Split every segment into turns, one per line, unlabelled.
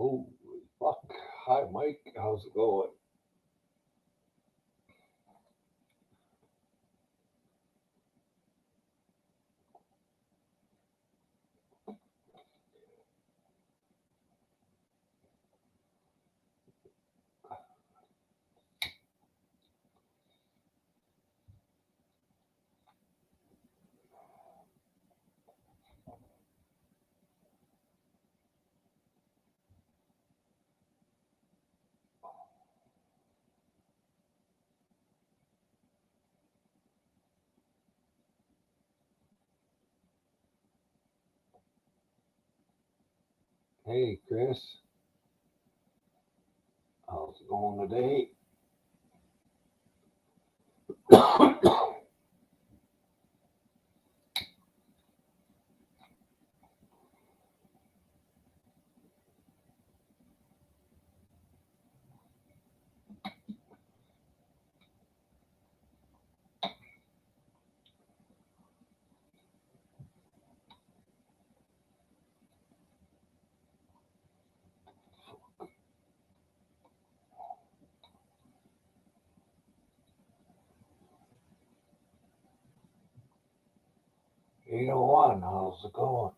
Holy fuck. Hi, Mike. How's it going? Hey, Chris. How's it going today? You know what? How's it going?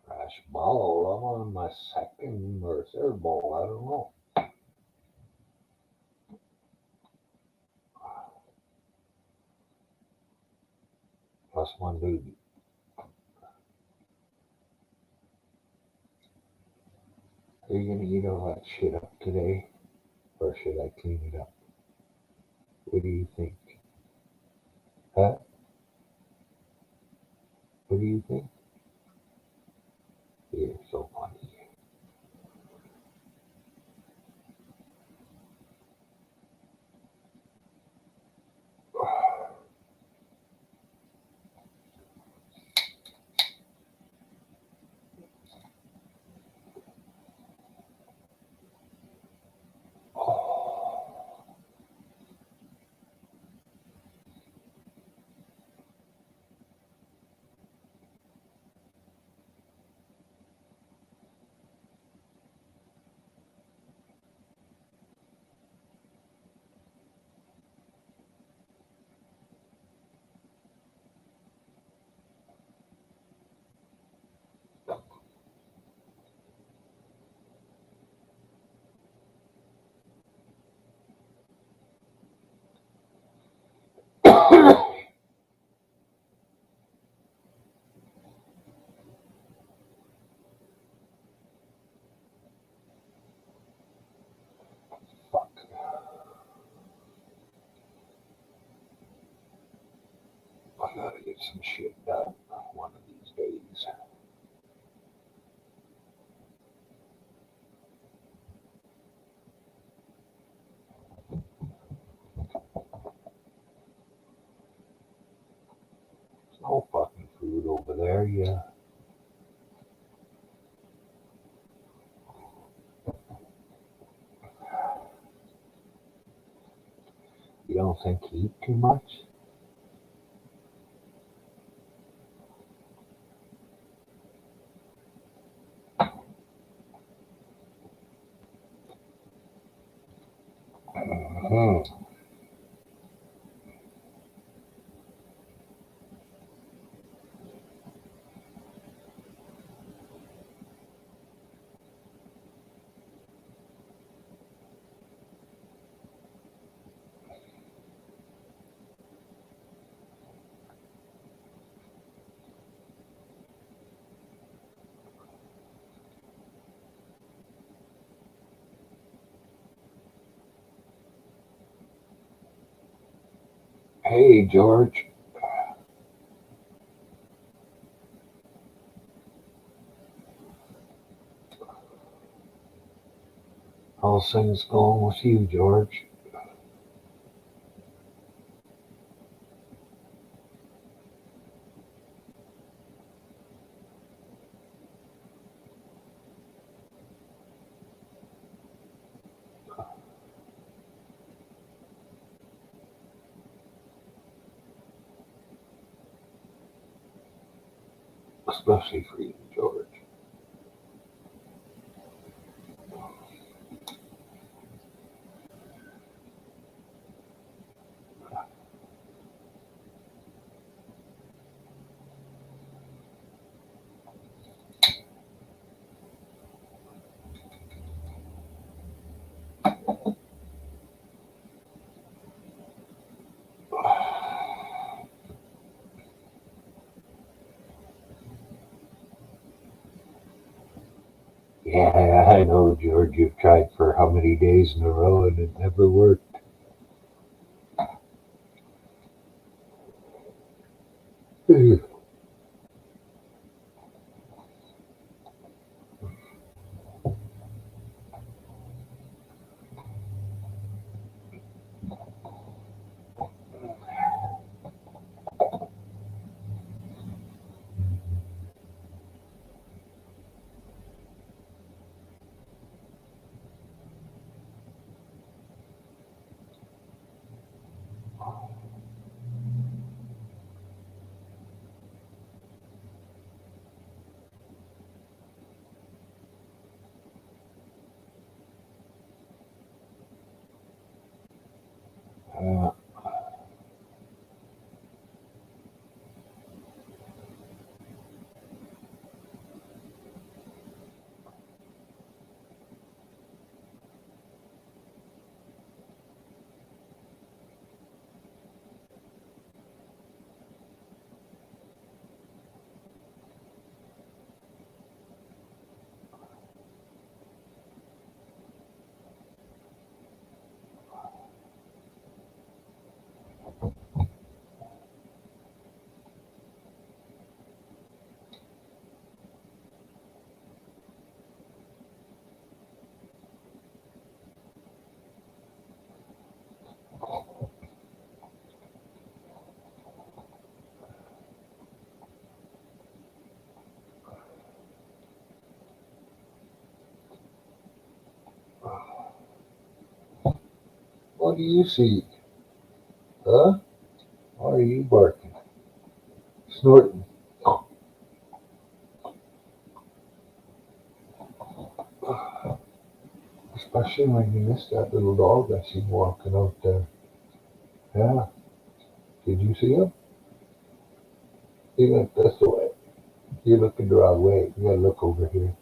Fresh ball. I'm on my second or third ball. I don't know. Plus one baby. Are you gonna eat all that shit up today? Or should I clean it up? What do you think? Huh? What do you think? You're so funny. Oh, fuck. I gotta get some shit done one of these days. There's no fucking food over there. You don't think you eat too much? Hmm. Hey, George. How's things going with you, George? especially for you, George. Yeah, I know, George. You've tried for how many days in a row and it never worked. Uh, what do you see? Huh? Why are you barking? Snorting. Especially when you miss that little dog I seen walking out there. Yeah. Did you see him? He went this way. You're looking the wrong way. You gotta look over here.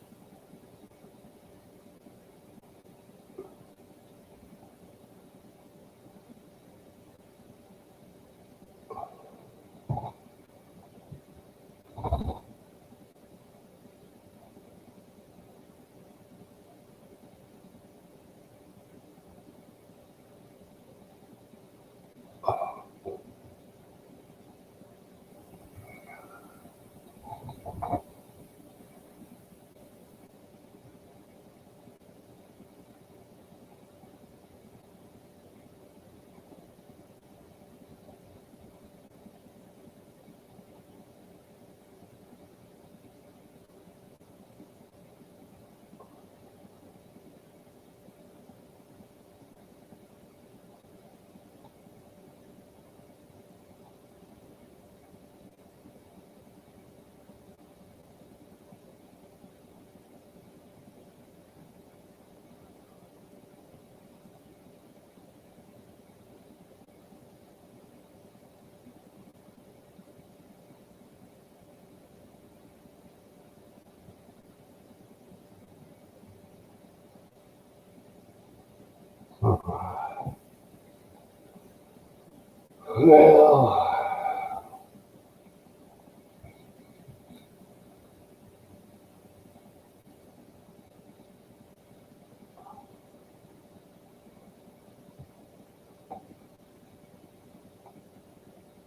Well,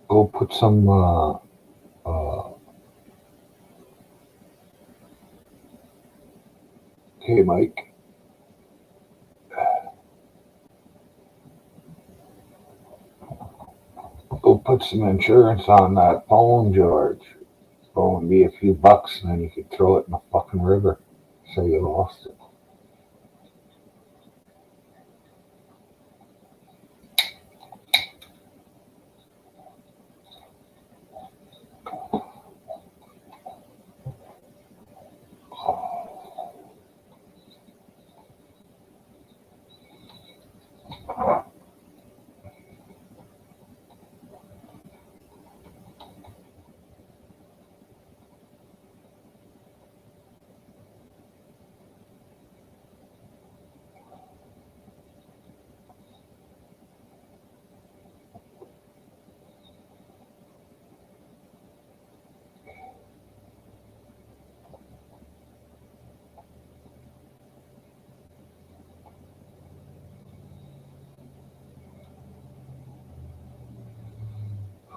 go put some. Hey, Mike. Go put some insurance on that phone, George. It's going to be a few bucks, and then you could throw it in the fucking river. Say you lost it.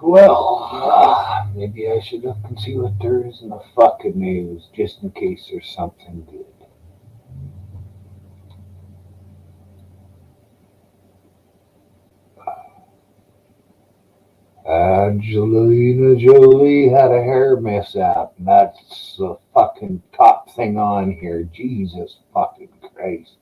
Well, maybe I should look and see what there is in the fucking news, just in case there's something good. Angelina Jolie had a hair mishap, and that's the fucking top thing on here. Jesus fucking Christ.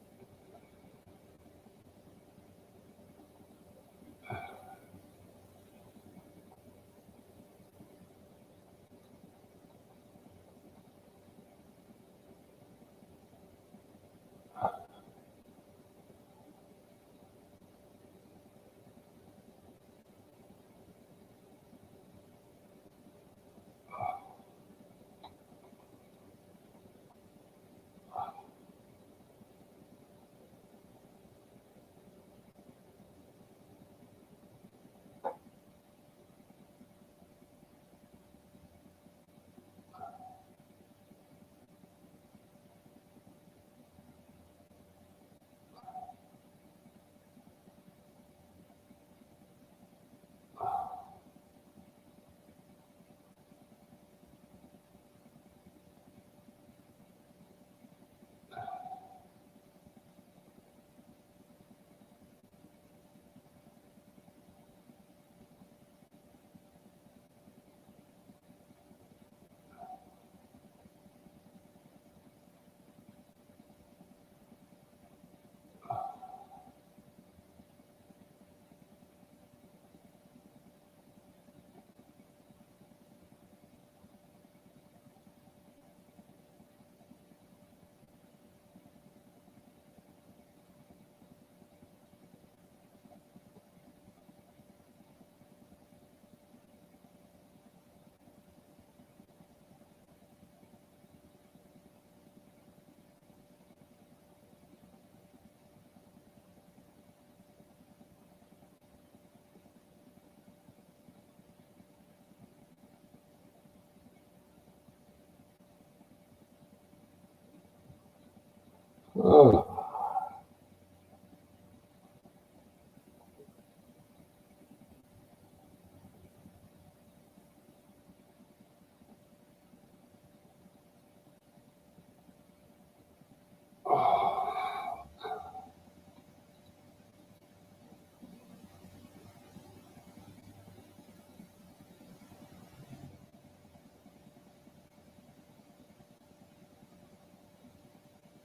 Oh,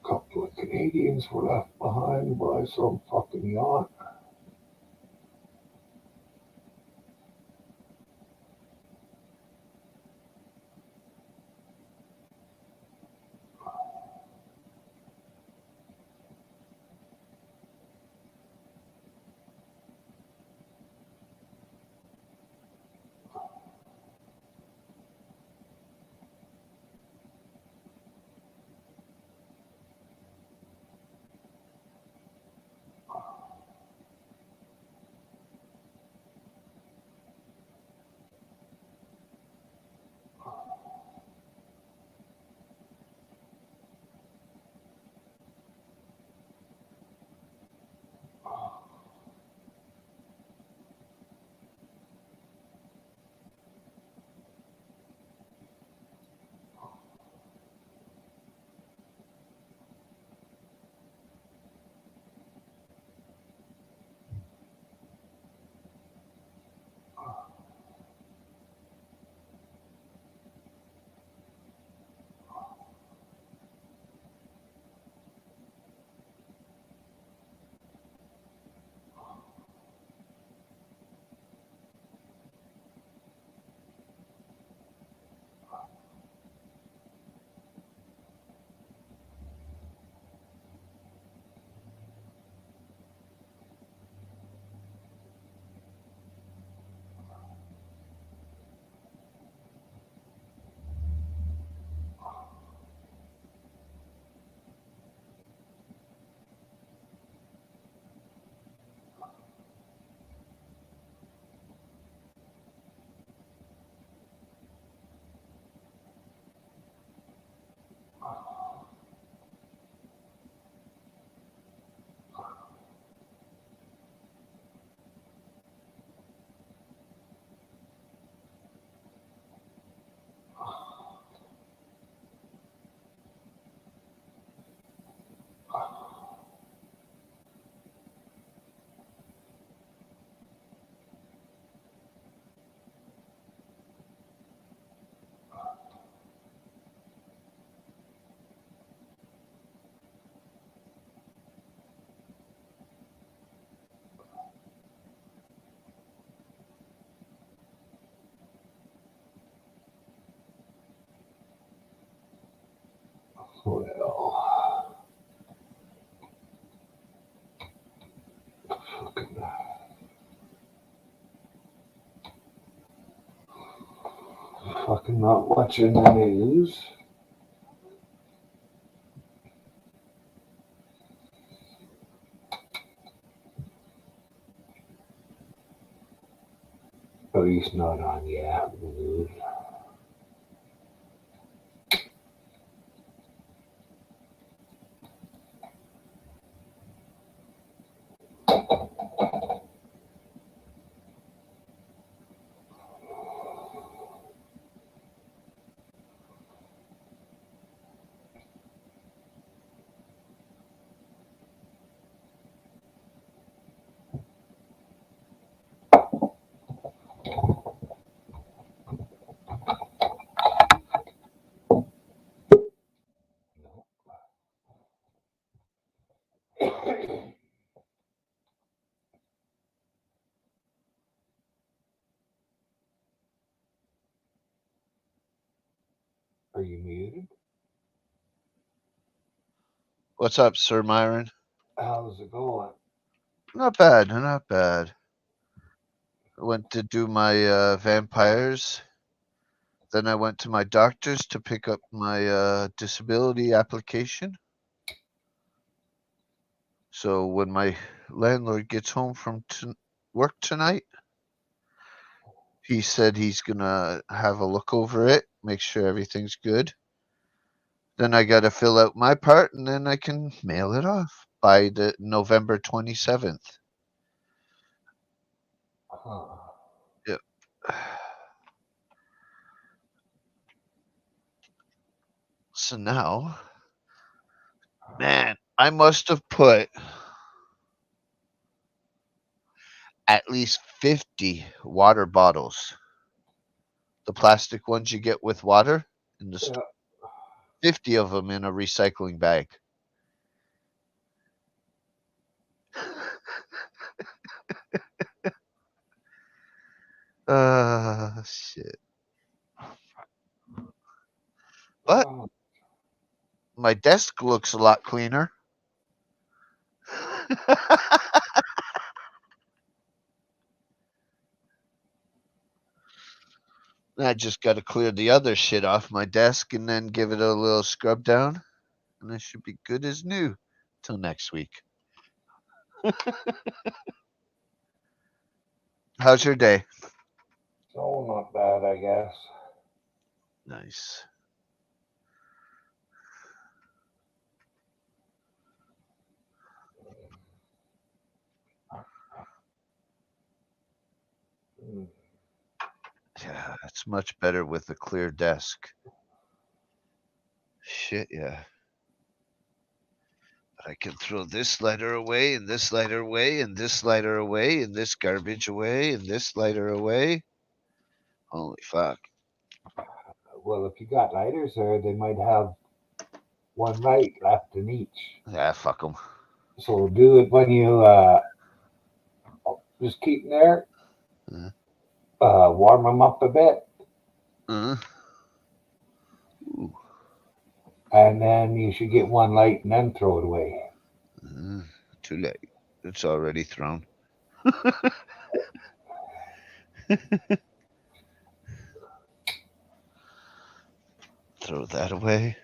a couple of Canadians were left behind by some fucking yacht.
Well, fucking not watching the news. At least not on the news. Are you muted?
What's up, Sir Myron?
How's it going?
Not bad, not bad. I went to do my vampires. Then I went to my doctor's to pick up my disability application. So when my landlord gets home from work tonight, he said he's going to have a look over it, make sure everything's good. Then I got to fill out my part, and then I can mail it off by the November 27th.
Huh.
Yep. So now, man, I must have put at least 50 water bottles. The plastic ones you get with water in the store. 50 of them in a recycling bag. Shit. But my desk looks a lot cleaner. I just got to clear the other shit off my desk and then give it a little scrub down. And it should be good as new till next week. How's your day?
Oh, not bad, I guess.
Nice. Yeah, it's much better with a clear desk. Shit, yeah. But I can throw this lighter away, and this lighter away, and this lighter away, and this garbage away, and this lighter away. Holy fuck.
Well, if you got lighters there, they might have one light left in each.
Yeah, fuck them.
So do it when you just keep them there. Warm them up a bit.
Ooh.
And then you should get one light and then throw it away.
Too late. It's already thrown. Throw that away.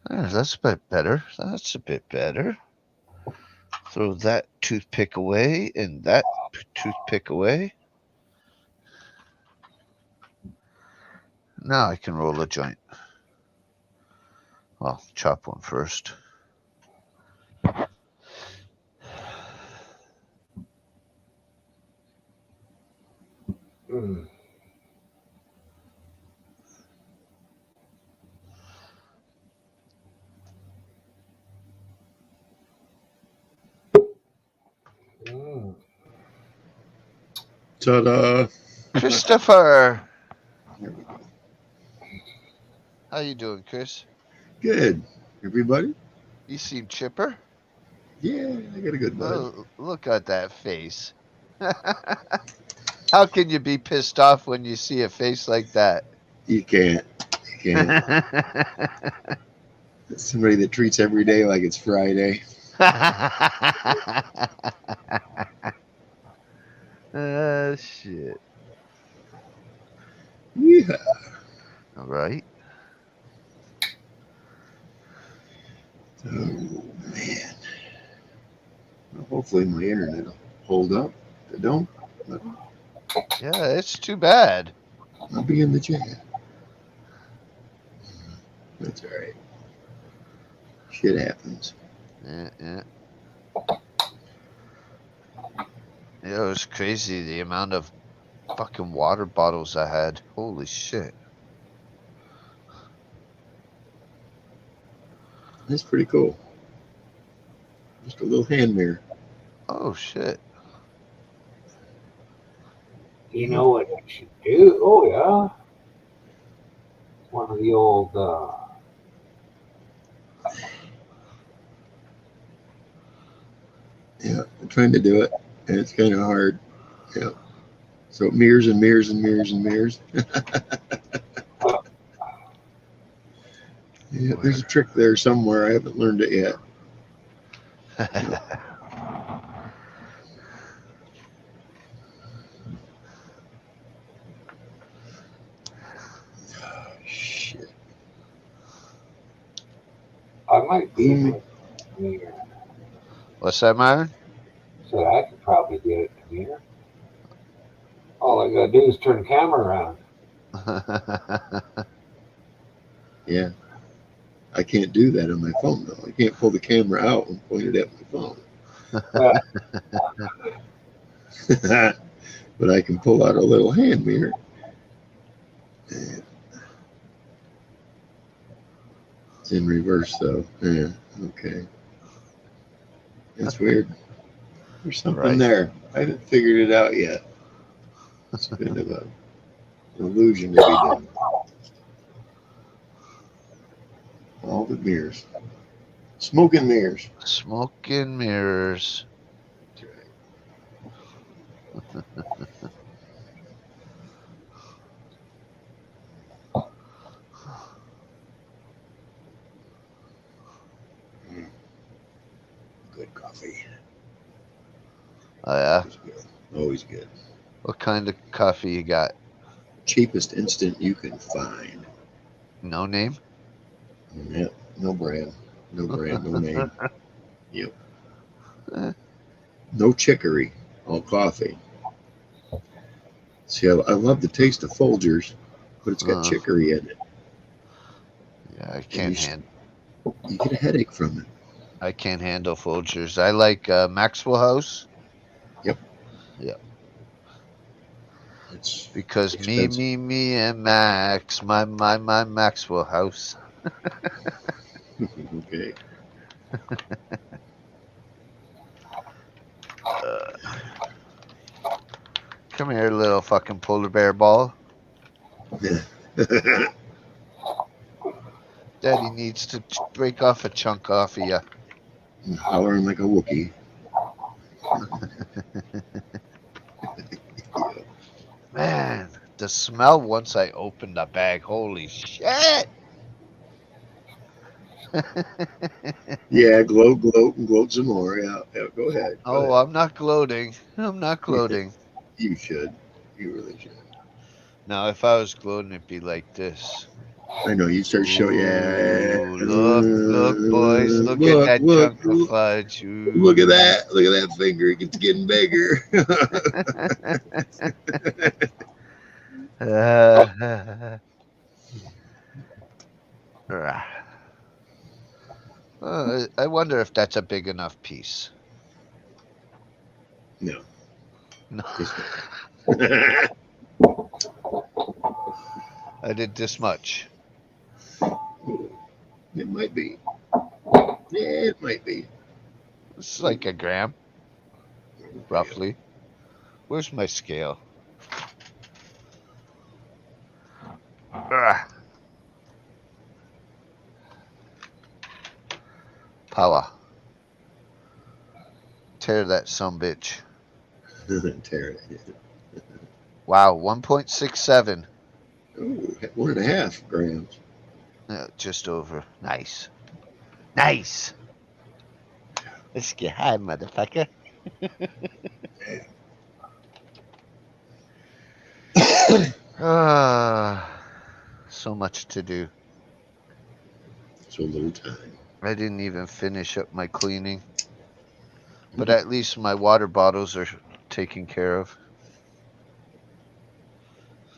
That's a bit better. That's a bit better. Throw that toothpick away and that toothpick away. Now I can roll a joint. Well, chop one first.
Ta-da!
Christopher! How you doing, Chris?
Good. Everybody?
You seem chipper.
Yeah, I got a good bud.
Oh, look at that face. How can you be pissed off when you see a face like that?
You can't can't. Somebody that treats every day like it's Friday.
Shit.
Yeah.
All right.
Oh man. Well, hopefully my internet will hold up. If it don't,
Yeah, it's too bad.
I'll be in the chat. That's all right. Shit happens.
Yeah, yeah. Yeah, it was crazy the amount of fucking water bottles I had. Holy shit.
That's pretty cool. Just a little hand mirror.
Oh shit.
You know what you should do? Oh, yeah. One of the old,
Yeah, I'm trying to do it, and it's kind of hard. Yeah. So mirrors and mirrors and mirrors and mirrors. Yeah, there's a trick there somewhere. I haven't learned it yet. Shit.
I might be able to mirror.
What's that, Myron?
So I could probably get it to mirror. All I gotta do is turn the camera around.
Yeah. I can't do that on my phone though. I can't pull the camera out and point it at my phone. But I can pull out a little hand mirror. It's in reverse though. Yeah. Okay. That's weird. There's something
Right.
there. I haven't figured it out yet. It's a bit of an illusion to be done. All the mirrors. Smoke and mirrors.
Smoke and mirrors.
That's right. Good coffee.
Oh yeah.
Always good. Always good.
What kind of coffee you got?
Cheapest instant you can find.
No name?
Yep. No brand. No brand. No name. Yep. No chicory. All coffee. See, I love the taste of Folgers, but it's got chicory in it.
Yeah, I can't
You get a headache from it.
I can't handle Folgers. I like Maxwell House.
Yep.
Yep.
It's
Because
expensive.
me and Max, my Maxwell House.
Okay.
Come here, little fucking polar bear ball. Daddy needs to break off a chunk off of you.
Hollering like a Wookiee.
Man, the smell once I opened the bag, holy shit!
Yeah, gloat, and gloat some more. Yeah, go ahead. Go ahead.
I'm not gloating. I'm not gloating.
You should. You really should.
Now, if I was gloating, it'd be like this.
I know, you start showing. Yeah.
Ooh, look, boys. Look at that chunk of fudge. Ooh.
Look at that. Look at that finger. It's getting bigger.
I wonder if that's a big enough piece.
No.
No. I did this much.
It might be. Yeah, it might be.
It's like a gram, roughly. Where's my scale? Power. Tear that sumbitch.
Tear it.
Wow, 1.67.
Oh, 1.5 grams.
Just over. Nice. Nice. Let's get high, motherfucker. So much to do.
So little time.
I didn't even finish up my cleaning. But at least my water bottles are taken care of.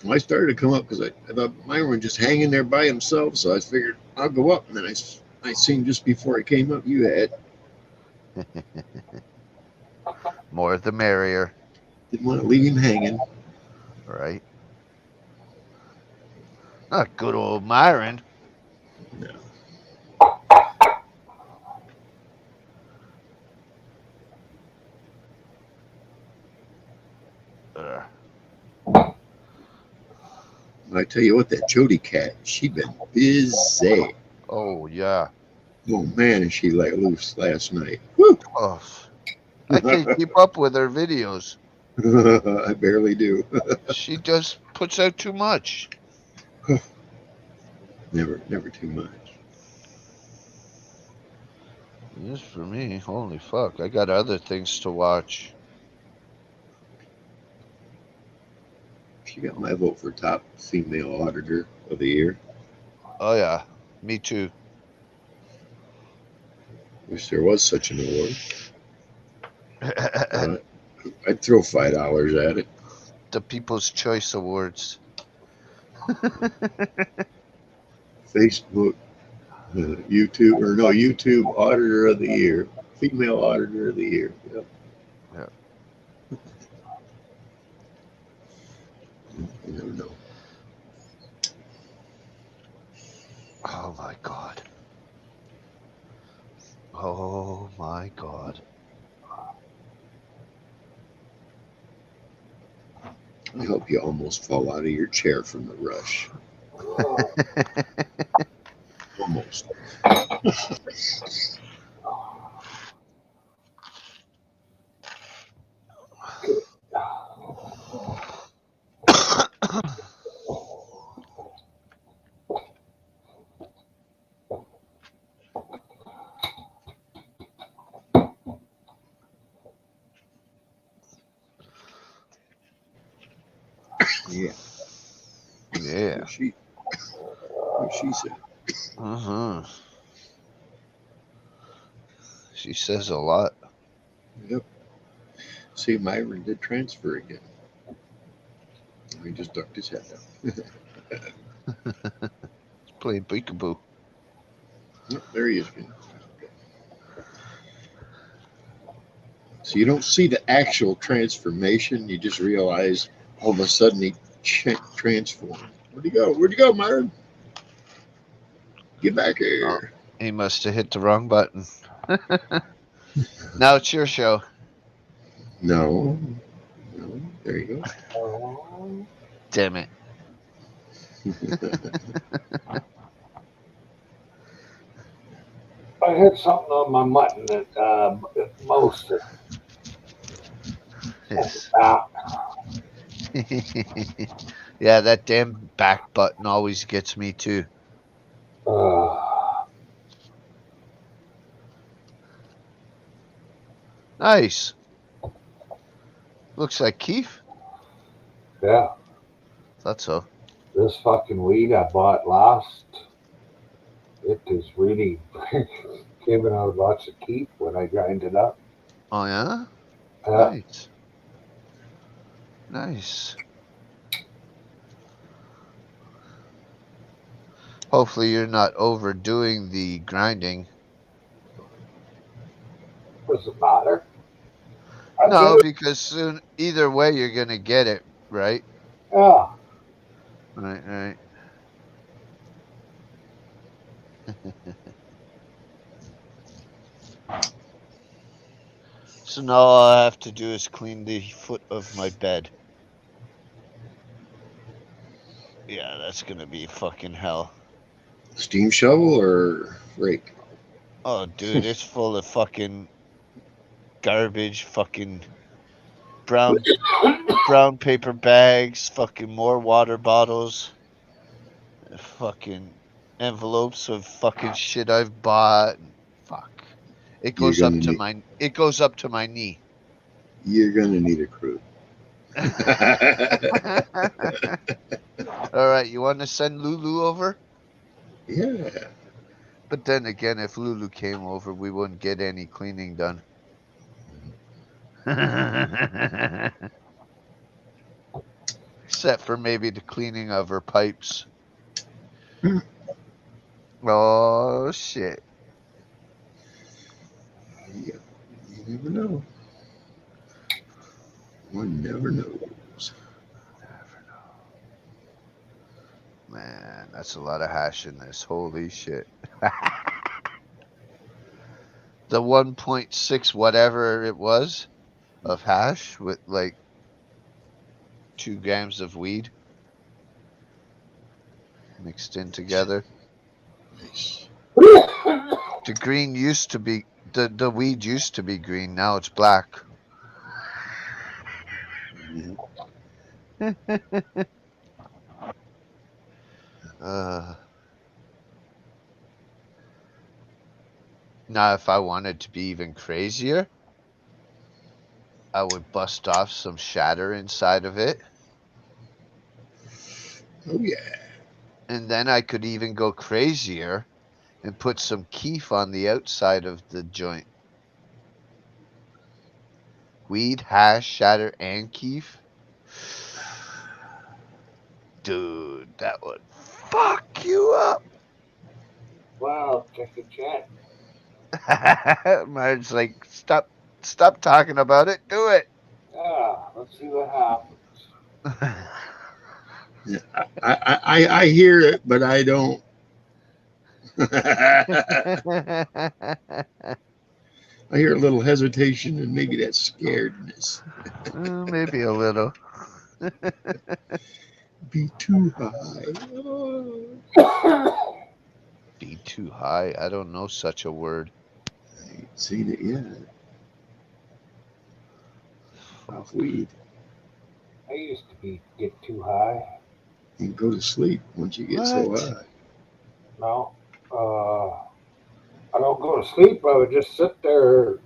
Well, I started to come up because I thought mine were just hanging there by himself, so I figured I'll go up. And then I seen just before I came up, you had.
More the merrier,
Didn't want to leave him hanging.
right? Not good old Myron.
No. I tell you what, that Jody cat, she been busy.
Oh, yeah.
Oh man, is she let loose last night? Woo!
Oh, I can't keep up with her videos.
I barely do.
She just puts out too much.
Never too much.
This for me. Holy fuck. I got other things to watch.
She got my vote for top female auditor of the year.
Oh, yeah. Me too.
Wish there was such an award. I'd throw $5 at it.
The People's Choice Awards.
Facebook, YouTube Auditor of the Year, Female Auditor of the Year. Yep.
Yeah.
You never know.
Oh, my God. Oh, my God.
I hope you almost fall out of your chair from the rush. Almost. Yeah.
Yeah.
What she said.
Uh-huh. She says a lot.
Yep. See, Myron did transfer again. He just ducked his head down.
Playing peekaboo.
Yep, there he is again. So you don't see the actual transformation. You just realize all of a sudden he transformed. Where'd he go? Where'd you go, Myron? Get back here.
He must have hit the wrong button. Now it's your show.
No. There you go.
Damn it.
I had something on my mutton that most of
Yes.
out.
Yeah, that damn back button always gets me too. Nice. Looks like Keith.
Yeah,
Thought so.
this fucking weed I bought last, it is really giving out lots of keep when I grind it up.
Oh, yeah?
Yeah.
Nice. Nice. Hopefully you're not overdoing the grinding.
Does it matter?
No, because soon, either way, you're going to get it, right?
Yeah.
Right. So now all I have to do is clean the foot of my bed. Yeah, that's going to be fucking hell.
Steam shovel or rake?
Oh, dude, it's full of fucking garbage, fucking brown paper bags, fucking more water bottles, fucking envelopes of fucking shit I've bought. Fuck. It
You're
goes up
gonna
to
need.
my it goes up to my knee.
You're gonna need a crew.
All right, you want to send Lulu over?
Yeah.
But then again, if Lulu came over, we wouldn't get any cleaning done. Except for maybe the cleaning of her pipes.
Hmm.
Oh shit.
Yeah. You never know. One never knows.
Man, that's a lot of hash in this. Holy shit. The 1.6 whatever it was of hash with like 2 grams of weed mixed in together.
Nice.
The green used to be the weed used to be green, now it's black.
Yeah.
uh Now if I wanted to be even crazier, I would bust off some shatter inside of it,
Oh yeah.
and then I could even go crazier and put some keef on the outside of the joint. Weed, hash, shatter, and keef. Dude, that would fuck you up.
Well, check the chat.
Marge's like, stop talking about it. Do it.
Yeah, let's see what happens.
Yeah. I hear it, but I don't. I hear a little hesitation and maybe that scaredness.
Maybe a little.
Be too high.
Be too high. I don't know such a word.
I ain't seen it yet. Off weed.
I used to get too high.
You can go to sleep once you get so
What?
high.
No, I don't go to sleep. I would just sit there,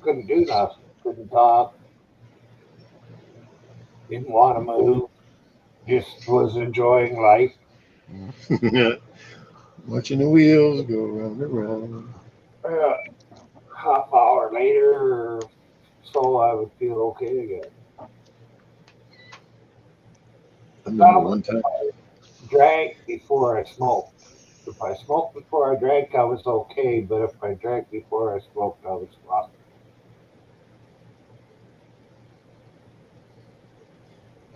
couldn't do nothing, couldn't talk, didn't want to move, just was enjoying life.
Watching the wheels go round and round.
Half hour later or so, I would feel okay again.
I remember one time.
Drank before I smoked. If I smoked before I drank, I was okay. But if I drank before I smoked, I was lost.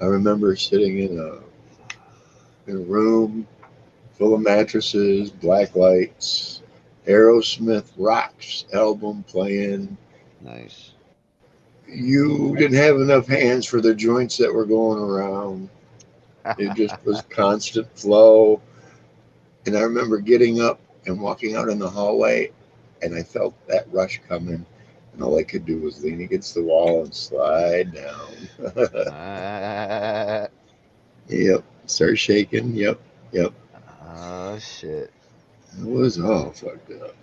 I remember sitting in a room full of mattresses, black lights, Aerosmith Rocks album playing.
Nice.
You didn't have enough hands for the joints that were going around. It just was constant flow. And I remember getting up and walking out in the hallway, and I felt that rush coming. And all I could do was lean against the wall and slide down. Yep. Start shaking. Yep. Yep.
Oh shit.
It was all fucked up.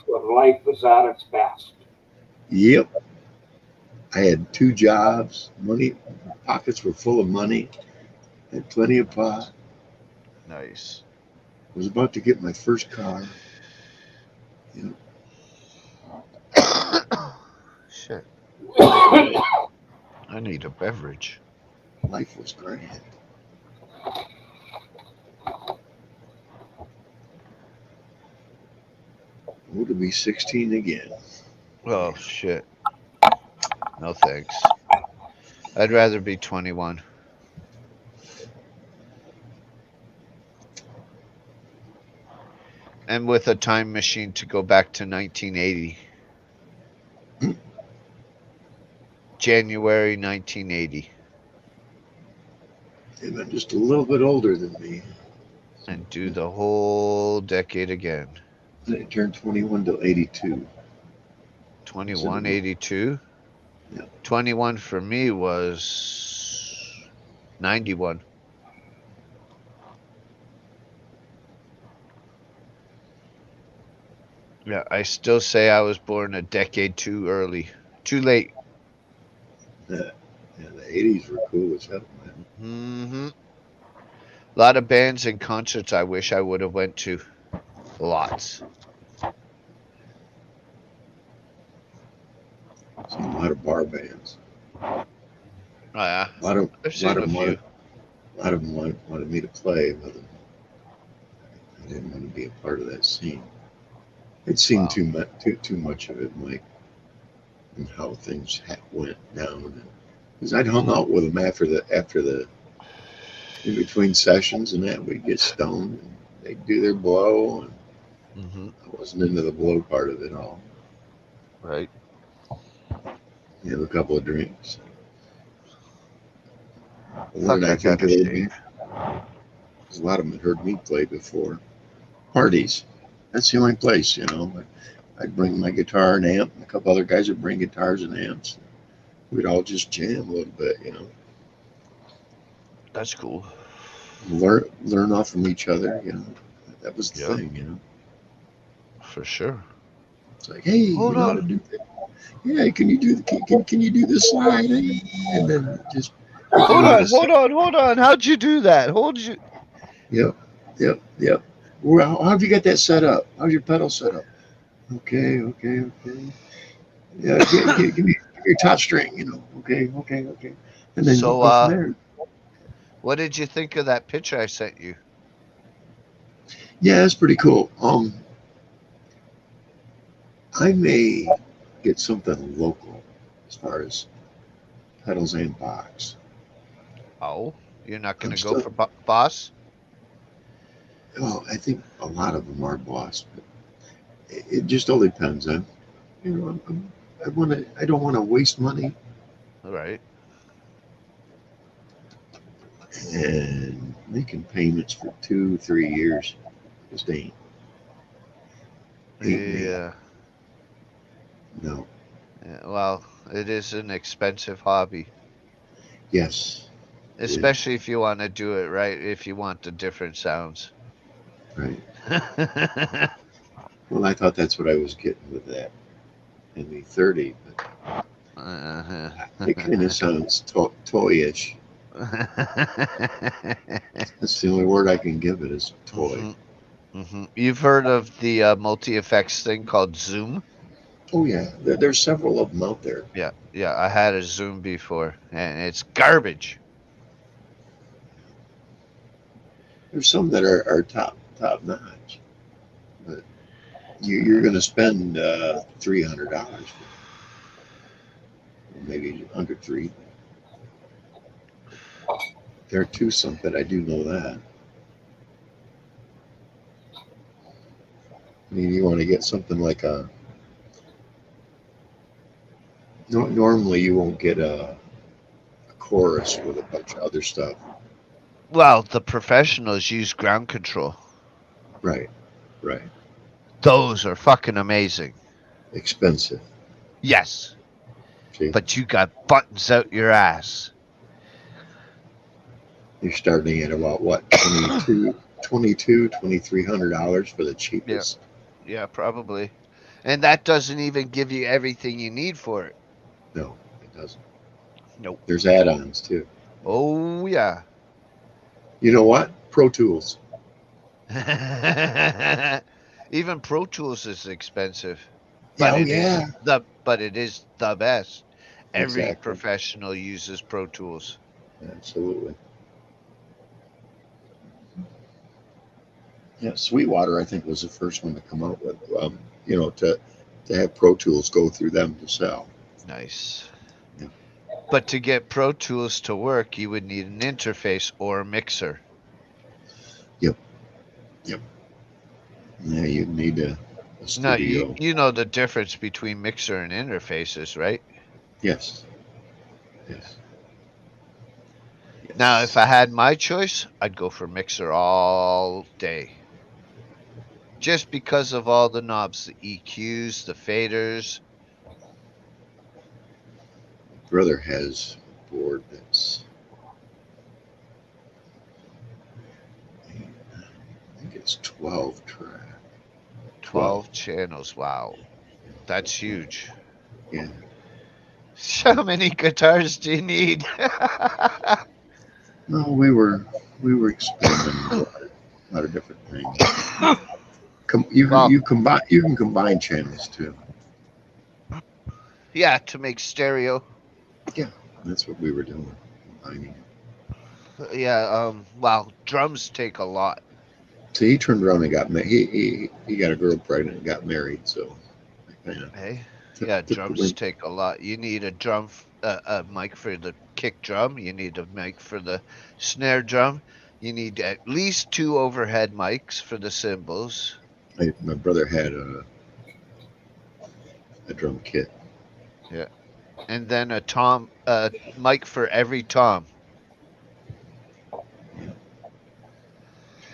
When life was at its best.
Yep. I had 2 jobs. Money, pockets were full of money. Had plenty of pot.
Nice.
Was about to get my first car. Yep.
Shit. I need a beverage.
Life was grand. Oh, to be 16 again.
Oh shit. No thanks. I'd rather be 21. And with a time machine to go back to 1980. January 1980.
And I'm just a little bit older than me.
And do the whole decade again.
I didn't turn 21 till 82.
21, 82.
Yeah.
21 for me was 91. Yeah, I still say I was born a decade too early. Too late.
Yeah, the 80s were cool as hell, man.
Hmm. A lot of bands and concerts I wish I would have went to. Lots.
Seen a lot of bar bands.
Oh, yeah.
A lot of,
I've
a lot
seen
of
a
them
few.
wanted me to play, but I didn't want to be a part of that scene. I'd seen
Wow.
too much of it, Mike, and how things went down. Because I'd hung out with them after the in between sessions, and that we'd get stoned, and they'd do their blow, and
Hmm.
I wasn't into the blow part of it all.
Right.
You have a couple of drinks. What
Fuck,
did I
I
think
gotta
of their
shave.
music? 'Cause a lot of them had heard me play before. Parties. That's the only place, I'd bring my guitar and amp, and a couple other guys would bring guitars and amps. We'd all just jam a little bit.
That's cool.
Learn off from each other. That was the
Yeah,
thing.
for sure.
It's like, hey,
Hold
you know how to
on.
do that? Yeah, can you do the can you do this slide? Hey? And then just we can
Hold
do
on,
this.
hold on. How'd you do that? Hold you.
Yep, yep. Well, how have you got that set up? How's your pedal set up? Okay. Yeah, give me your top string. Okay. And then
So,
go from there.
what did you think of that picture I sent you?
Yeah, that's pretty cool. I may get something local as far as pedals and box.
Oh, you're not
I'm
gonna go
still,
for Boss?
well, I think a lot of them are Boss, but it just all depends. I don't want to waste money
All right.
and making payments for 2, 3 years. Just ain't me.
Yeah.
No.
Yeah, well, it is an expensive hobby,
Yes. It,
especially if you want to do it right. If you want the different sounds.
right. Well, I thought that's what I was getting with that in the 30, but
Uh-huh.
it kind of sounds toyish. That's the only word I can give it is toy.
Hmm. Hmm. You've heard of the multi effects thing called Zoom?
Oh yeah, there's several of them out there.
Yeah, yeah. I had a Zoom before, and it's garbage.
There's some that are top notch, but you're going to spend $300 for maybe under three. They're too something. I do know that. I mean, you want to get something like a. Normally, you won't get a chorus with a bunch of other stuff.
Well, the professionals use ground control.
Right, right.
Those are fucking amazing.
Expensive.
Yes,
See,
but you got buttons out your ass.
you're starting at about what, 2,300 for the
Yeah,
cheapest.
yeah, probably. And that doesn't even give you everything you need for it.
No, it doesn't.
Nope.
There's add-ons too.
Oh yeah.
You know what? Pro Tools.
Even Pro Tools is expensive,
Yeah,
but
oh
it is
yeah.
the best. Every
Exactly.
professional uses Pro Tools.
Absolutely. Yeah, Sweetwater, I think, was the first one to come out with, to have Pro Tools go through them to sell.
Nice.
Yeah.
But to get Pro Tools to work, you would need an interface or a mixer.
Yep. Yep. Yeah, you need a
No,
studio.
you know the difference between mixer and interfaces, right?
Yes. Yes.
Now, if
Yes.
I had my choice, I'd go for mixer all day. Just because of all the knobs, the EQs, the faders.
Brother has a board that's, I think it's 12 track.
12 channels. Wow. That's huge.
Yeah.
How many guitars do you need?
No, we were experimenting with a lot of different things.
Well,
You can combine channels too.
yeah, to make stereo.
That's what we were doing. Combining.
Yeah, well, drums take a lot.
So he turned around and got he got a girl pregnant and got married. So I kind of
Hey, yeah,
took the
drums
wind.
take a lot. You need a mic for the kick drum. You need a mic for the snare drum. You need at least 2 overhead mics for the cymbals.
My brother had a drum kit.
Yeah, and then a mic for every tom.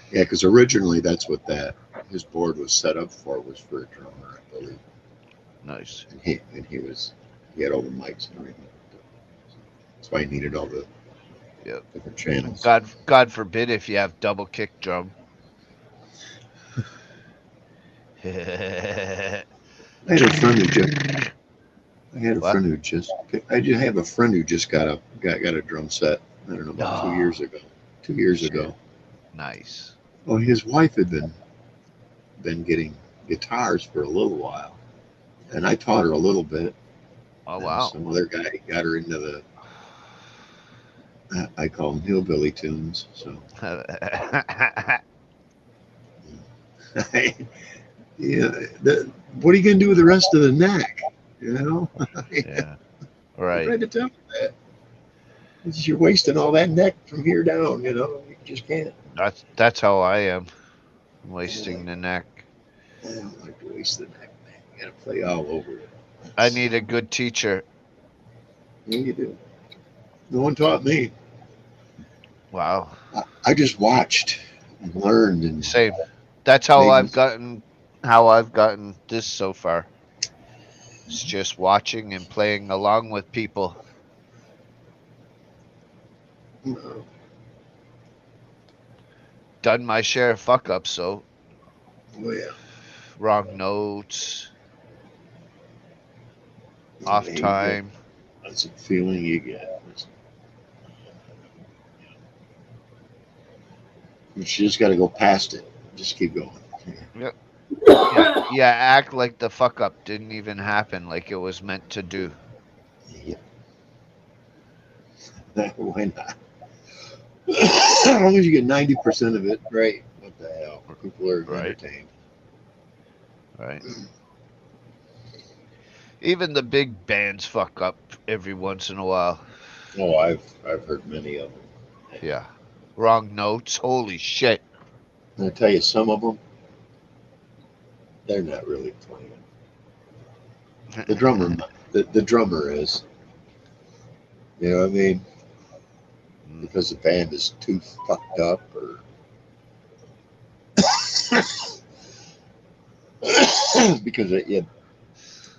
Yeah, because originally that's what his board was set up for, was for a drummer, I believe.
Nice.
And he had all the mics and everything. That's why he needed all the
Yep.
different channels.
God forbid if you have double kick drum.
I had a friend who have a friend who just got a drum set. I don't know, about 2 years ago. 2 years ago.
Nice.
Well, his wife had been getting guitars for a little while, and I taught her a little bit.
Oh
And
wow.
some other guy got her into the I call them hillbilly tunes. So yeah, what are you gonna do with the rest of the neck? You know,
Yeah.
I
Right.
tried to tell her that. You're wasting all that neck from here down. You know, you just can't.
That's how I am. I'm wasting the neck.
I don't like to waste the neck, man. You gotta play all over it.
I need a good teacher.
Yeah, you do. No one taught me.
Wow.
I just watched and learned and
Same. That's how
made
I've gotten this so far. It's just watching and playing along with people. Done my share of fuck ups, so
Oh yeah.
wrong notes, off time.
That's a feeling you get. You just got to go past it. Just keep going.
Yeah, act like the fuck up didn't even happen, like it was meant to do.
Yeah. Why not? As long as you get 90% of it right, what the hell? People are
Right.
entertained.
Right. Even the big bands fuck up every once in a while.
Oh, I've heard many of them.
Yeah. Wrong notes. Holy shit.
And I tell you, some of them, they're not really playing. The drummer is. You know what I mean? Because the band is too fucked up, or because the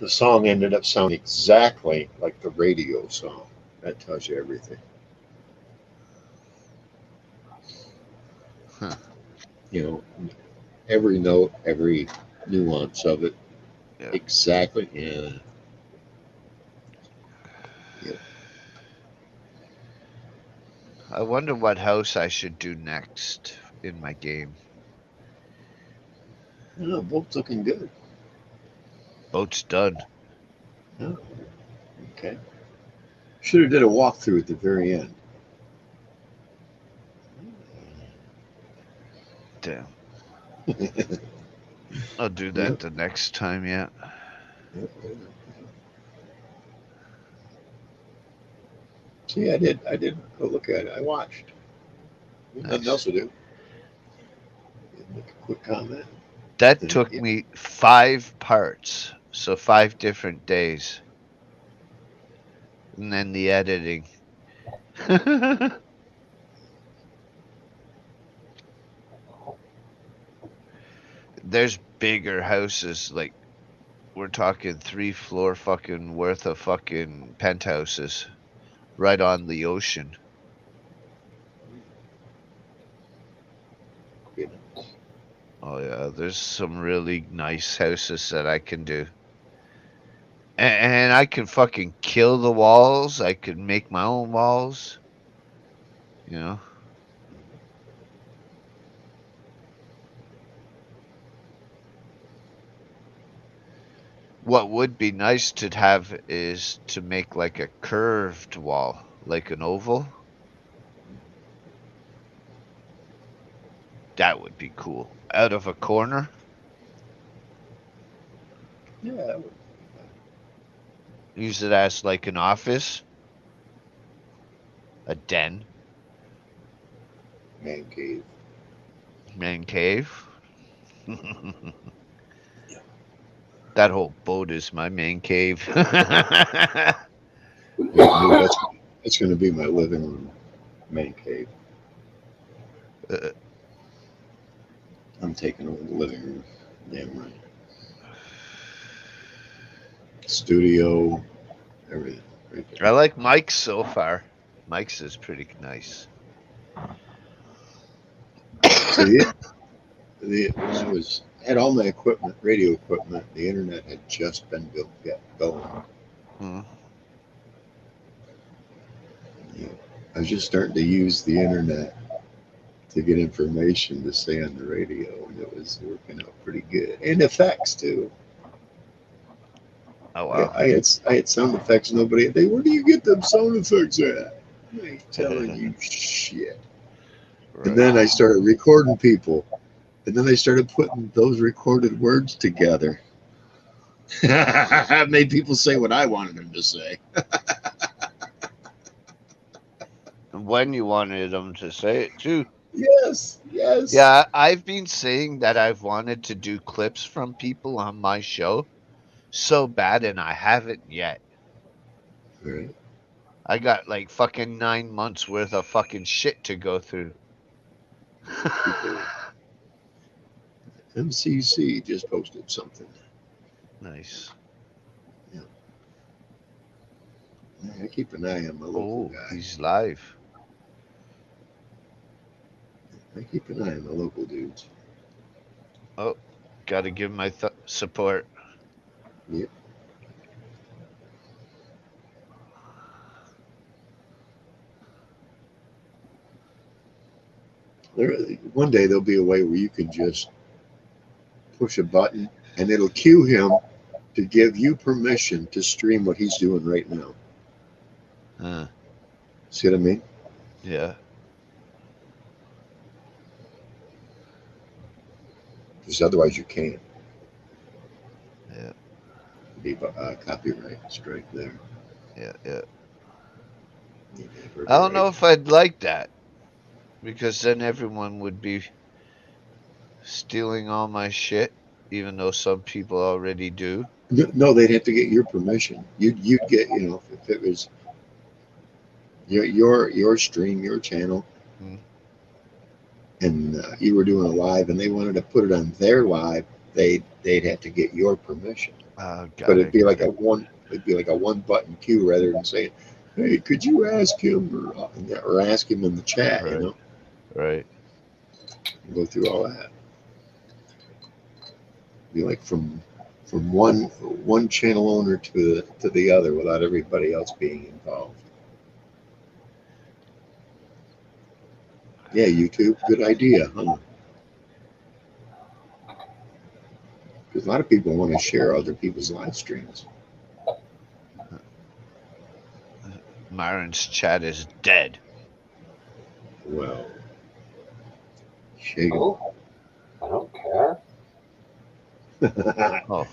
song ended up sounding exactly like the radio song. That tells you everything.
Huh.
You know, every note, every nuance of it,
Yeah.
exactly. Yeah.
I wonder what house I should do next in my game.
Oh, both looking good.
Boat's done.
Oh, okay. Should have did a walkthrough at the very end.
Damn. I'll do that
Yep.
the next time, yeah.
See, I did go look at it. I watched. Nothing
Nice.
else to do. Make a quick comment.
That
Yeah.
took me 5 parts, so 5 different days. And then the editing. There's bigger houses, like we're talking 3-floor fucking worth of fucking penthouses right on the ocean.
Goodness.
Oh Oh yeah, there's some really nice houses that I can do. And I can fucking kill the walls. I could make my own walls. You know? What would be nice to have is to make like a curved wall, like an oval. That would be cool. Out of a corner.
Yeah, that would.
Use it as like an office. A den.
Man cave.
Man cave. That whole boat is my man cave.
Yeah, that's going to be my living room, man cave.
Uh,
I'm taking over the living room. Damn right. Studio, everything. Right there.
I like Mike's so far. Mike's is pretty nice.
So when I had all my equipment, radio equipment, the internet had just been going.
Hmm.
Yeah. I was just starting to use the internet to get information to say on the radio, and it was working out pretty good. And effects too.
Oh wow.
I had sound effects. Where do you get them sound effects at? I ain't telling you shit.
Right.
And then I started recording people. And then I started putting those recorded words together. I made people say what I wanted them to say.
When you wanted them to say it too.
Yes, yes.
Yeah, I've been saying that I've wanted to do clips from people on my show so bad, and I haven't yet.
Right.
I got like fucking 9 months worth of fucking shit to go through.
People, MCC just posted something.
Nice.
I keep an eye on my local
Oh,
guy.
he's live.
I keep an eye on the local dudes.
Oh, gotta give my support.
Yep. One day there'll be a way where you can just push a button and it'll cue him to give you permission to stream what he's doing right now. See what I mean?
Yeah.
Because otherwise you can't.
Yeah.
Be copyright strike there.
Yeah. Yeah.
Yeah,
I don't know if I'd like that, because then everyone would be stealing all my shit, even though some people already do.
No, they'd have to get your permission. You'd get, if it was your stream, your channel, and you were doing a live, and they wanted to put it on their live, they'd have to get your permission. But it'd be like a one button cue rather than saying, "Hey, could you ask him or ask him in the chat?"
Right. Right.
Go through all that. Be like from one channel owner to the other without everybody else being involved. Yeah, YouTube, good idea, huh? Because a lot of people want to share other people's live streams.
Myron's chat is dead.
Well, shake 'em.
Oh, I don't care.
Oh,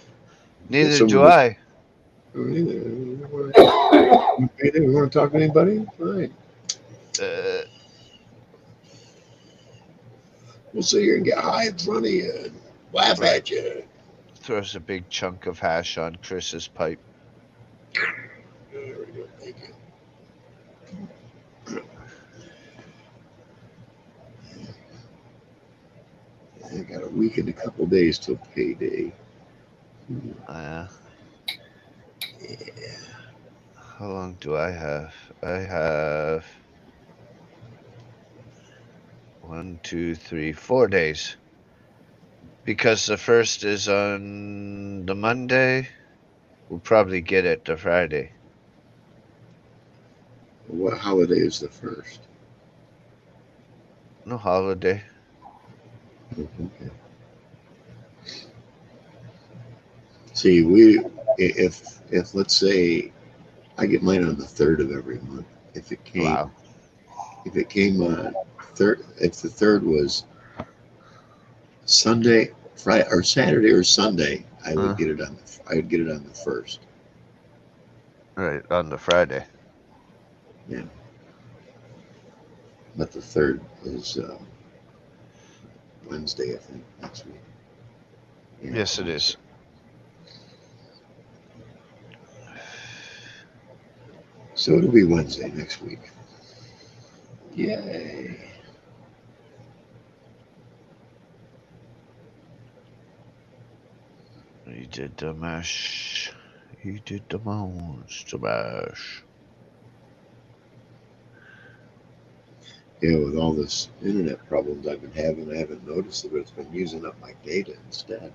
neither
Someone
do
was-
I.
We want to talk to anybody? Fine. We'll sit here and get high in front of you and laugh at you.
Throws a big chunk of hash on Chris's pipe.
There we go. Thank you. I got a week and a couple days till payday.
Yeah.
Yeah.
How long do I have? I have 1, 2, 3, 4 days. Because the first is on the Monday. We'll probably get it the Friday.
What holiday is the first?
No holiday.
Okay. See, if let's say I get mine on the 3rd of every month. If it came
Wow.
on third, if the 3rd was Sunday, Friday, or Saturday or Sunday, I would get it on the 1st.
Right, on the Friday.
Yeah. But the 3rd is Wednesday, I think, next week. Yeah,
Yes, it is.
So it'll be Wednesday next week. Yay.
He did the mash. He did the monster mash.
Yeah, with all this internet problems I've been having, I haven't noticed it, but it's been using up my data instead.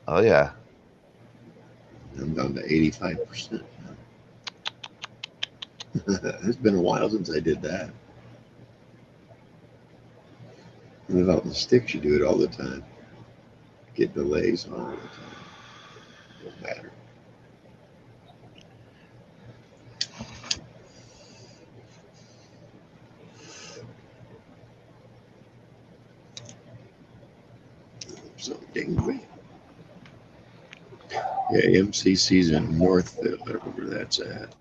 Oh, yeah.
I'm down to 85% now. It's been a while since I did that. Live out in the sticks, you do it all the time. Get delays all the time. Don't matter. So Dingway. Yeah, MCC's in Northville, wherever that's at.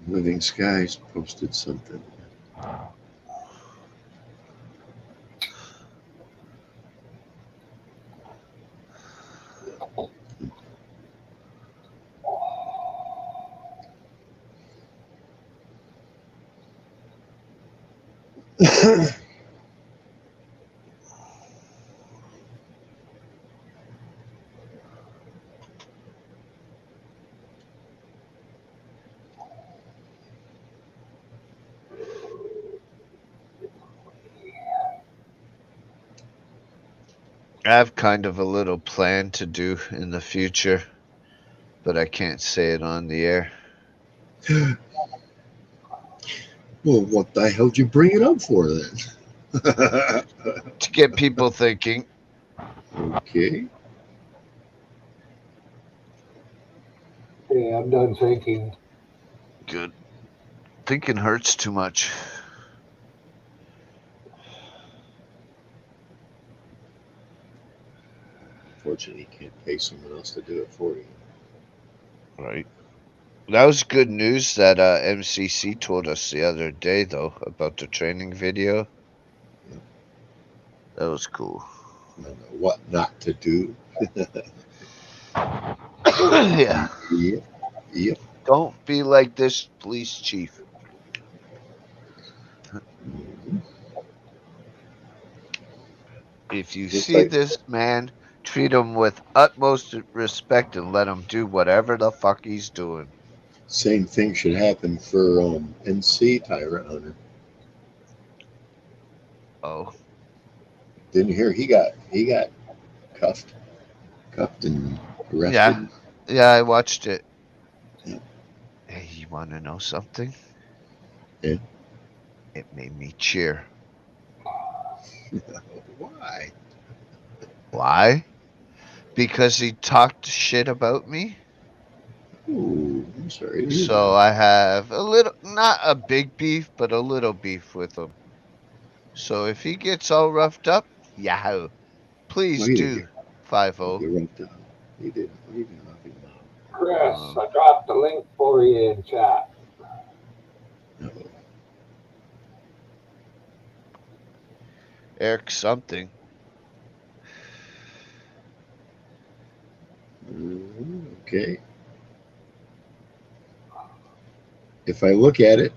Living Skies posted something.
I have kind of a little plan to do in the future, but I can't say it on the air.
Well, what the hell did you bring it up for then?
To get people thinking.
Okay.
Yeah, I'm done thinking.
Good. Thinking hurts too much.
Unfortunately, you can't pay someone else to do it for you.
Right. That was good news that MCC told us the other day, though, about the training video.
Yeah.
That was cool.
I know what not to do.
Yeah.
Yep. Yep.
Don't be like this police chief.
Mhm.
If you
Just
see
like
this man, treat him with utmost respect and let him do whatever the fuck he's doing.
same thing should happen for NC Tyrant Hunter.
Oh,
Didn't you hear he got cuffed and arrested.
yeah. Yeah, I watched it.
Yeah.
Hey, you want to know something?
Yeah.
It made me cheer.
Why?
Why? Because he talked shit about me.
Ooh, I'm sorry to hear
So
that.
I have a little, not a big beef, but a little beef with him. So if he gets all roughed up, yahoo.
Well,
Please
he didn't get
do 5-0.
roughed up. He didn't. He didn't rough him up.
Chris, I dropped the link for you in chat.
No.
Eric something.
Okay. If I look at it,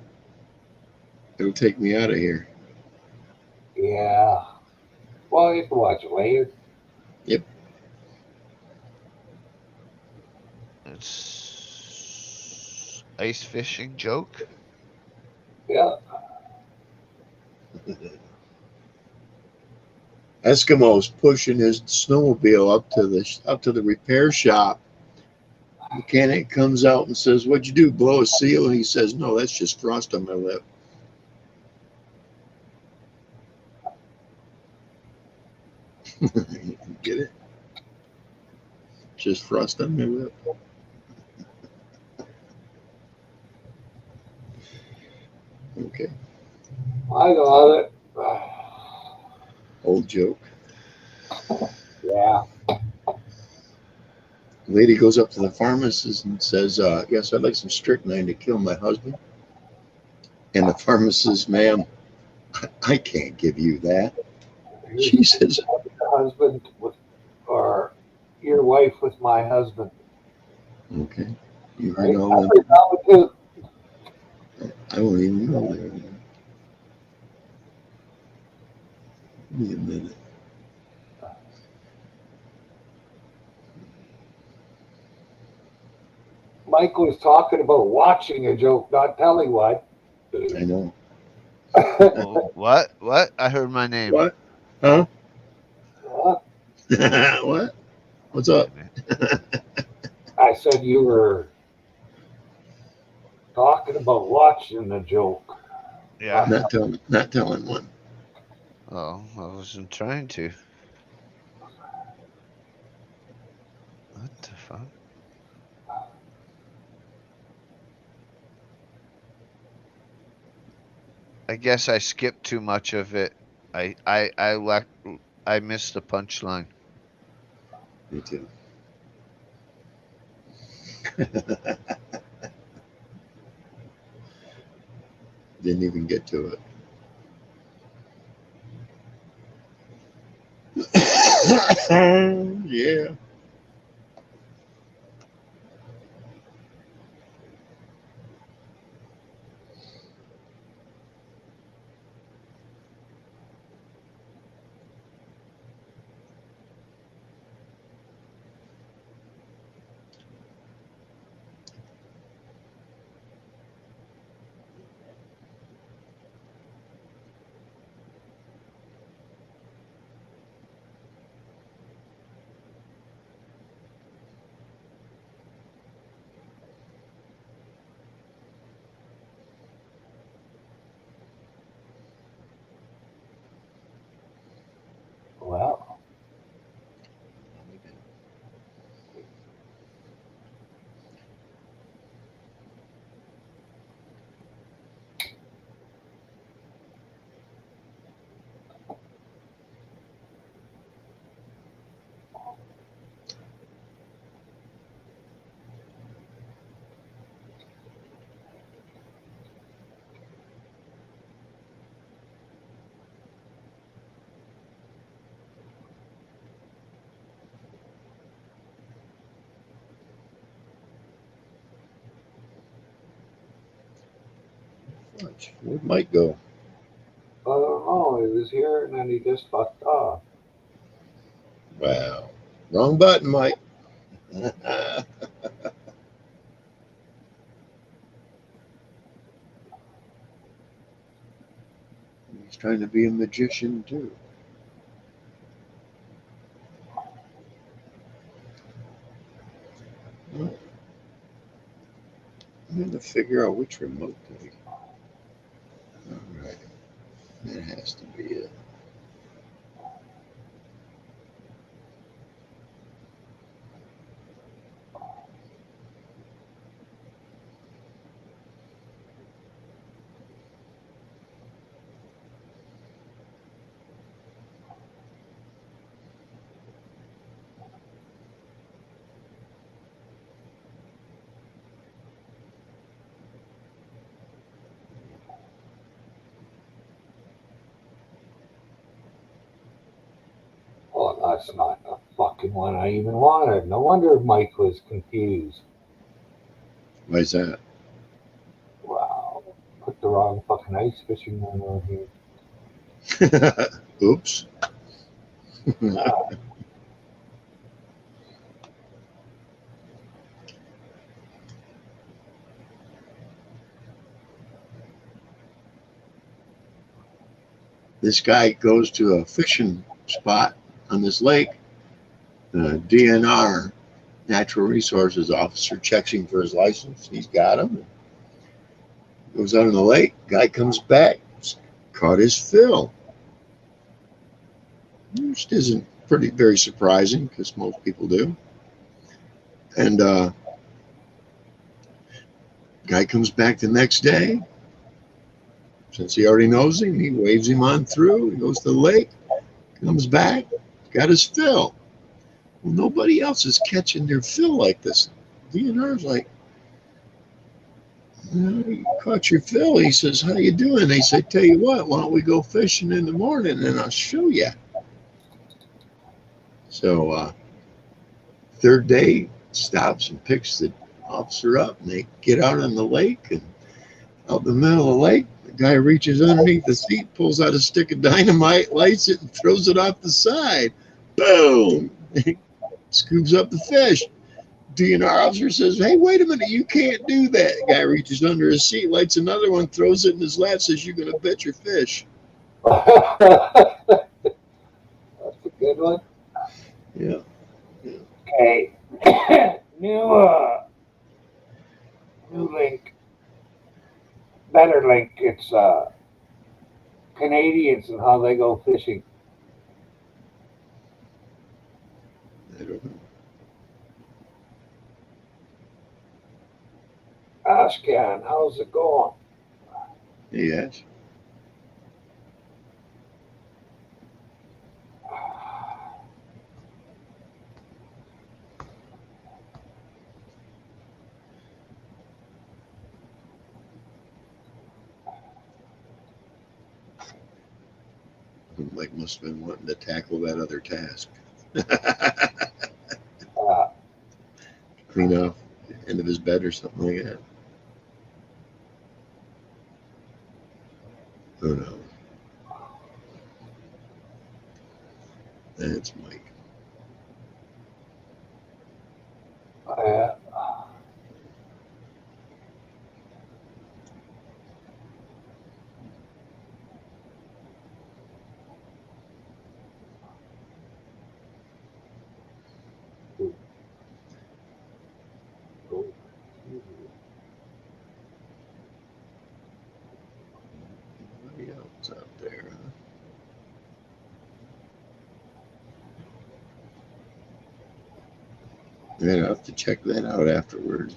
it'll take me out of here.
Yeah. Well, you can watch it later.
It's ice fishing joke.
Yeah.
Eskimo's pushing his snowmobile up to the repair shop. Mechanic comes out and says, "What'd you do? Blow a seal?" And he says, "No, that's just frost on my lip." Get it? Just frost on my lip. Okay,
I got it.
old joke.
Yeah.
Lady goes up to the pharmacist and says, "Yes, I'd like some strychnine to kill my husband." And the pharmacist, "Ma'am, I can't give you that." She says,
Your husband with, or your wife with my husband.
"Okay, you heard
Right?
all
I
that.
heard that one too.
I won't even go there. Give me a minute."
Mike was talking about watching a joke, not telling one.
I know.
Oh, what? What? I heard my name.
What? Huh?
Huh?
What? What's up?
I said you were talking about watching a joke.
Yeah.
Not telling one.
Oh, I wasn't trying to. What the fuck? I guess I skipped too much of it. I missed the punchline.
Me too. Didn't even get to it. Yeah.
Well,
Where'd Mike go?
I don't know. He was here and then he just fucked off.
Wow. Wrong button, Mike. He's trying to be a magician too. Well, I'm going to figure out which remote to. All right. That has to be it.
Oh, that's not the fucking one I even wanted. No wonder Mike was confused.
Why is that?
Wow. Put the wrong fucking ice fishing one on here.
Oops. this guy goes to a fishing spot on this lake. DNR, Natural Resources Officer, checks him for his license. He's got him. Goes out on the lake. Guy comes back. Caught his fill. Which isn't very surprising because most people do. And guy comes back the next day. Since he already knows him, he waves him on through. He goes to the lake, comes back, got his fill. Well, nobody else is catching their fill like this. DNR's like, you caught your fill. He says, how you doing? They say, tell you what, why don't we go fishing in the morning and I'll show you. So third day, stops and picks the officer up, and they get out on the lake. And out in the middle of the lake, the guy reaches underneath the seat, pulls out a stick of dynamite, lights it, and throws it off the side. Boom! Scoops up the fish. DNR officer says, hey, wait a minute, you can't do that. The guy reaches under his seat, lights another one, throws it in his lap, says, you're going to bet your fish.
That's a good one.
Yeah.
Okay. New link. Better link. It's Canadians and how they go fishing.
I don't know.
Ashcan, how's it going?
Yes. Mike must have been wanting to tackle that other task. Clean off the end of his bed or something like that. Oh no. That's Mike. Nobody else out there, huh? Yeah, I'll have to check that out afterwards.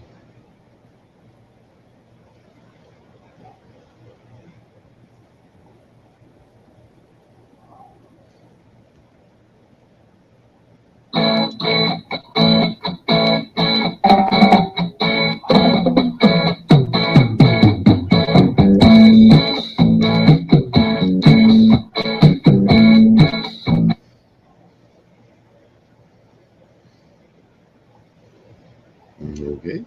Okay.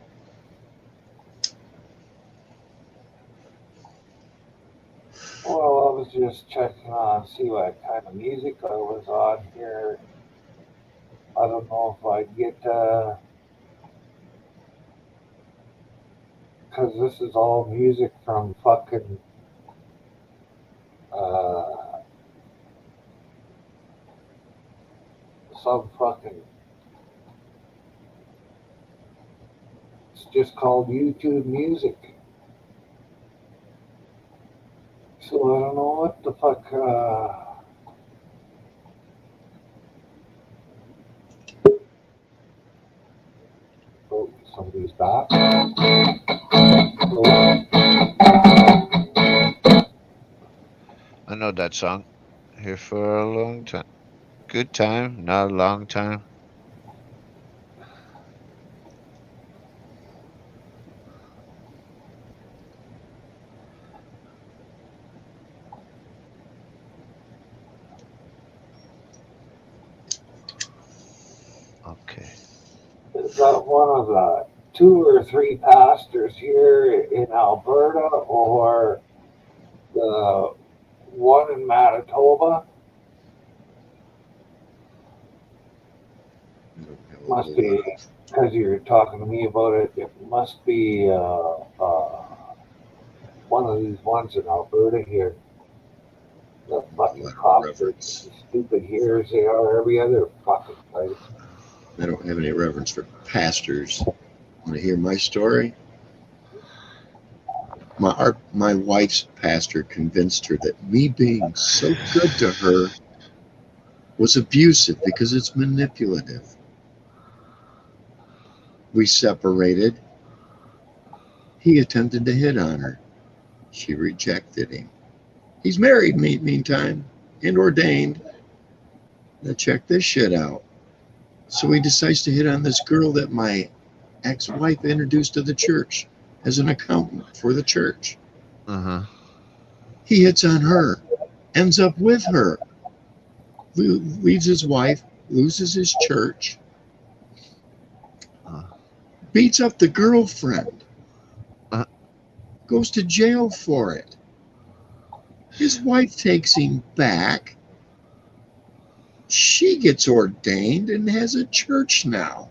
Well, I was just checking on, see what kind of music I was on here. I don't know if I get, because this is all music from fucking, some fucking, it's just called YouTube Music. So I don't know what the fuck, oh, somebody's back. Oh,
I know that song. Here for a long time. Good time, not a long time. Okay.
is that one of the 2 or 3 pastors here in Alberta or the one in Manitoba? Must be, because you're talking to me about it, it must be one of these ones in Alberta here. The fucking
lot of
cops are
reverence.
stupid here as they are every other fucking place.
I don't have any reverence for pastors. Want to hear my story? My wife's pastor convinced her that me being so good to her was abusive because it's manipulative. We separated. He attempted to hit on her. She rejected him. He's married, meantime, and ordained. Now check this shit out. So he decides to hit on this girl that my ex-wife introduced to the church as an accountant for the church.
Uh-huh.
He hits on her, ends up with her, leaves his wife, loses his church, beats up the girlfriend, goes to jail for it. His wife takes him back. She gets ordained and has a church now.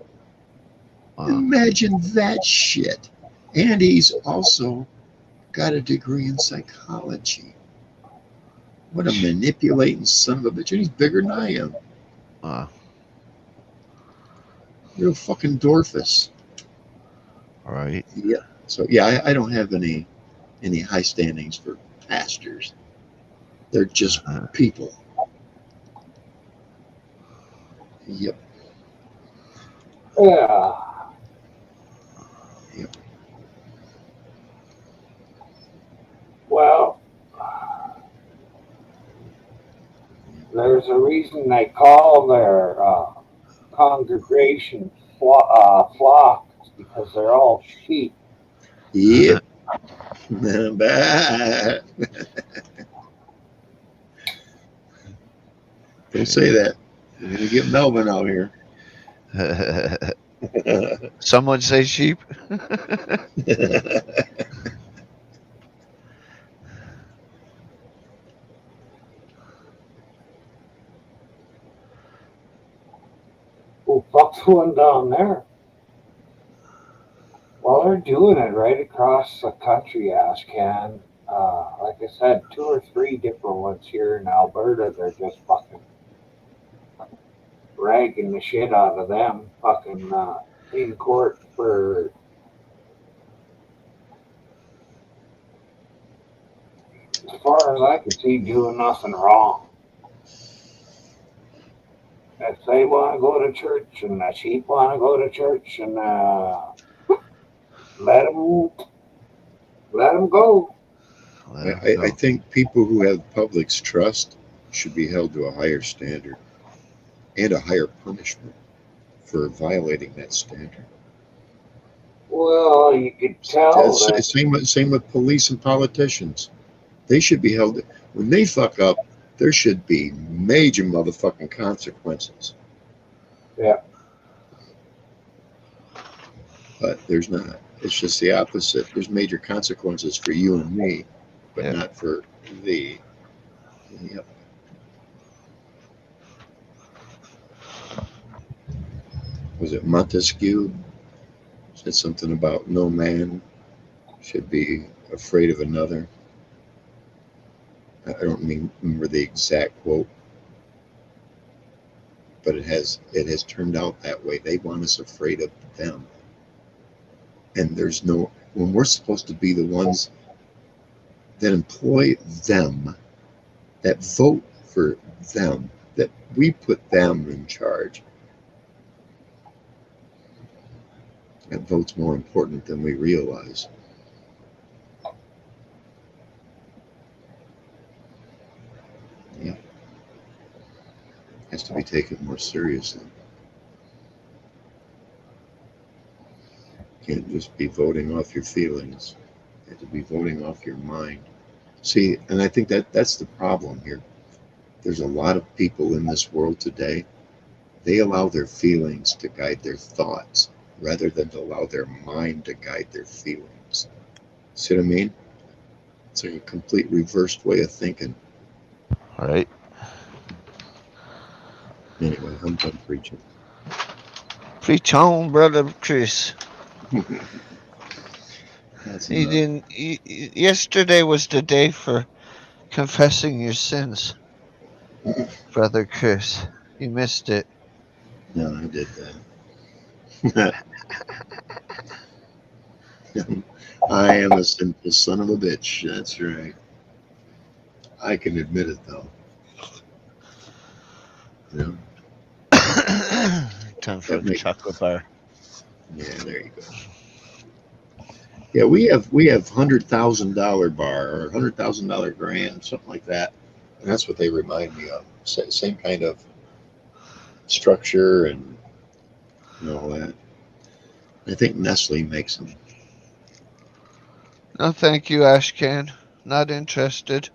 Imagine that shit. And he's also got a degree in psychology. What a manipulating son of a bitch. And he's bigger than I am. Real fucking Dorfus.
Right.
Yeah. So yeah, I don't have any high standings for pastors. They're just people. Yep.
Yeah.
Yep.
Well, there's a reason they call their congregation flocks, because they're all sheep.
Yep. Don't say that. We're gonna get Melvin out here.
Someone say sheep.
Who fucks one down there? Well, they're doing it right across the country, Ashcan. Like I said, 2 or 3 different ones here in Alberta. They're just fucking ragging the shit out of them. Fucking in court for as far as I can see, doing nothing wrong. If they want to go to church and the sheep want to go to church, and let them go.
I think people who have public's trust should be held to a higher standard and a higher punishment for violating that standard.
Well, you could tell that.
Same with police and politicians. They should be held. When they fuck up, there should be major motherfucking consequences.
Yeah.
But there's not. It's just the opposite. There's major consequences for you and me, but not for thee. Yep. Was it Montesquieu? Said something about no man should be afraid of another. I don't remember the exact quote, but it has turned out that way. They want us afraid of them. And there's no, when we're supposed to be the ones that employ them, that vote for them, that we put them in charge. That vote's more important than we realize. Yeah. Has to be taken more seriously. Can't just be voting off your feelings. You have to be voting off your mind. See, and I think that's the problem here. There's a lot of people in this world today, they allow their feelings to guide their thoughts rather than to allow their mind to guide their feelings. See what I mean? It's like a complete reversed way of thinking.
All right.
Anyway, I'm done preaching.
Preach on, brother Chris.
That's
He
enough.
didn't. Yesterday was the day for confessing your sins, Brother Chris. You missed it.
No, I did that. I am a sinful son of a bitch. That's right. I can admit it though. Yeah,
Time for
that
the
make,
chocolate bar.
yeah, there you go. Yeah, we have $100,000 bar or $100,000 grand, something like that, and that's what they remind me of. Same kind of structure and all that. I think Nestle makes them.
No, thank you, Ashcan. Not interested.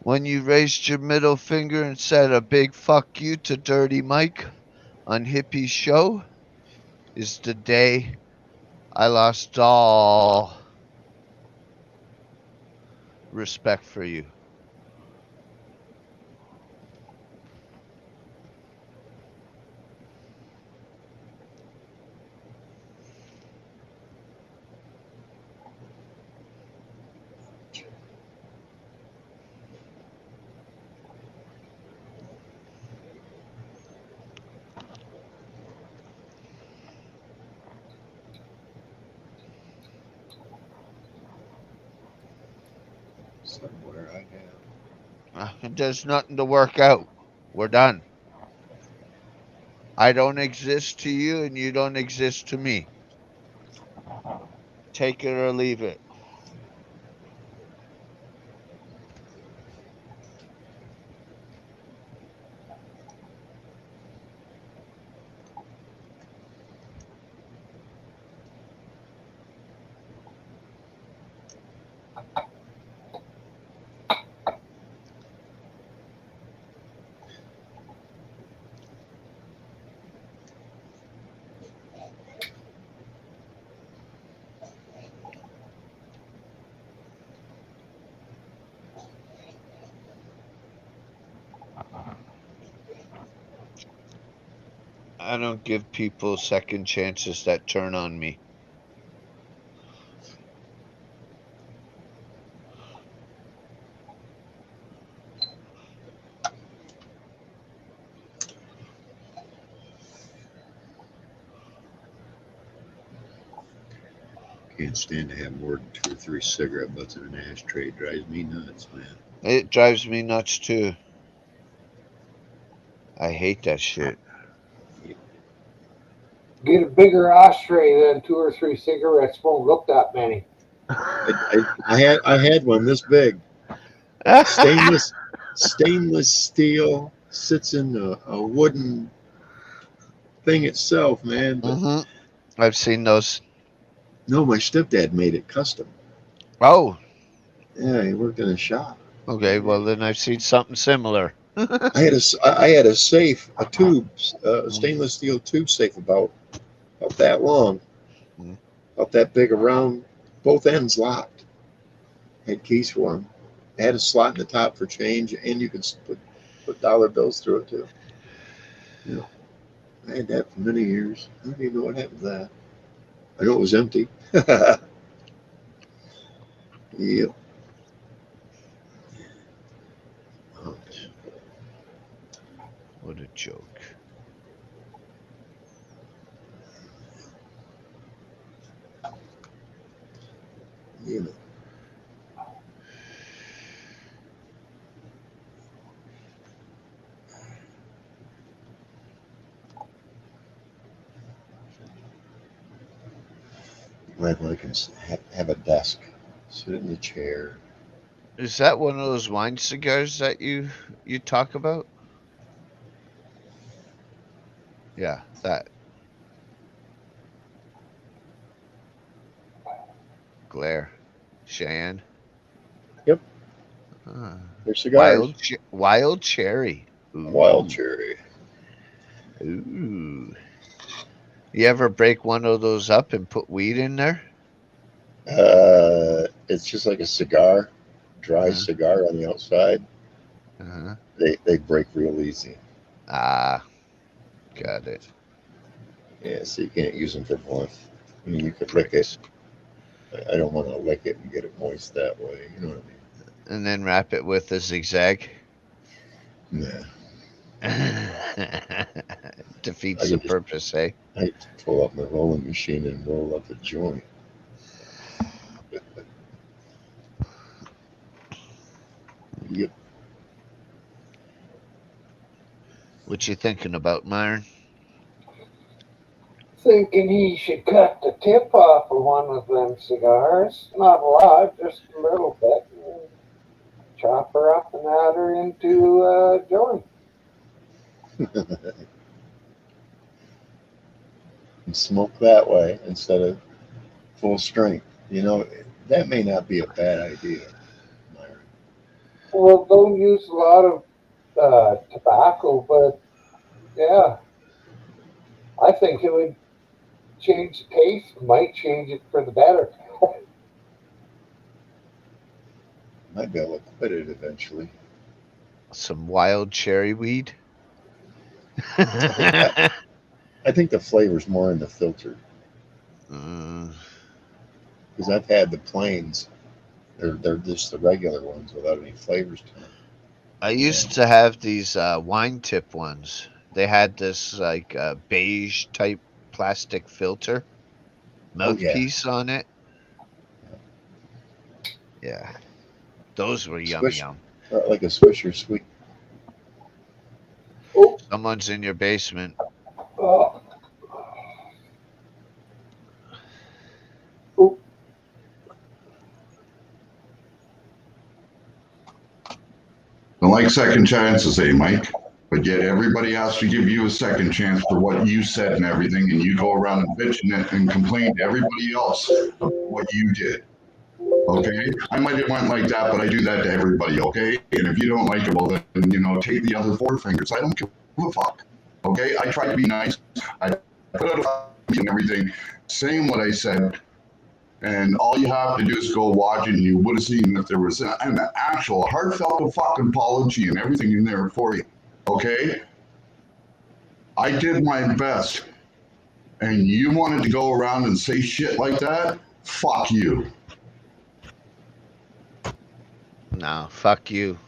When you raised your middle finger and said a big fuck you to Dirty Mike on Hippie's show is the day I lost all respect for you.
Somewhere I have.
There's nothing to work out. We're done. I don't exist to you and you don't exist to me. Take it or leave it. I don't give people second chances that turn on me.
Can't stand to have more than 2 or 3 cigarette butts in an ashtray. It drives me nuts, man.
It drives me nuts too. I hate that shit.
Get a bigger ashtray than 2 or 3 cigarettes. Won't look that many.
I had one this big, stainless steel, sits in a wooden thing itself, man. But
Mm-hmm. I've seen those.
no, my stepdad made it custom.
Oh,
Yeah, he worked in a shop.
okay. Well, then I've seen something similar.
I had a safe, a tube, a stainless steel tube safe about that long,
Mm.
about that big around, both ends locked. Had keys for them. It had a slot in the top for change, and you could put dollar bills through it too. Yeah, I had that for many years. I don't even know what happened to that. I know it was empty. Yep.
What a joke.
Yeah. Glad I can have a desk, sit in the chair.
Is that one of those wine cigars that you talk about? Yeah, that. Glare. Cheyenne.
Yep,
Uh,
they're cigars.
wild cherry.
Wild
Ooh.
cherry.
Ooh. You ever break one of those up and put weed in there?
it's just like a cigar, dry
Uh-huh.
cigar on the outside.
Uh-huh.
They break real easy.
Ah, got it.
Yeah, so you can't use them for blunt. I mean, you could lick it.
Pricks.
I don't want to lick it and get it moist that way. You know what
And then wrap it with a zigzag.
I mean? Nah.
Defeats
I
the
could just
purpose, eh?
I pull up my rolling machine and roll up a joint. Yep.
What you thinking about, Myron?
Thinking he should cut the tip off of one of them cigars. Not a lot, just a little bit. And chop her up and add her into a joint.
And smoke that way instead of full strength. You know, that may not be a bad idea, Myron.
Well, don't use a lot of tobacco, but yeah, I think it would change the taste. Might change it for the better.
Might be able to quit it eventually.
Some wild cherry weed?
I think I think the flavor's more in the filter
Mm,
because I've had the plains. They're just the regular ones without any flavors to them.
I used
And
to have these wine tip ones. They had this like beige type plastic filter
oh yeah,
mouthpiece on it. Yeah, those were yum
swish
yum.
like a Swisher Sweet.
Oh,
Someone's in your basement.
oh, oh.
Don't like second chances, eh, Mike? But yet everybody has to give you a second chance for what you said and everything, and you go around and bitch and complain to everybody else of what you did. Okay? I might have went like that, but I do that to everybody, okay? And if you don't like it, well then, take the other four fingers. I don't give a fuck. Okay? I try to be nice. I put out a fight and everything, saying what I said, and all you have to do is go watch it, and you would have seen that there was an actual heartfelt fucking apology and everything in there for you. Okay? I did my best. And you wanted to go around and say shit like that? Fuck you.
No, fuck you.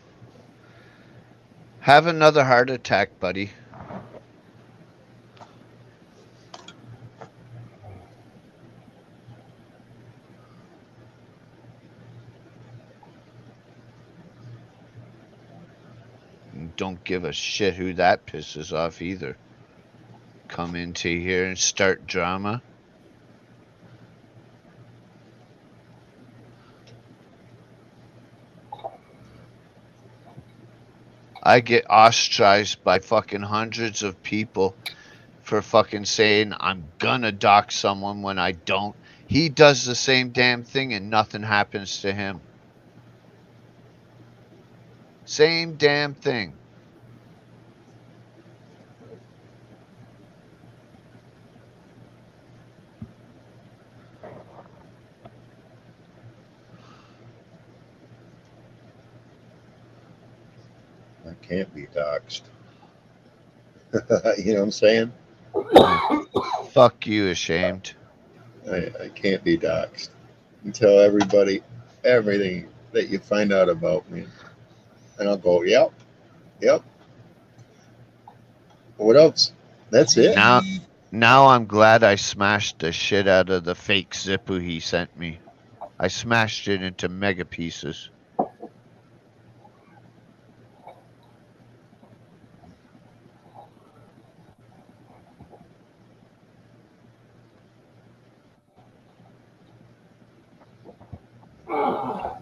Have another heart attack, buddy. Don't give a shit who that pisses off either. Come into here and start drama. I get ostracized by fucking hundreds of people for fucking saying I'm gonna dox someone when I don't. He does the same damn thing and nothing happens to him. Same damn thing.
I can't be doxxed. You know what I'm saying?
Fuck you, ashamed.
I can't be doxxed. You tell everybody everything that you find out about me, and I'll go, yep, yep. What else? That's it.
Now I'm glad I smashed the shit out of the fake Zippo he sent me. I smashed it into mega pieces.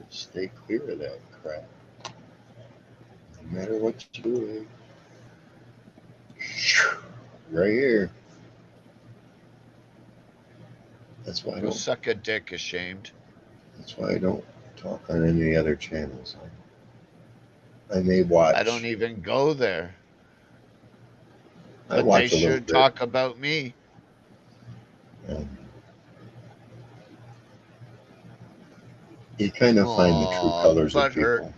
Stay clear of that crap. No matter what you do, right here. That's why I
Go
don't.
suck a dick, ashamed.
That's why I don't talk on any other channels. I may
I
watch.
don't even go there.
I
But they
watch a little
should
bit.
talk about me.
Um, You kind of find the true
Aw,
colors of
butt hurt.
people.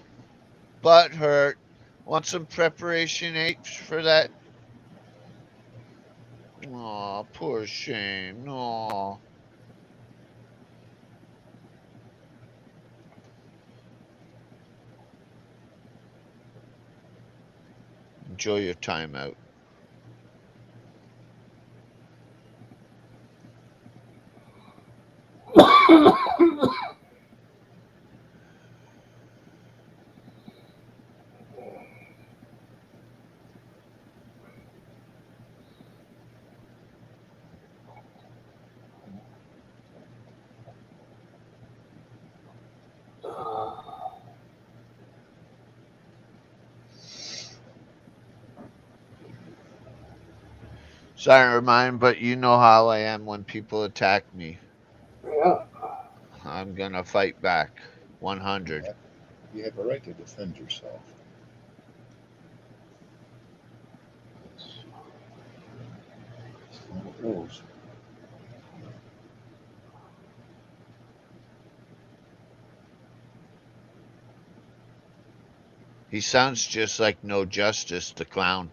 Butt hurt. Want some preparation H for that? Aw, poor Shane. Aw. Enjoy your time out. Sorry, remind, but you know how I am when people attack me.
Yeah.
I'm gonna fight back. 100.
You have a right to defend yourself. That's how it goes.
He sounds just like No Justice, the clown.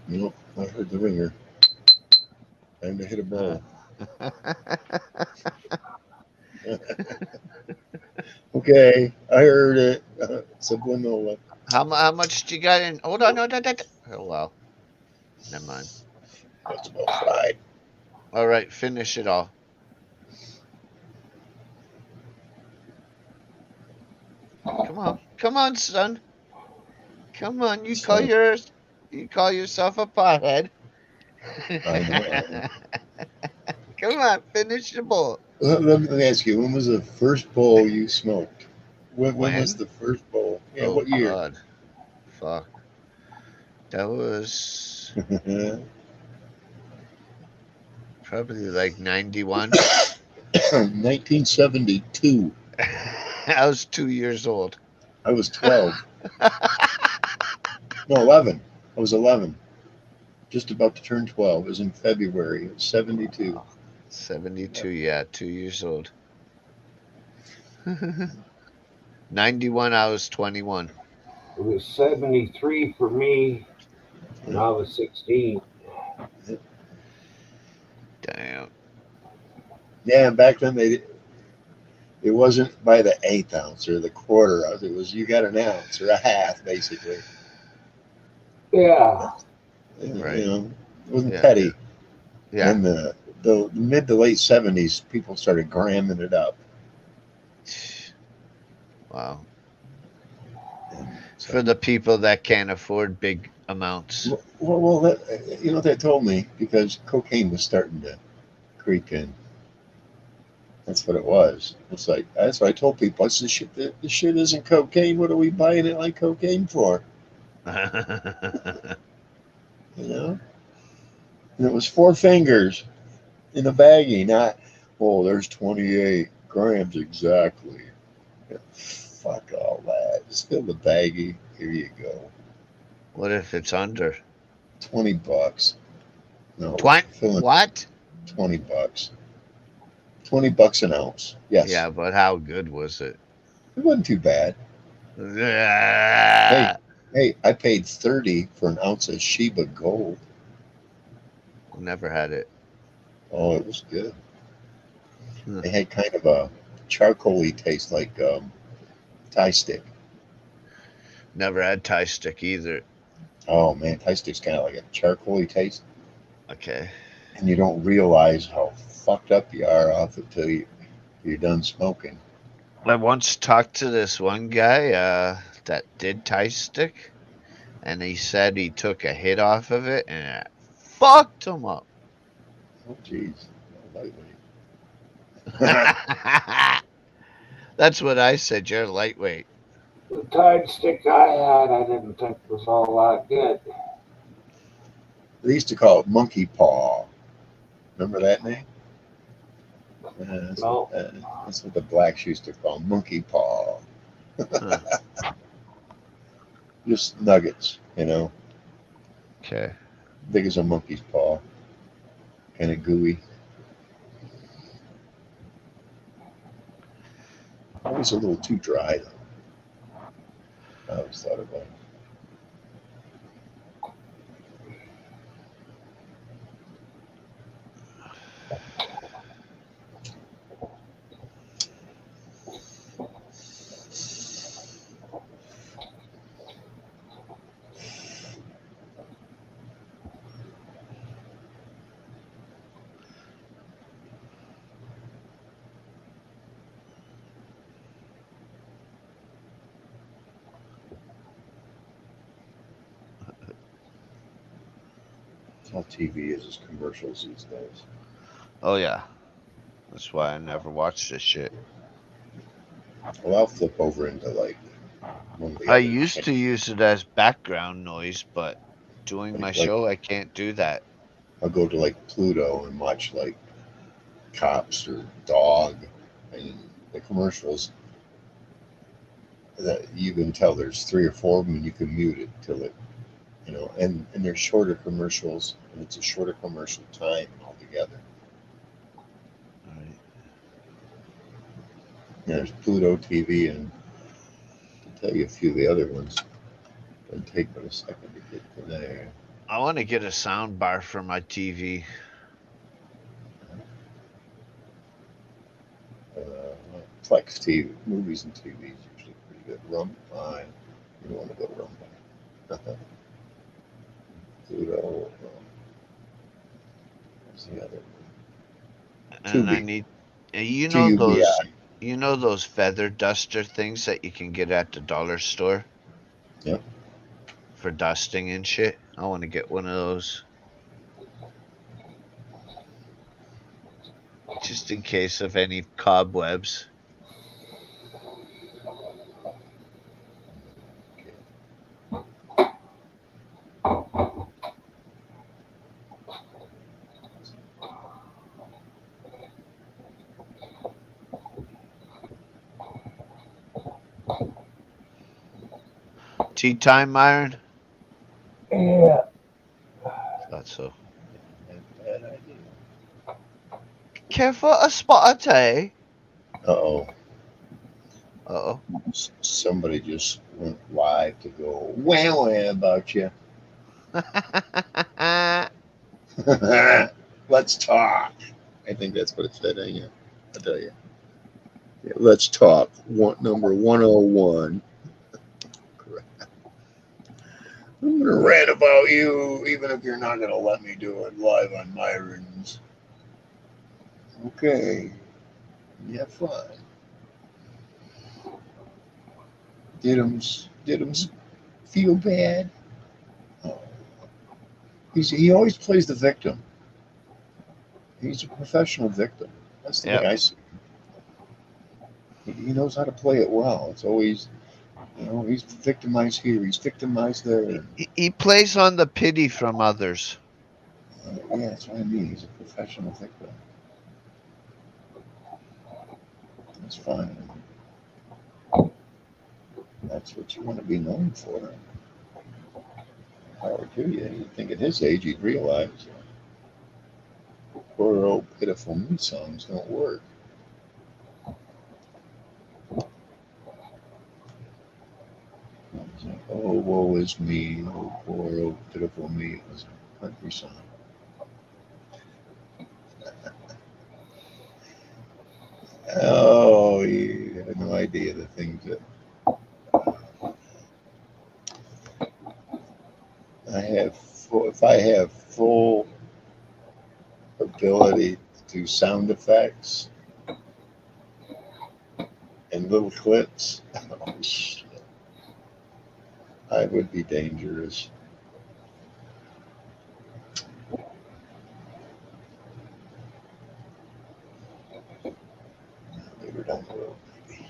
Nope, I heard the ringer. Time to hit a ball. Okay, I heard it. Subliminal.
How much do you got in? Hold on, no, oh well. Never mind.
That's about fried.
All right, finish it all. Come on, son. Come on, you call yourself a pothead.
I know.
Come on, finish the bowl.
Let me ask you, when was the first bowl you smoked? When was
When?
the first bowl? Yeah,
Oh
what year?
God, fuck. That was probably like 91.
1972.
I was 2 years old.
I was 12. No, 11. I was 11. Just about to turn 12. It was in February of 72.
72, yeah, 2 years old. 91, I was 21.
It was 73 for me when I was 16.
Damn.
Yeah, back then it wasn't by the eighth ounce or the quarter ounce. It was you got an ounce or a half, basically.
Yeah.
Right.
You know, it wasn't
Yeah.
petty.
Yeah.
In the mid to late 70s, people started gramming it up.
Wow.
And so,
For the people that can't afford big amounts.
well, you know what that told me, because cocaine was starting to creep in. That's what it was. It's like that's what I told people. I said, this shit isn't cocaine. What are we buying it like cocaine for? You know. And it was 4 fingers in a baggie, not there's 28 grams exactly. Fuck all that. Just fill the baggie. Here you go.
What if it's under?
$20. No.
What?
$20. $20 an ounce. Yes.
Yeah, but how good was it?
It wasn't too bad. Hey, I paid $30 for an ounce of Sheba Gold.
Never had it.
Oh, it was good.
Huh.
It had kind of a charcoaly taste, like Thai stick.
Never had Thai stick either.
Oh man, Thai stick's kind of like a charcoaly taste,
Okay.
and you don't realize how fucked up you are off it till you're done smoking.
I once talked to this one guy that did Thai stick, and he said he took a hit off of it and it fucked him up.
Oh, jeez. Lightweight.
That's what I said. You're lightweight.
The tide stick I had, I didn't think was all that good.
They used to call it monkey paw. Remember that name?
No.
That's what the blacks used to call monkey paw.
Huh.
Just nuggets, you know,
Okay.
big as a monkey's paw, kind of gooey. Always a little too dry, though. I always thought about it. That's all TV is commercials these days.
Oh yeah. That's why I never watched this shit.
Well, I'll flip over into like one of the
I
other
used to use it as background noise, but doing my
Like-
show, I can't do that.
I'll go to like Pluto and watch like Cops or Dog, and the commercials that you can tell there's 3 or 4 of them, and you can mute it till it, you know, and they're shorter commercials, and it's a shorter commercial time altogether.
All right.
There's Pluto TV, and I'll tell you a few of the other ones. It'll take but a second to get to there.
I want to get a sound bar for my TV.
Flex TV, movies and TV is usually pretty good. Rumble, you don't want to go to Rumble. Pluto, what's the other one?
And I
Tubi.
need, you know
TUBI.
those feather duster things that you can get at the dollar store.
Yep.
For dusting and shit. I want to get one of those. Just in case of any cobwebs. Tea time, Myron?
Yeah.
Thought so.
Bad idea.
Care for a spot of tea?
Uh-oh.
Uh-oh.
Somebody just went live to go wah about you. Let's talk. I think that's what it said. Yeah, I'll tell you. Yeah, let's talk. Number 101. I'm going to rant about you, even if you're not going to let me do it live on Myron's. Okay. Yeah, fun. Didums feel bad. Oh. He always plays the victim. He's a professional victim. That's the
Yep.
way I see him. He knows how to play it well. It's always, you know, he's victimized here, he's victimized there.
He plays on the pity from others.
Yeah, that's what I mean. He's a professional victim. That's fine. That's what you want to be known for. Power to you. You'd think at his age he'd realize poor old pitiful me songs don't work. It's like, oh, woe is me. Oh, poor old pitiful me. It was a country song. Oh, you have no idea the things that I have. If I have full ability to do sound effects and little clips, oh, shit. I would be dangerous. Later down the road, maybe.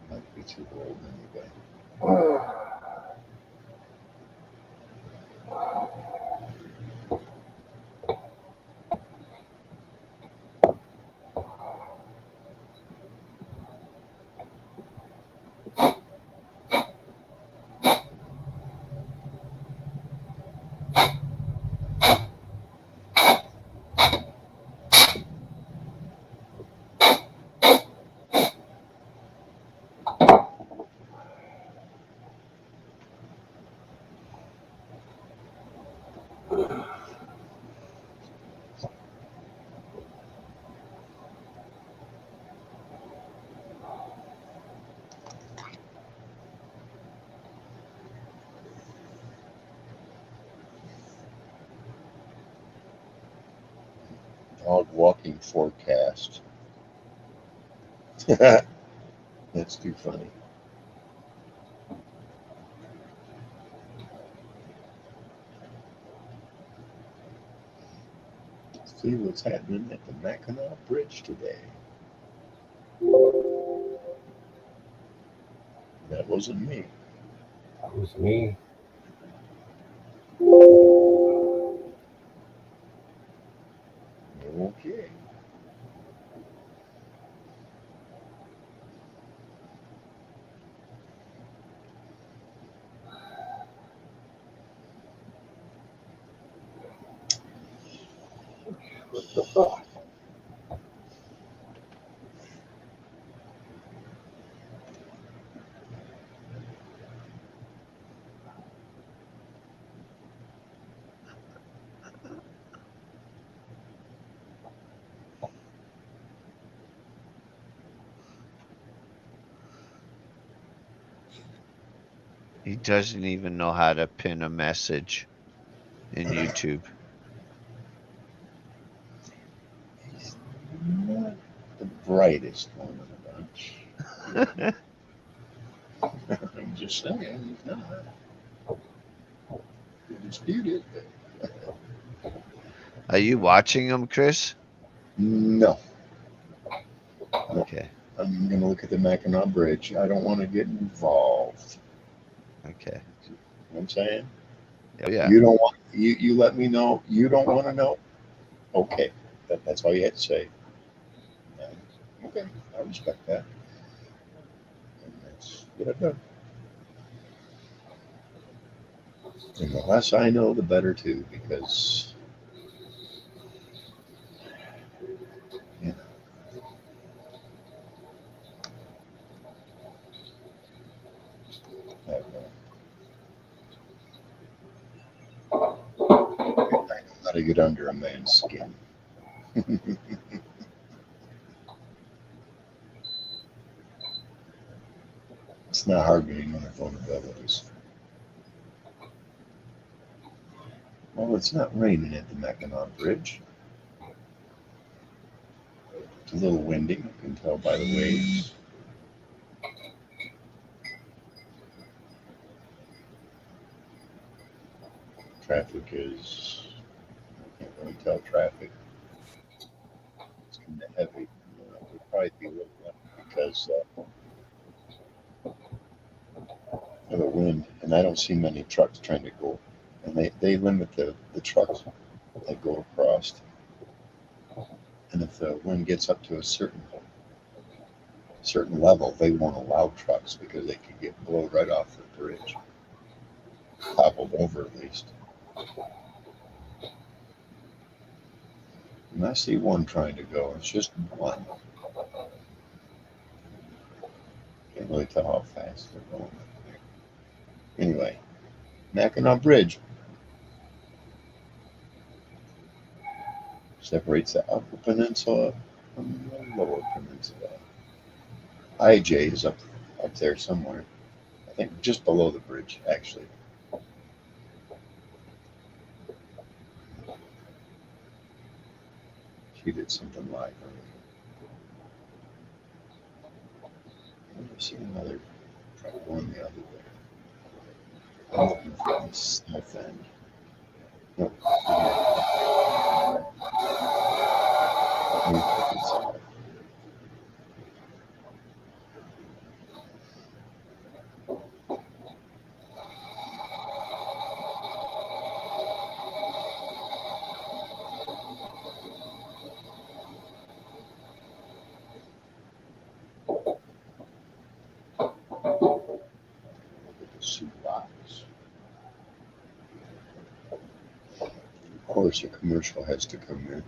Might be too old anyway. Dog walking forecast. That's too funny. See what's happening at the Mackinac Bridge today. That wasn't me.
That was me.
Okay.
What the fuck?
He doesn't even know how to pin a message in YouTube.
He's not the brightest one of the bunch. I'm just saying, he's not. You dispute it.
Are you watching him, Chris?
No.
Okay.
I'm going to look at the Mackinac Bridge. I don't want to get involved.
Okay.
You know what I'm saying?
Oh, yeah.
You don't want, you let me know. You don't want to know? Okay. That's all you had to say. Okay. I respect that. And that's what I've done. And the less I know, the better too, because you know, I know how to get under a man's skin. It's not hard getting under vulnerabilities. Well, it's not raining at the Mackinac Bridge. It's a little windy, you can tell by the waves. Traffic is, I can't really tell traffic. It's kind of heavy. It would probably be a little less because of the wind, and I don't see many trucks trying to go. And they limit the trucks that go across. And if the wind gets up to a certain level, they won't allow trucks because they could get blown right off the bridge, toppled over at least. And I see one trying to go. It's just one. Can't really tell how fast they're going. Anyway, Mackinac Bridge separates the Upper Peninsula from the Lower Peninsula. IJ is up there somewhere. I think just below the bridge, actually. She did something live earlier. I've never seen another truck going the other way. I'm looking for the south end. No, here. Shoebox. Of course, a commercial has to come in.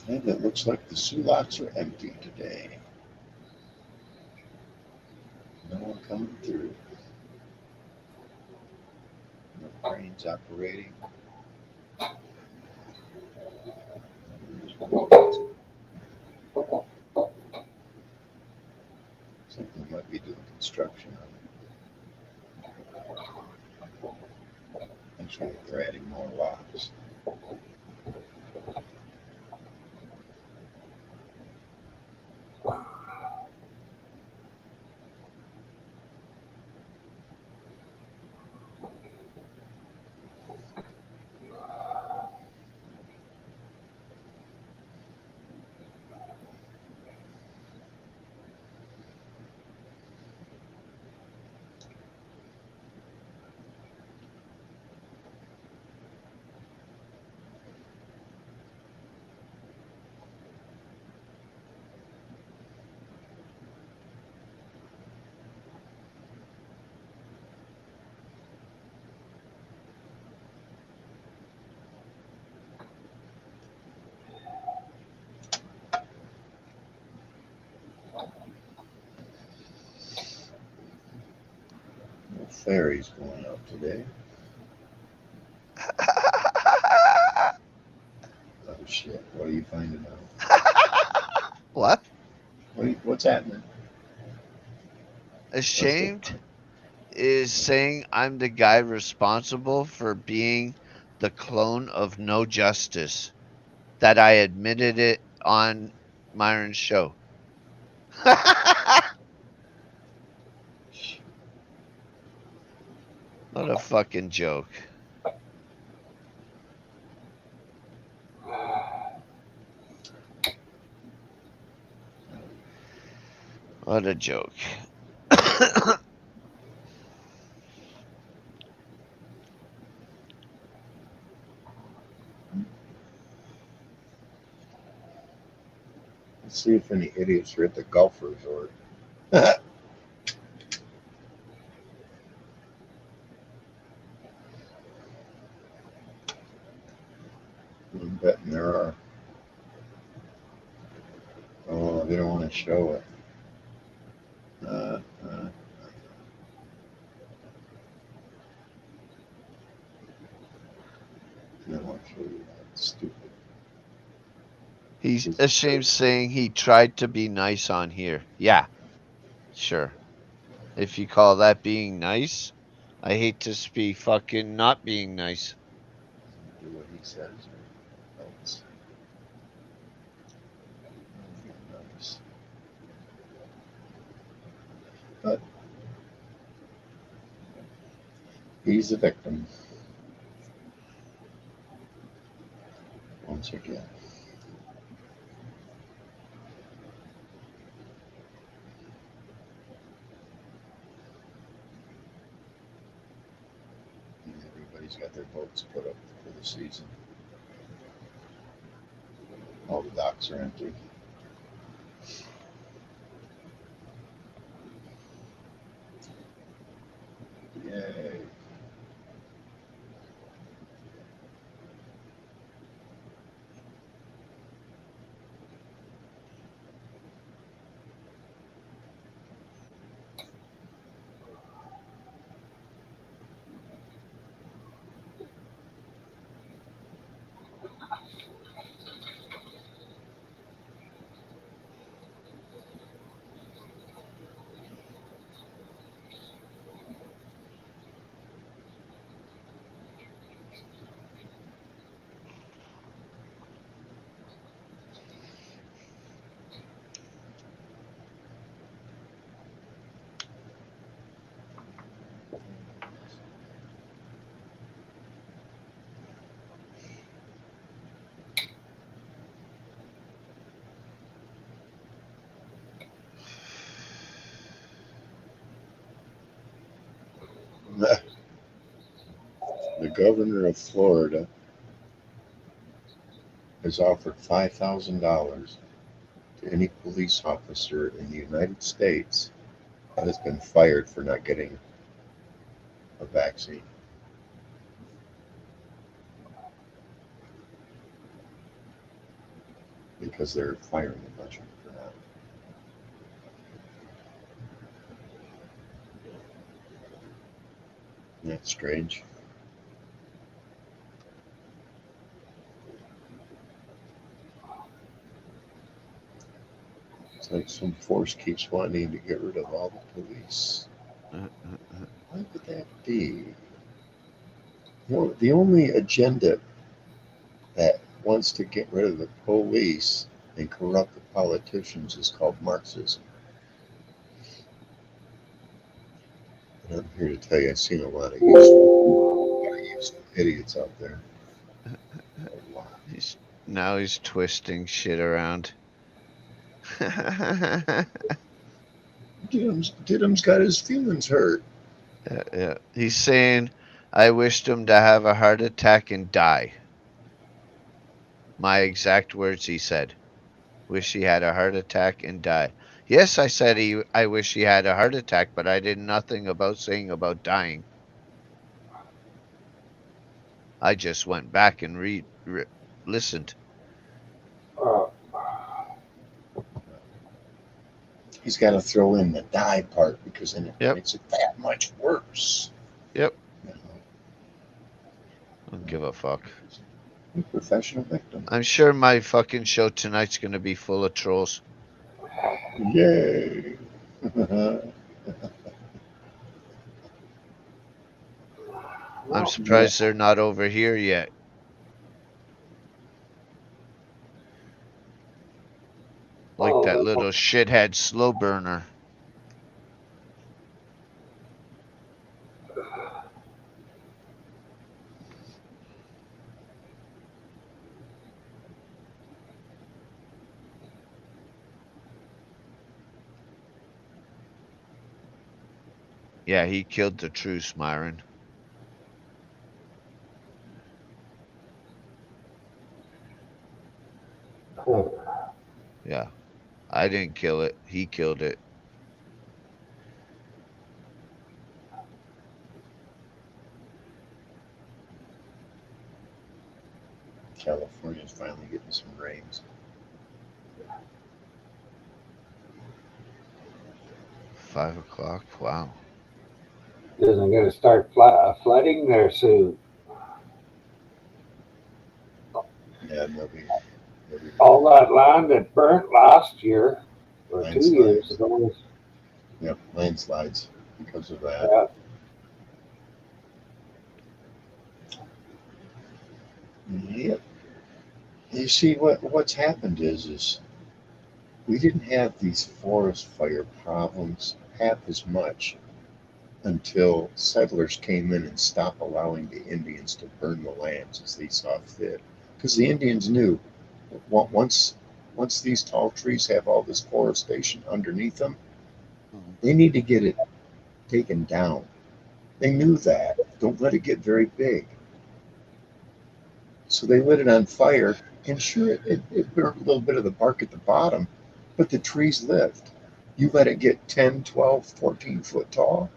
And it looks like the Sioux lots are empty today. No one coming through. No cranes operating. Something might be doing construction on it. Actually, they're adding more lots. No ferries going out today. Oh shit! What are you finding out?
What?
What's happening?
Ashamed is saying I'm the guy responsible for being the clone of No Justice. That I admitted it on Myron's show. What a fucking joke. What a joke.
Let's see if any idiots are at the golf resort. I'm betting there are. Oh, they don't want to show it. They don't want to show you that. It's stupid.
He's ashamed saying he tried to be nice on here. Yeah, sure. If you call that being nice, I hate to be fucking not being nice.
Do what he says or else. Nice. But he's a victim. Once again. Everybody's got their boats put up for the season. All the docks are empty. Yay. The governor of Florida has offered $5,000 to any police officer in the United States that has been fired for not getting a vaccine. Because they're firing a bunch of them for that. Isn't that strange? It's like some force keeps wanting to get rid of all the police. Why would that be? The only agenda that wants to get rid of the police and corrupt the politicians is called Marxism. And I'm here to tell you, I've seen a lot of useful idiots out there. A lot.
Now he's twisting shit around.
Didum's got his feelings hurt.
Yeah. He's saying, I wished him to have a heart attack and die. My exact words, he said. Wish he had a heart attack and die. Yes, I said I wish he had a heart attack, but I did nothing about saying about dying. I just went back and listened.
He's got to throw in the die part because then it
Yep.
makes it that much worse.
Yep.
You know,
Don't give a fuck.
a professional victim.
I'm sure my fucking show tonight's going to be full of trolls.
Yay!
I'm surprised they're not over here yet. Like that little shithead slow burner. Yeah, he killed the truce, Myron. Yeah. I didn't kill it. He killed it.
California's finally getting some rains.
5 o'clock. Wow.
Isn't going to start flooding there soon.
Yeah, maybe.
All that land that burnt last year or 2
Landslides.
years ago.
Yep, landslides because of that.
Yeah.
Yep. You see, what's happened is we didn't have these forest fire problems half as much until settlers came in and stopped allowing the Indians to burn the lands as they saw fit. Because the Indians knew once these tall trees have all this forestation underneath them, they need to get it taken down. They knew that. Don't let it get very big. So they lit it on fire, and sure, it burned a little bit of the bark at the bottom, but the trees lived. You let it get 10, 12, 14 foot tall,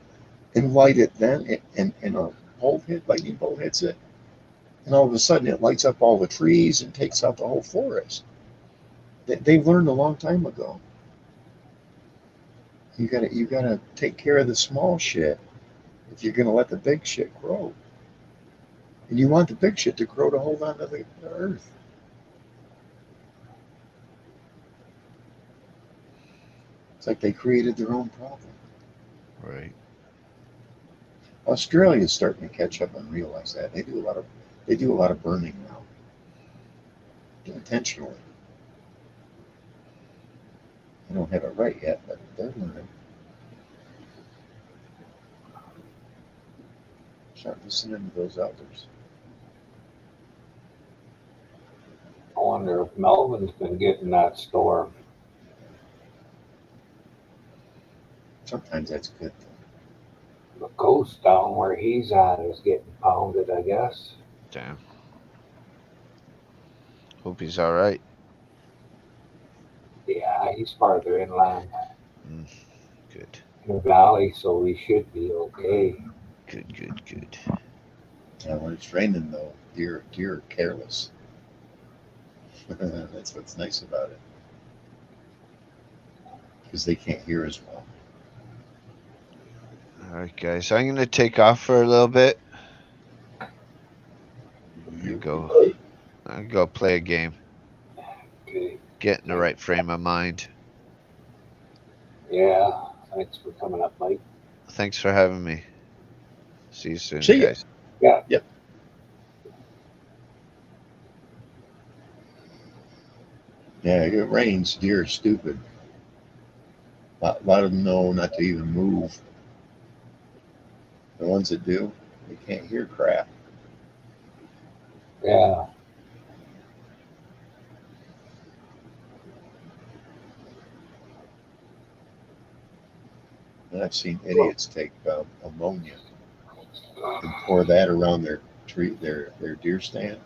and light it then, and a lightning bolt hits it, and all of a sudden it lights up all the trees and takes out the whole forest. They learned a long time ago. You gotta take care of the small shit if you're gonna let the big shit grow. And you want the big shit to grow to hold on to the earth. It's like they created their own problem.
Right.
Australia's starting to catch up and realize that. They do a lot of burning now. Intentionally. They don't have it right yet, but they're learning. Start listening to those elders.
I wonder if Melvin's been getting that storm.
Sometimes that's good.
the coast down where he's at is getting pounded, I guess.
Damn. Hope he's all right.
Yeah, he's farther inland
Mm, good.
in the valley, so he should be okay.
Good, good, good.
And when it's raining, though, deer are careless. That's what's nice about it, because they can't hear as well.
All right, guys. I'm gonna take off for a little bit and go play a game.
Okay.
Get in the right frame of mind.
Yeah, thanks for coming up, Mike.
Thanks for having me. See you soon,
See ya.
guys.
Yeah.
Yep. Yeah, if it rains, deer are stupid. A lot of them know not to even move. The ones that do, they can't hear crap.
Yeah.
And I've seen idiots take ammonia and pour that around their deer stand.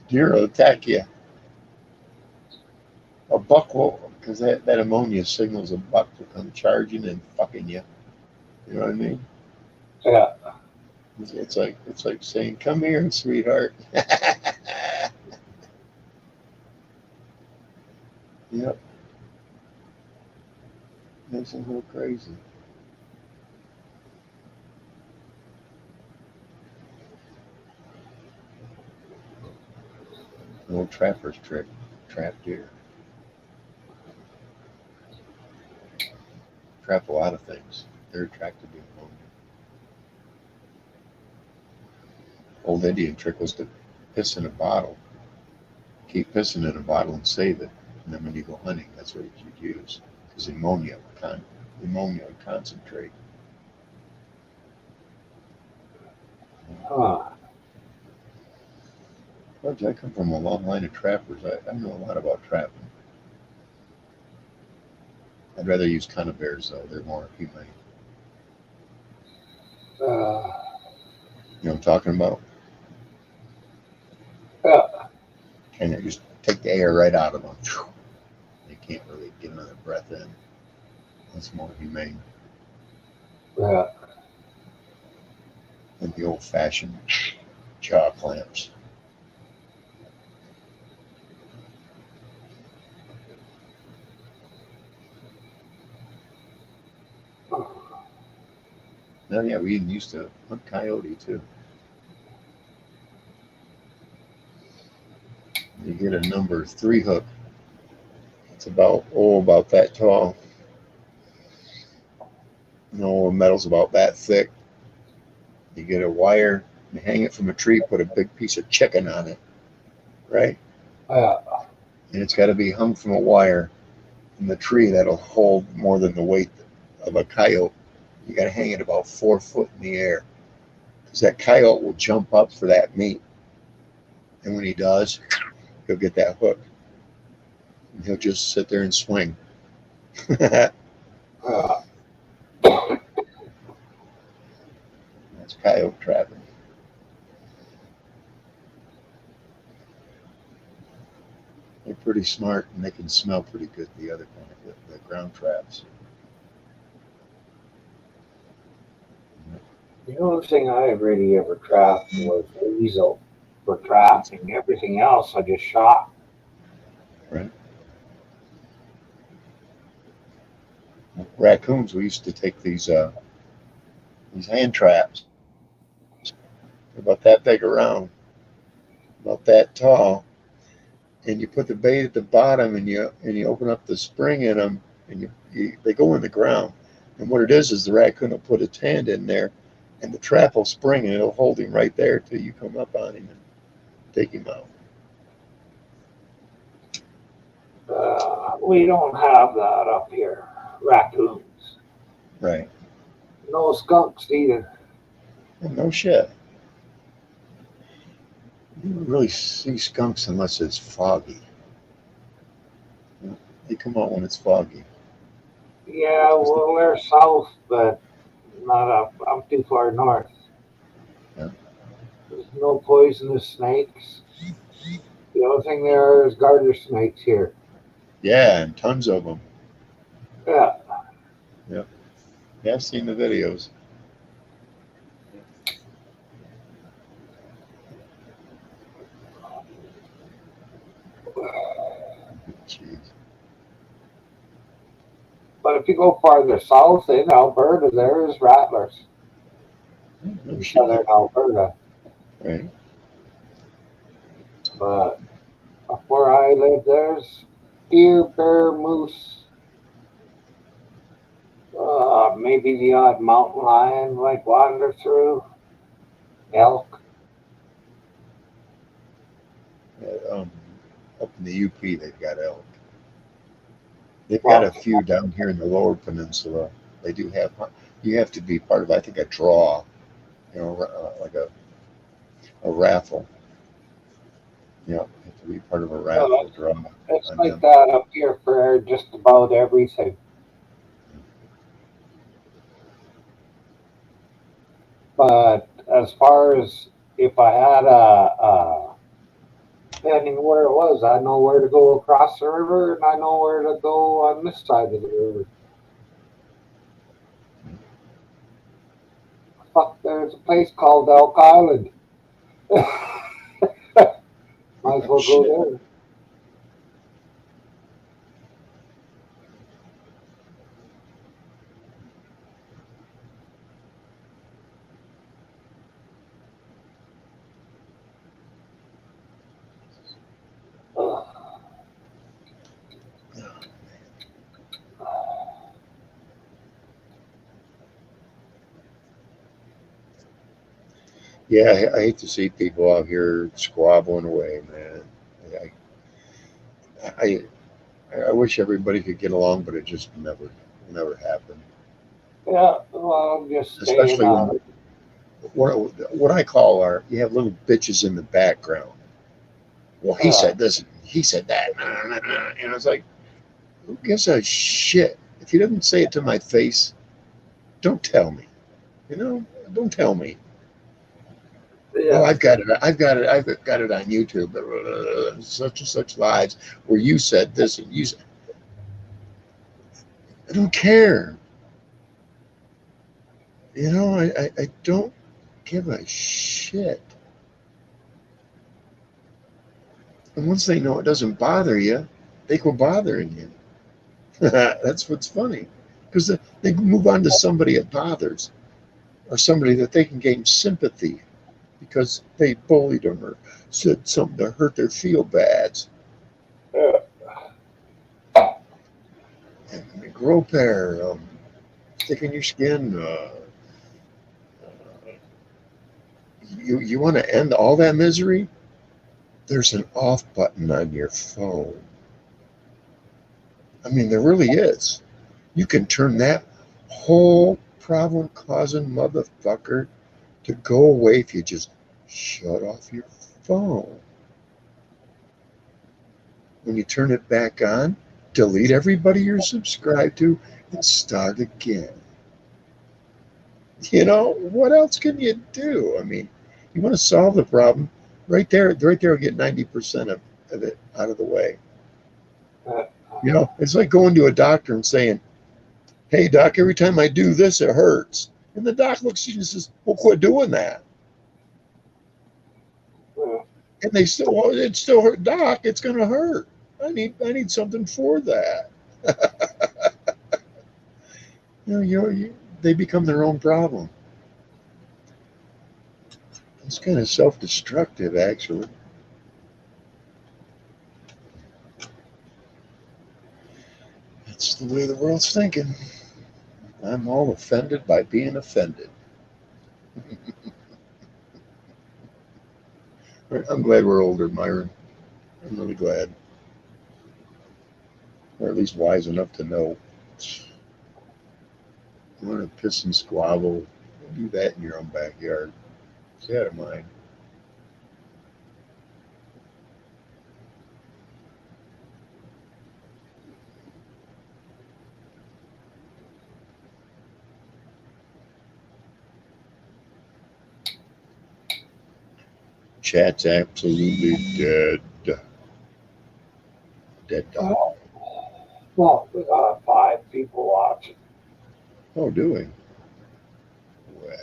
Deer will attack you. A buck will, because that ammonia signals a buck to come charging and fucking you. You know what I mean?
Yeah.
It's like saying, "Come here, sweetheart." Yep. Makes them go crazy. An old trapper's trick, trap deer. Trap a lot of things. They're attracted to ammonia. Old Indian trick was to piss in a bottle. Keep pissing in a bottle and save it. And then when you go hunting, that's what you'd use. Because ammonia would concentrate.
Huh.
Well, I come from a long line of trappers. I know a lot about trapping. I'd rather use conibears, though. They're more humane.
Uh,
You know what I'm talking about?
yeah.
And they just take the air right out of them. They can't really get another breath in. That's more humane
Yeah.
than the old-fashioned jaw clamps. No, yeah, we even used to hunt coyote too. You get a number 3 hook. It's about that tall. The metal's about that thick. You get a wire, you hang it from a tree, put a big piece of chicken on it, right?
Yeah.
And it's got to be hung from a wire in the tree that'll hold more than the weight of a coyote. You got to hang it about 4 foot in the air, because that coyote will jump up for that meat. And when he does, he'll get that hook. And he'll just sit there and swing. That's coyote trapping. They're pretty smart, and they can smell pretty good, the other kind, the ground traps.
The only thing I really ever trapped was weasel for trapping. Everything else I just shot.
Right. Raccoons, we used to take these hand traps. They're about that big around, about that tall, and you put the bait at the bottom, and you open up the spring in them, and they go in the ground. And what it is the raccoon will put its hand in there, and the trap will spring, and it'll hold him right there till you come up on him and take him out.
We don't have that up here. Raccoons.
Right.
No skunks either.
Well, no shit. You don't really see skunks unless it's foggy. They come out when it's foggy.
Yeah, well, we're south, but not up. I'm too far north.
Yeah.
There's no poisonous snakes. The only thing there are is garter snakes here.
Yeah, and tons of them.
Yeah.
Yeah, yeah, I've seen the videos. Jeez.
But if you go farther south in Alberta, there is rattlers
No
in
shit.
southern Alberta.
Right.
But up where I live, there's deer, bear, moose, maybe the odd mountain lion might wander through, elk.
Um, Up in the UP, they've got elk. They've got a
Well,
few down here in the lower peninsula. They do have. You have to be part of, I think, a draw. You know, like a raffle. Yeah, you have to be part of a raffle draw
it's
on
like
them.
that up here for just about everything. But as far as if I had depending where it was, I know where to go across the river and I know where to go on this side of the river. Fuck, there's a place called Elk Island. Might as
Oh,
well
shit.
go there.
Yeah, I hate to see people out here squabbling away, man. I, I wish everybody could get along, but it just never happened.
Yeah, well, I'm just staying
Especially
out.
when what I call are you have little bitches in the background. Well, he
Uh,
said this, he said that, and I was like, who gives a shit? If he doesn't say it to my face, don't tell me. You know, don't tell me. Oh,
yeah,
I've got it on YouTube. Such and such lives where you said this and you said, I don't care. You know, I don't give a shit. And once they know it doesn't bother you, they go bothering you. That's what's funny. Because they move on to somebody it bothers or somebody that they can gain sympathy because they bullied them or said something to hurt their feel bads.
yeah,
And grow pair, thicken your skin. You want to end all that misery? There's an off button on your phone. I mean, there really is. You can turn that whole problem causing motherfucker to go away if you just shut off your phone. When you turn it back on, delete everybody you're subscribed to and start again. You know, what else can you do? I mean, you want to solve the problem, right there will get 90% of it out of the way.
yeah.
You know, it's like going to a doctor and saying, hey, doc, every time I do this, it hurts. And the doc looks at you and says, well, quit doing that.
Yeah.
And they still, well, it still hurt, doc, it's going to hurt. I need something for that. They become their own problem. It's kind of self-destructive, actually. That's the way the world's thinking. I'm all offended by being offended. I'm glad we're older, Myron. I'm really glad. Or at least wise enough to know. You want to piss and squabble, do that in your own backyard. Stay out of mine. chat's absolutely dead. Dead dog.
Well, we got 5 people watching.
Oh, doing well.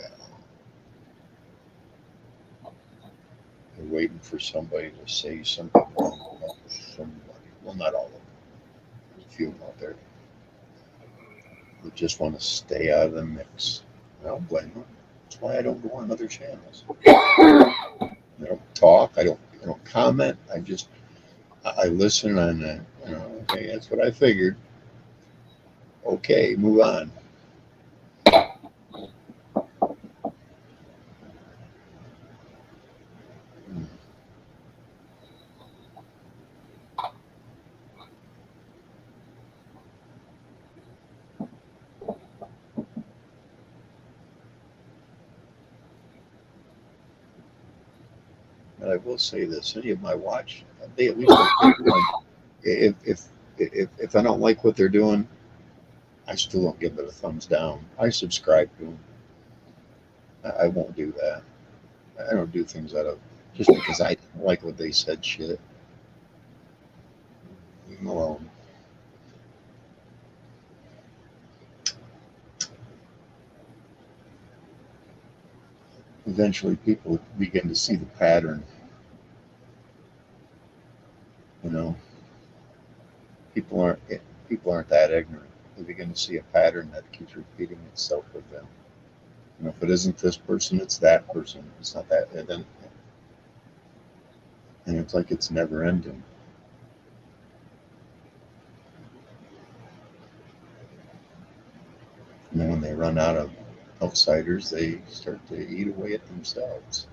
They're waiting for somebody to say something wrong about somebody. Well, not all of them. There's a few of them out there that just want to stay out of the mix. I don't blame them. That's why I don't go on other channels. I don't talk. I don't comment. I listen and okay, that's what I figured. Okay, move on. But I will say this: any of my watch, they at least okay one. If I don't like what they're doing, I still don't give it a thumbs down. I subscribe to them. I won't do that. I don't do things out of just because I don't like what they said. Shit, leave them alone. Eventually, people begin to see the pattern. You know, people aren't people aren't that ignorant. They begin to see a pattern that keeps repeating itself with them. You know, if it isn't this person, it's that person. It's not that, and it's like it's never ending. And then when they run out of outsiders, they start to eat away at themselves.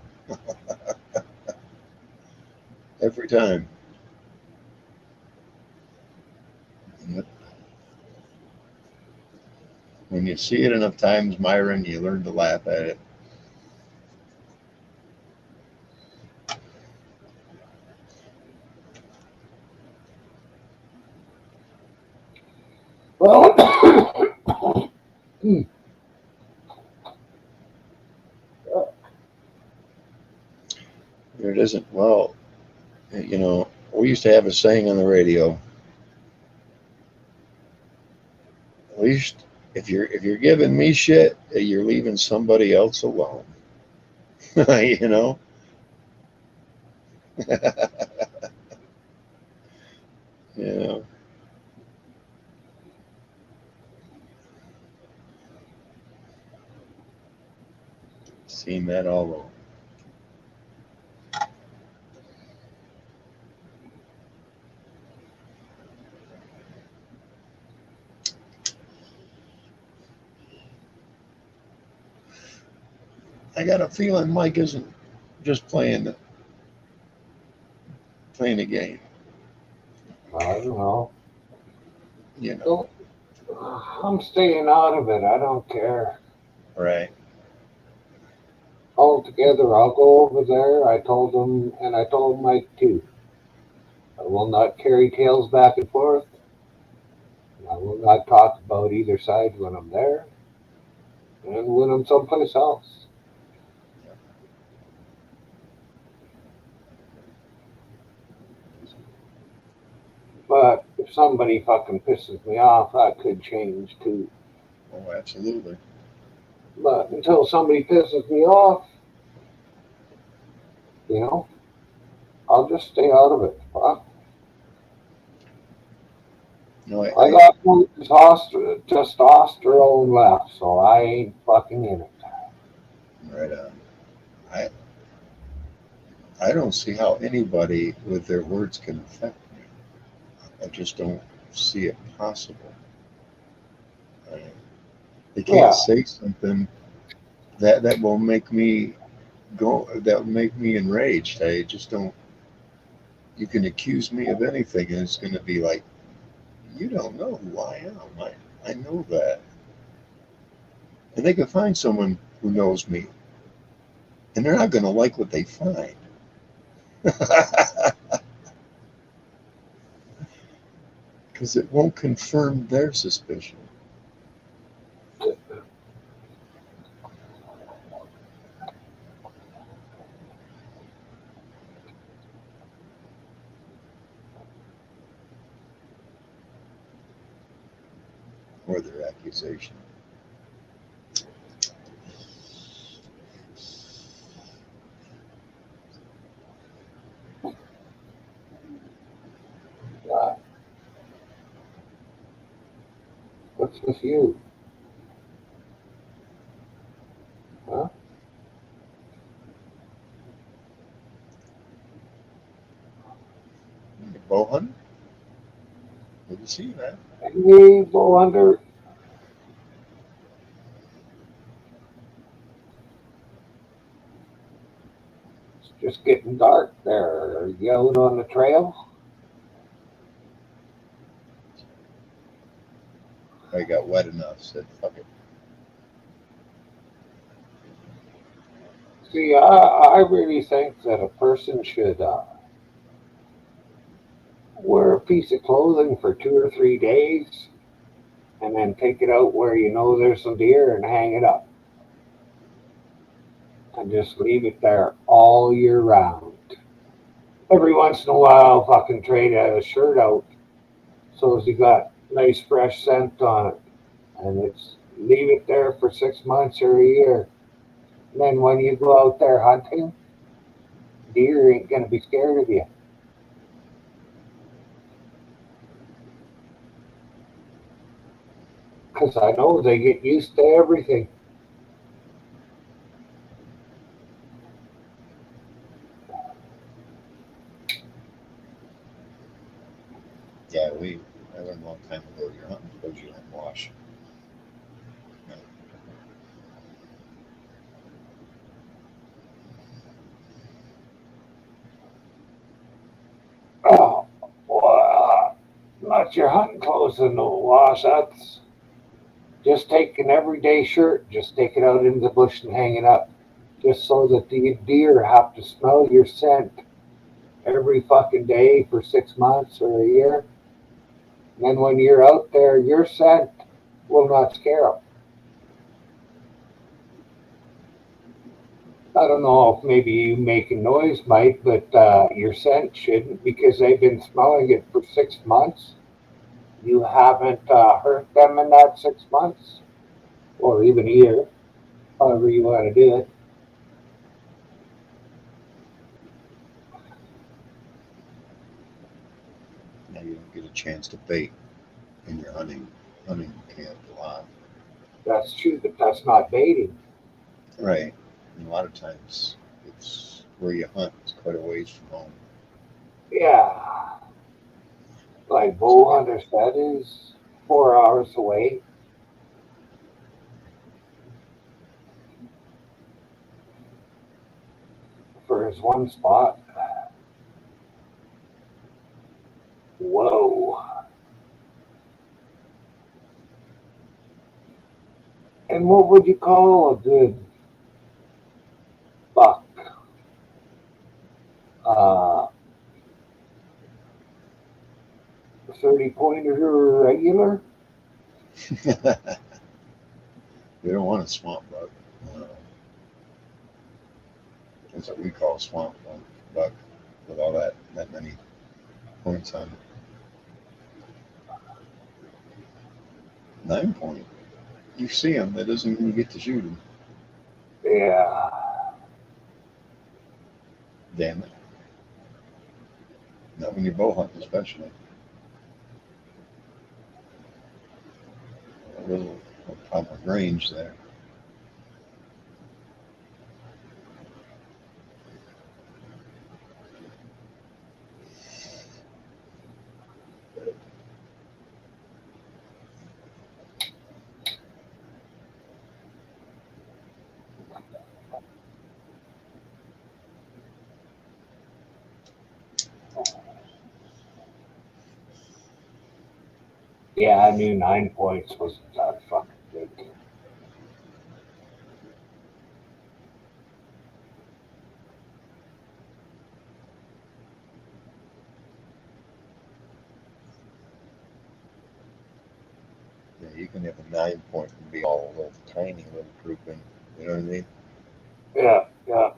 Every time. Yep. When you see it enough times, Myron, you learn to laugh at it.
Well,
It isn't, well, we used to have a saying on the radio. At least if you're giving me shit, you're leaving somebody else alone. you know? Yeah. Seen that all over. I got a feeling Mike isn't just playing a game.
I don't know.
You know,
I'm staying out of it. I don't care.
right?
Altogether, I'll go over there. I told them, and I told Mike too. I will not carry tales back and forth. I will not talk about either side when I'm there and when I'm someplace else. But if somebody fucking pisses me off, that could change too.
Oh, absolutely.
But until somebody pisses me off, I'll just stay out of it.
No,
I got no testosterone left, so I ain't fucking in it.
right on. I don't see how anybody with their words can affect me. I just don't see it possible. They can't say something that will make me that will make me enraged. I just don't. You can accuse me of anything, and it's going to be like, you don't know who I am. I know that. And they can find someone who knows me, and they're not going to like what they find. Because it won't confirm their suspicion. or their accusation.
What's with you? Huh?
Bow hunting? Good to see you, man.
You go under. It's just getting dark there. Are you out on the trail?
I got wet enough, said fuck it.
See, I really think that a person should wear a piece of clothing for 2 or 3 days and then take it out where you know there's some deer and hang it up. And just leave it there all year round. Every once in a while, fucking trade a shirt out so as you got nice fresh scent on it. And it's leave it there for 6 months or a year. And then when you go out there hunting, deer ain't gonna be scared of you. Because I know they get used to everything.
Yeah, I learned a long time ago, you're hunting because you don't wash.
Oh, well, not your hunting clothes in the wash. That's just take an everyday shirt, just take it out into the bush and hang it up. Just so that the deer have to smell your scent every fucking day for 6 months or a year. And then when you're out there, your scent will not scare them. I don't know if maybe you making noise, Mike, but your scent shouldn't because they've been smelling it for 6 months. You haven't hurt them in that 6 months or even a year, however you want to do it.
Now you don't get a chance to bait in your hunting camp a lot.
That's true, but that's not baiting.
Right. And a lot of times it's where you hunt is quite a ways from home.
Yeah, like Bow Hunter said, is 4 hours away. For his one spot. Whoa. And what would you call a good buck? Uh, 30 pointer regular?
We don't want a swamp buck. Uh, that's what we call a swamp buck with all that many points on it. 9 point. You see him, that doesn't mean you get to shoot him.
Yeah.
Damn it. Not when you're bow hunting, especially. A little problem with range there.
Yeah, I knew 9 points wasn't that fucking good.
Yeah, you can have a 9 point and be all a little tiny little grouping. You know what I mean?
Yeah, yeah.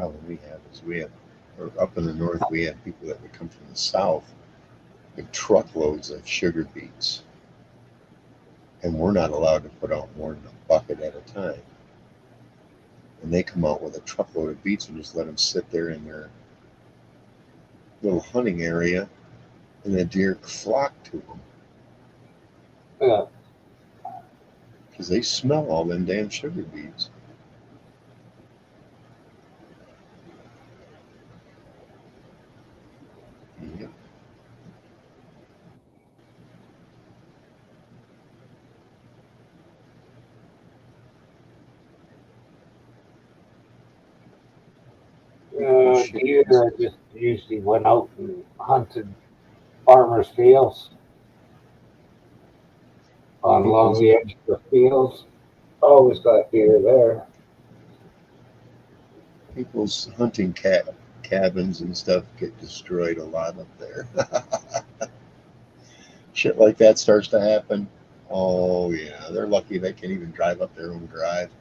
problem we have is or up in the north, we have people that would come from the south with truckloads of sugar beets. And we're not allowed to put out more than a bucket at a time. And they come out with a truckload of beets and just let them sit there in their little hunting area, and the deer flock to them
Yeah.
because they smell all them damn sugar beets. Yep.
Deer just usually went out and hunted farmers' fields along the edge of the fields. Always got deer there.
People's hunting cabins and stuff get destroyed a lot up there. Shit like that starts to happen. Oh yeah, they're lucky they can't even drive up their own drive.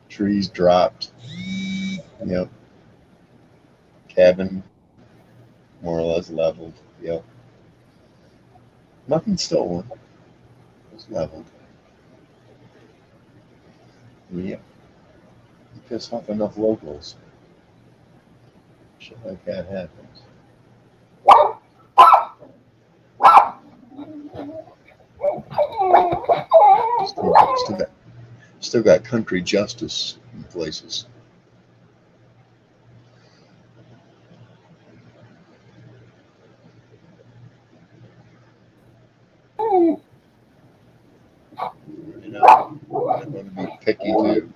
Trees dropped. Yep. Cabin more or less leveled. Yep. Nothing stolen. It's leveled. Yep. You piss off enough locals, shit like that happens. Still got country justice in places. You know, I'm going to be picky too.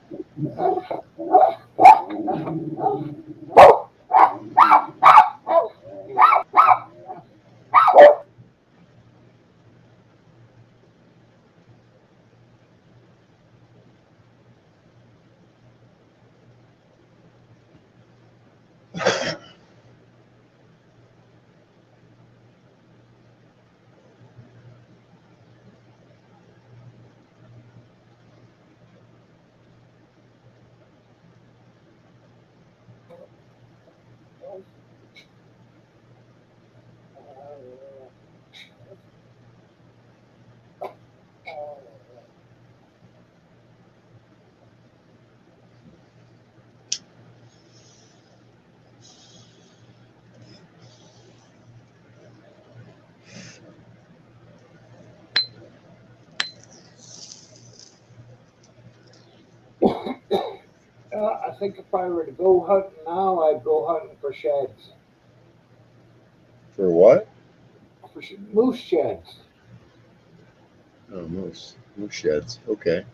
I think if I were to go hunting now, I'd go hunting for sheds,
For what?
for moose sheds.
Oh, moose sheds. Okay.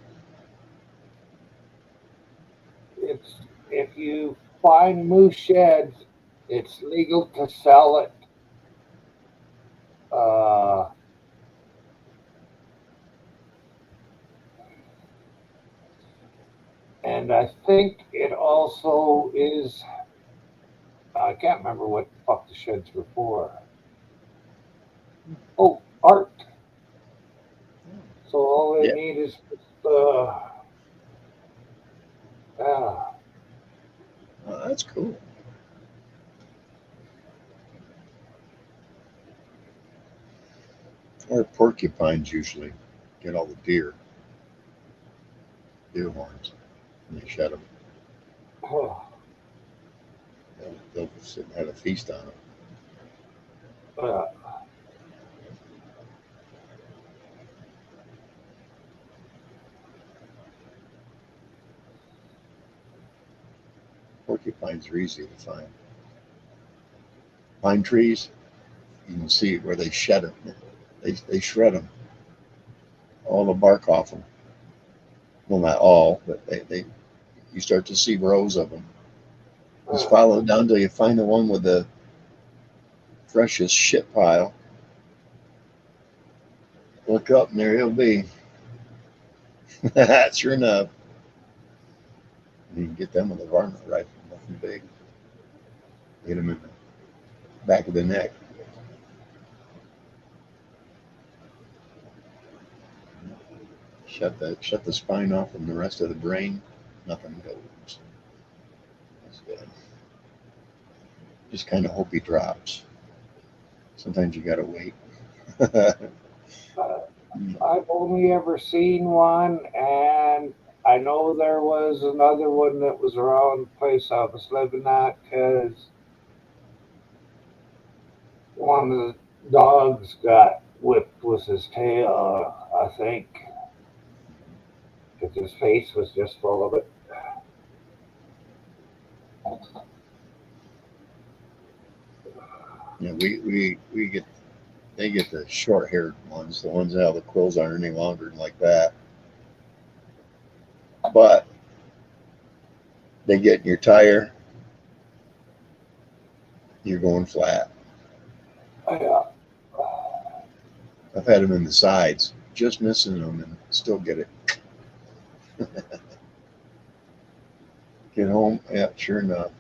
It's if you find moose sheds, it's legal to sell it. And I think it also is. I can't remember what the fuck the sheds were for. Oh, art. So all they
Yeah.
need is yeah.
Oh, that's cool. Or porcupines usually get all the deer horns, and they shed them. They'll sit and have a feast on them.
Yeah.
Porcupines are easy to find. Pine trees, you can see where they shed them. They shred them, all the bark off them. Well, not all, but they you start to see rows of them. Just follow it down till you find the one with the freshest shit pile. Look up and there he'll be. Sure enough. You can get them with a varmint rifle, nothing big. Hit them in the back of the neck. Shut the spine off from the rest of the brain. Nothing goes. good. Just kind of hope he drops. Sometimes you gotta wait.
I've only ever seen one, and I know there was another one that was around the place I was living at because one of the dogs got whipped with his tail, I think, because his face was just full of it.
Yeah, we get they get the short haired ones, the ones that how the quills aren't any longer and like that. But they get in your tire, you're going flat.
Yeah.
I've had them in the sides, just missing them and still get it. Get home, yeah, sure enough.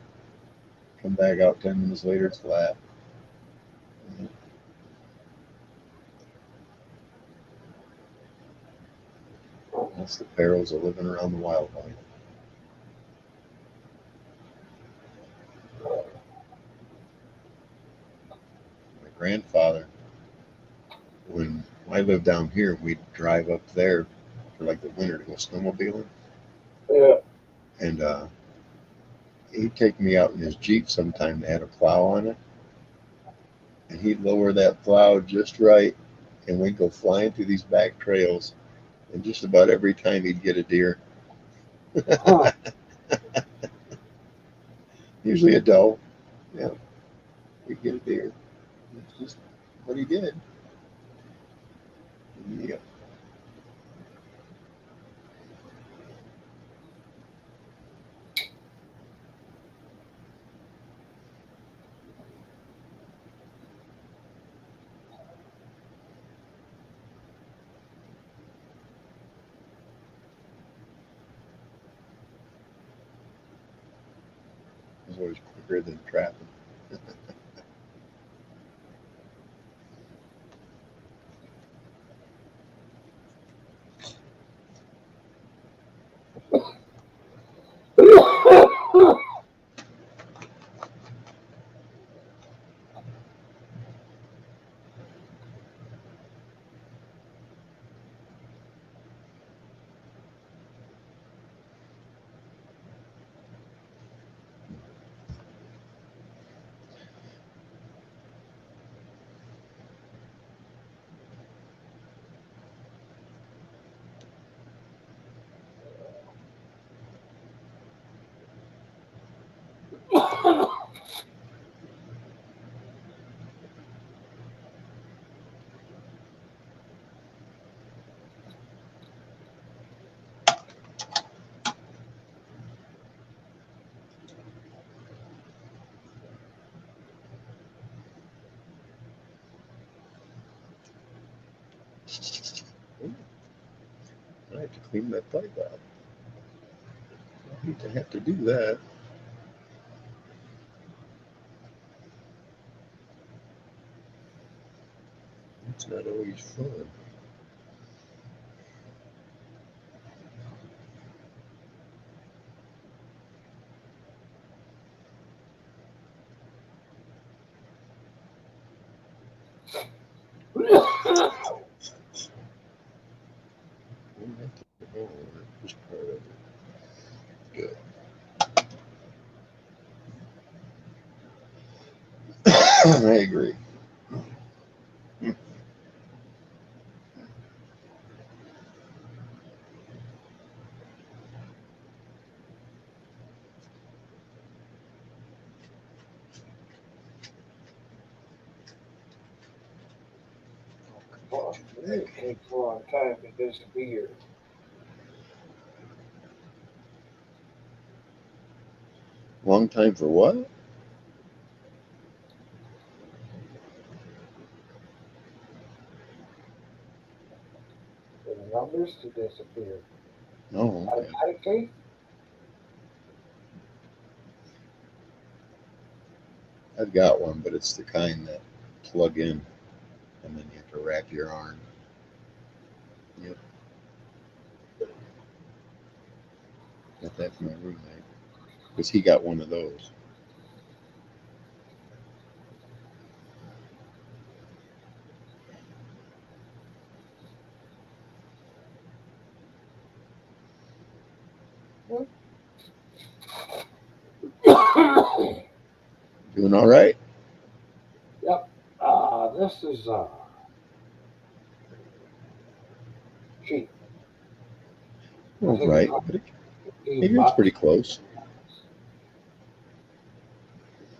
Come back out 10 minutes later, it's flat. That's the perils of living around the wildlife. My grandfather, when I lived down here, we'd drive up there for like the winter to go snowmobiling.
Yeah.
And he'd take me out in his Jeep sometime that had a plow on it. And he'd lower that plow just right. And we'd go flying through these back trails. And just about every time he'd get a deer.
Huh.
Usually a doe. Yeah, he'd get a deer. That's just what he did. Yeah. It was always quicker than trapping. I have to clean that pipe out. I hate to have to do that. It's not always fun. I don't have to go on it. Just part of it. Good. I agree.
Well, it takes a long time to disappear.
Long time for what?
For the numbers to disappear.
Oh, okay.
Automatically?
I've got one, but it's the kind that plug in and then you have to wrap your arm. Yep. Got that from my roommate. because he got one of those. Doing all right?
Yep. This is cheap.
All right. But
$15
it's
bucks,
pretty close.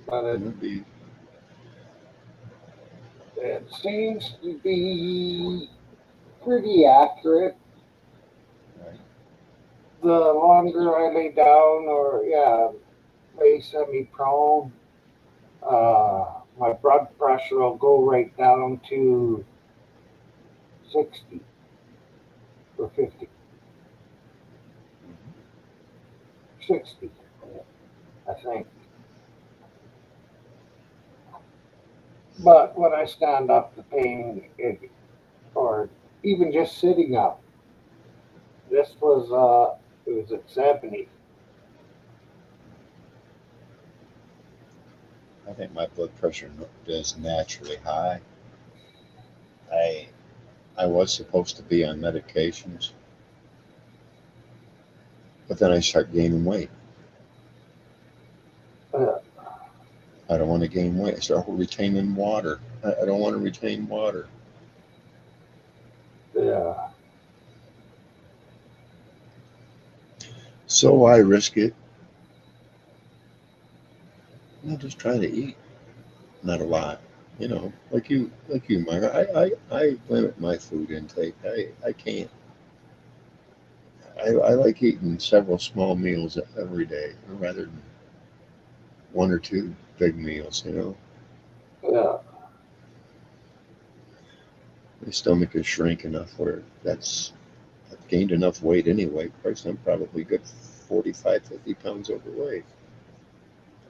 but
It'd be-
it seems to be pretty accurate.
Right.
The longer I lay down or lay semi-prone, my blood pressure will go right down to 60 or 50. 60, I think. But when I stand up, the pain, or even just sitting up, this was, it was at 70.
I think my blood pressure is naturally high. I was supposed to be on medications, but then I start gaining weight.
Uh,
I don't want to gain weight. I start retaining water. I don't want to retain water.
yeah.
So I risk it. I just try to eat, not a lot. Like you, Mike. I limit my food intake. I can't. I like eating several small meals every day rather than one or two big meals.
Yeah.
My stomach is shrink enough where I've gained enough weight anyway. Of course, I'm probably good 45, 50 pounds overweight.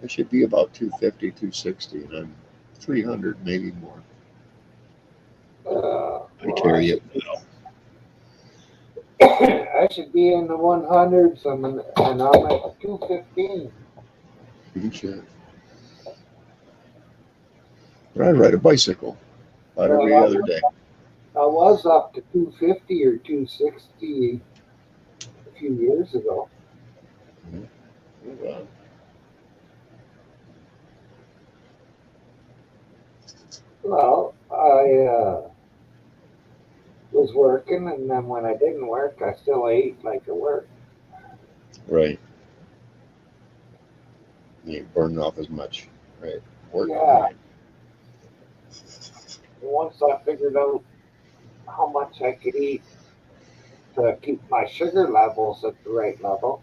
I should be about 250, 260, and I'm 300, maybe more. I
Well,
carry it well.
I should be in the 100s and I'm at 215.
You should. But I ride a bicycle about every
Well,
other day.
I was up to 250 or 260 a few years ago.
Mhm. Well,
Well, I was working, and then when I didn't work, I still ate like I worked.
right. You ain't burning off as much, right? Working,
Yeah.
right?
Once I figured out how much I could eat to keep my sugar levels at the right level,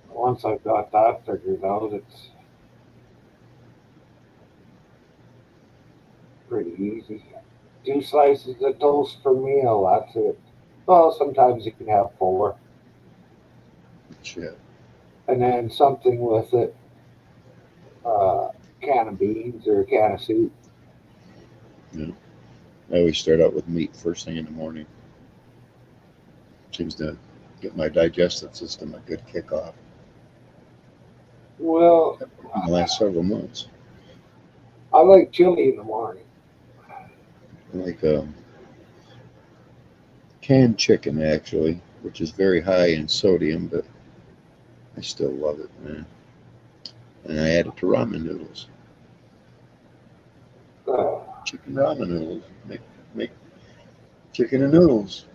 once I got that figured out, it's pretty easy. 2 slices of toast per meal, that's it. Well, sometimes you can have four,
Shit.
and then something with it, a can of beans or a can of soup.
Yeah. I always start out with meat first thing in the morning. Seems to get my digestive system a good kickoff
Well,
in the last several months.
I like chili in the morning.
I like canned chicken, actually, which is very high in sodium, but I still love it, man. And I add it to ramen noodles.
Uh,
Chicken ramen noodles. Make chicken and noodles.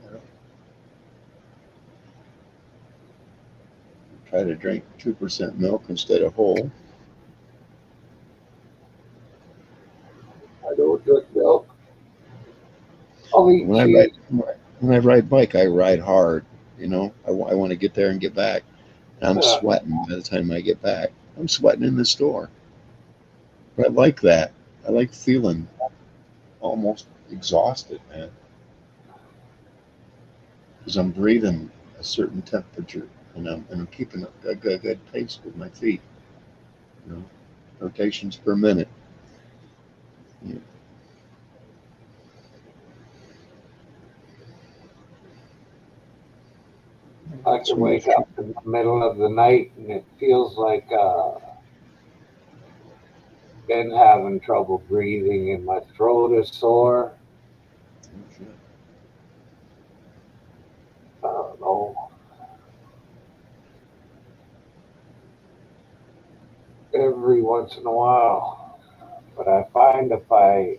You know, try to drink 2% milk instead of whole.
I don't drink milk. I'll eat
When I
cheese.
ride bike, I ride hard. I want to get there and get back. And I'm
Uh,
sweating by the time I get back. I'm sweating in the store. But I like that. I like feeling almost exhausted, man, because I'm breathing a certain temperature and I'm keeping a good pace with my feet. You know, rotations per minute. Yeah.
I I could wake up in the middle of the night and it feels like been having trouble breathing and my throat is sore. I don't know. Every once in a while. But I find if I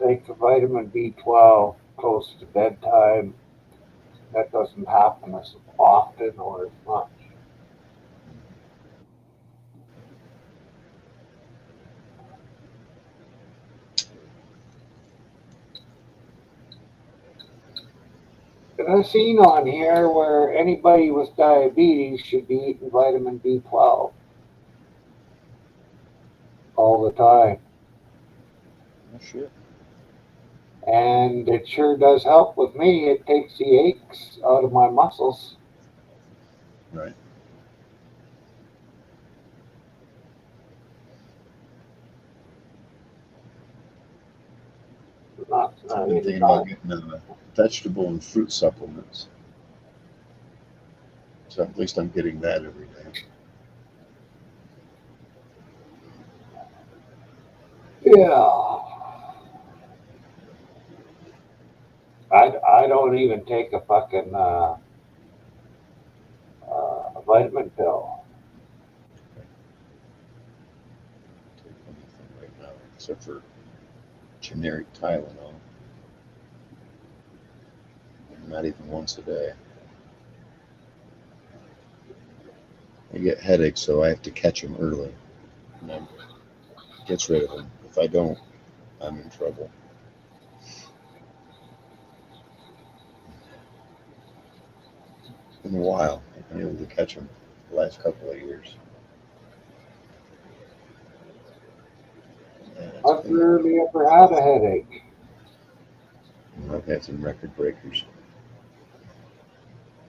take a vitamin B12 close to bedtime, that doesn't happen as often or as much. And I've seen on here where anybody with diabetes should be eating vitamin B12 all the time.
Oh, shit.
And it sure does help with me. It takes the aches out of my muscles.
Right.
Not
I've been
any
thinking
time.
about getting vegetable and fruit supplements. So at least I'm getting that every day.
Yeah. I don't even take a fucking vitamin pill.
Take anything right now except for generic Tylenol. Not even once a day. I get headaches, so I have to catch them early. And that gets rid of them. If I don't, I'm in trouble. It's been a while. I've been able to catch them the last couple of years. Yeah,
I've rarely ever had a headache.
I've had some record breakers.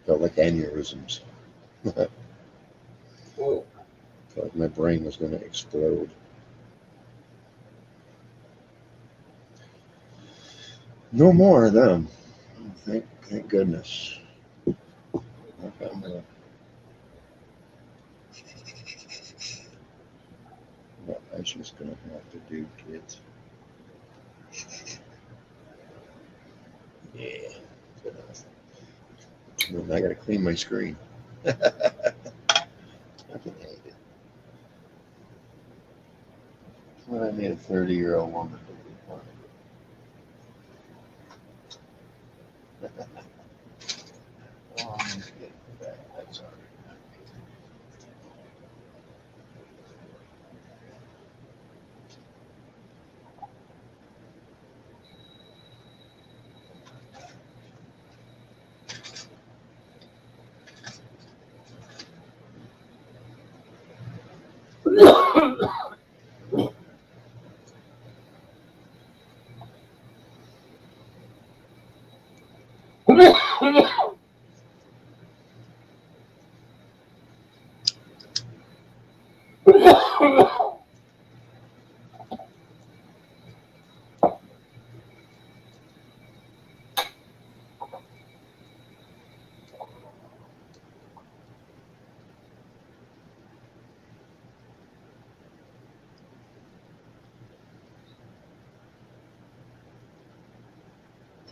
Felt like aneurysms. Felt like my brain was going to explode. No more of them. Thank goodness. Okay, I'm gonna, what I was just going to have to do, kids. Yeah, good enough. Then I got to clean my screen. I can hate it. When I made a 30-year-old woman do fun. Oh, I'm just getting back. That's all right.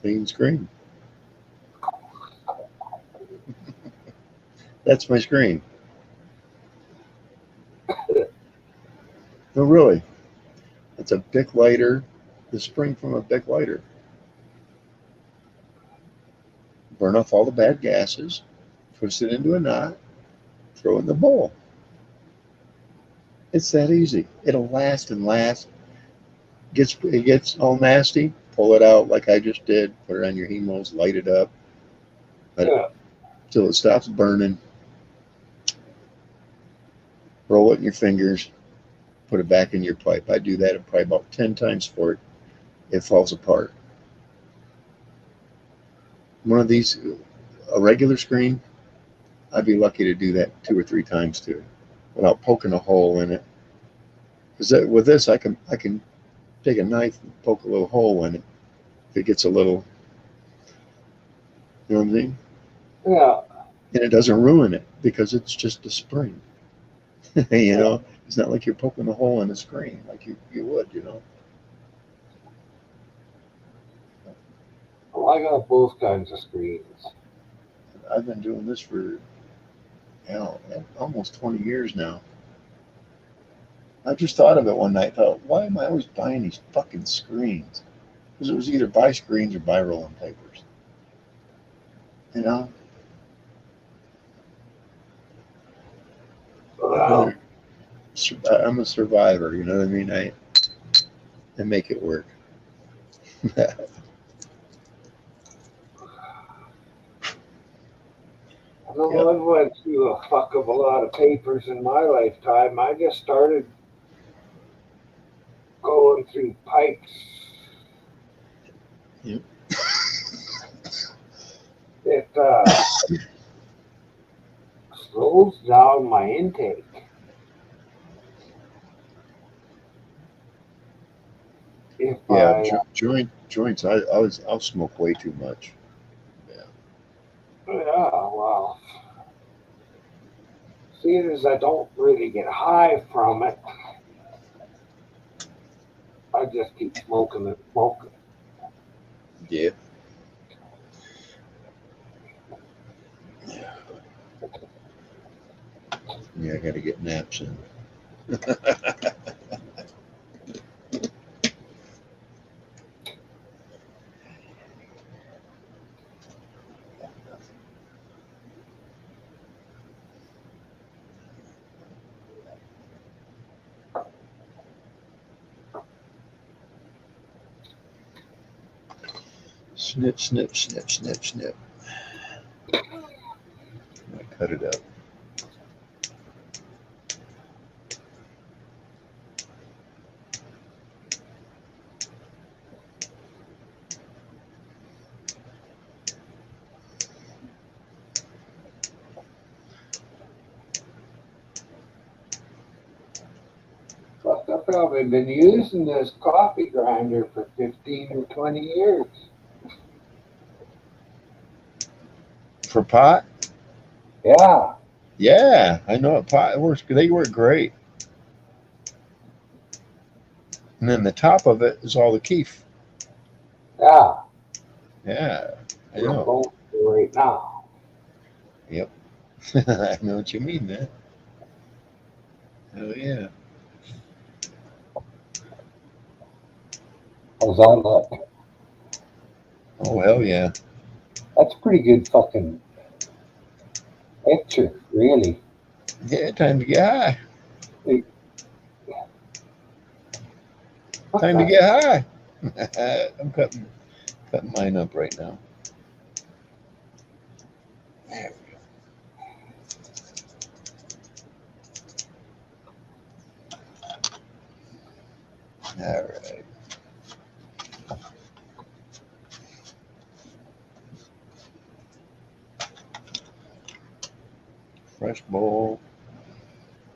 Clean screen. That's my screen. No, really. It's a Bic lighter, the spring from a Bic lighter. Burn off all the bad gases, twist it into a knot, throw it in the bowl. It's that easy. It'll last and last. It gets all nasty, pull it out like I just did, put it on your hemos, light it up, let it till it stops burning. Roll it in your fingers, put it back in your pipe. I do that probably about 10 times for it. It falls apart. One of these, a regular screen, I'd be lucky to do that 2 or 3 times too, without poking a hole in it. Because with this, I can take a knife and poke a little hole in it. If it gets a little You know what I mean?
Yeah.
And it doesn't ruin it because it's just a spring. You know, it's not like you're poking a hole in the screen like you would, you know.
Well, I got both kinds of screens.
I've been doing this for almost 20 years now. I just thought of it one night. Thought, why am I always buying these fucking screens? Because it was either buy screens or buy rolling papers. You know,
Well,
I'm a survivor. You know what I mean? I make it work.
no, I went through a fuck of a lot of papers in my lifetime. I just started going through pipes.
Yep.
It slows down my intake. If
Yeah,
I,
joints. I'll smoke way too much.
yeah, well, seeing as I don't really get high from it, I just keep smoking and smoking.
Yeah. Yeah, I got to get naps in. Snip, snip, snip, snip, snip. I cut it up.
Fuck, I've probably been using this coffee grinder for 15 or 20 years.
For pot?
Yeah.
Yeah, I know it. Pot works. They work great. And then the top of it is all the keef.
Yeah.
Yeah, I
We're
know.
going through right now.
Yep. I know what you mean, man. Oh yeah.
How's that look?
Oh hell yeah.
That's a pretty good fucking picture, really.
Yeah, time to get high.
What
Time to
the-
get high. I'm cutting mine up right now. There we go. All right. Fresh bowl.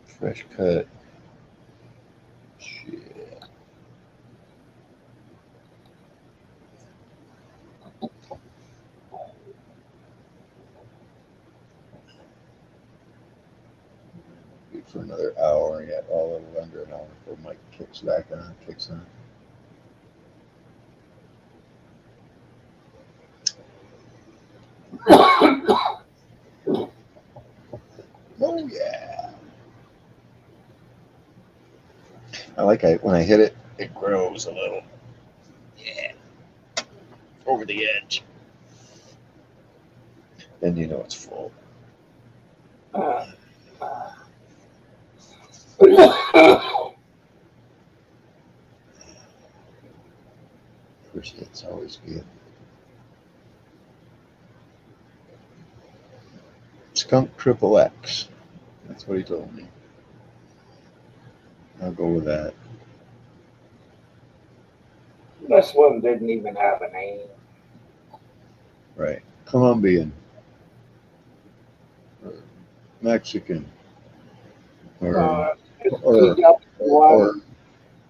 Fresh cut. Shit. Good for another hour. Yeah, a little under an hour before Mike kicks back on. Kicks on. Oh yeah. I like when I hit it, it grows a little. Yeah. Over the edge. Then you know it's full. First hit's always good. Skunk Triple X. That's what he told me. I'll go with that.
This one didn't even have a name.
Right. Colombian. Or Mexican. Or
It's
or
TW1.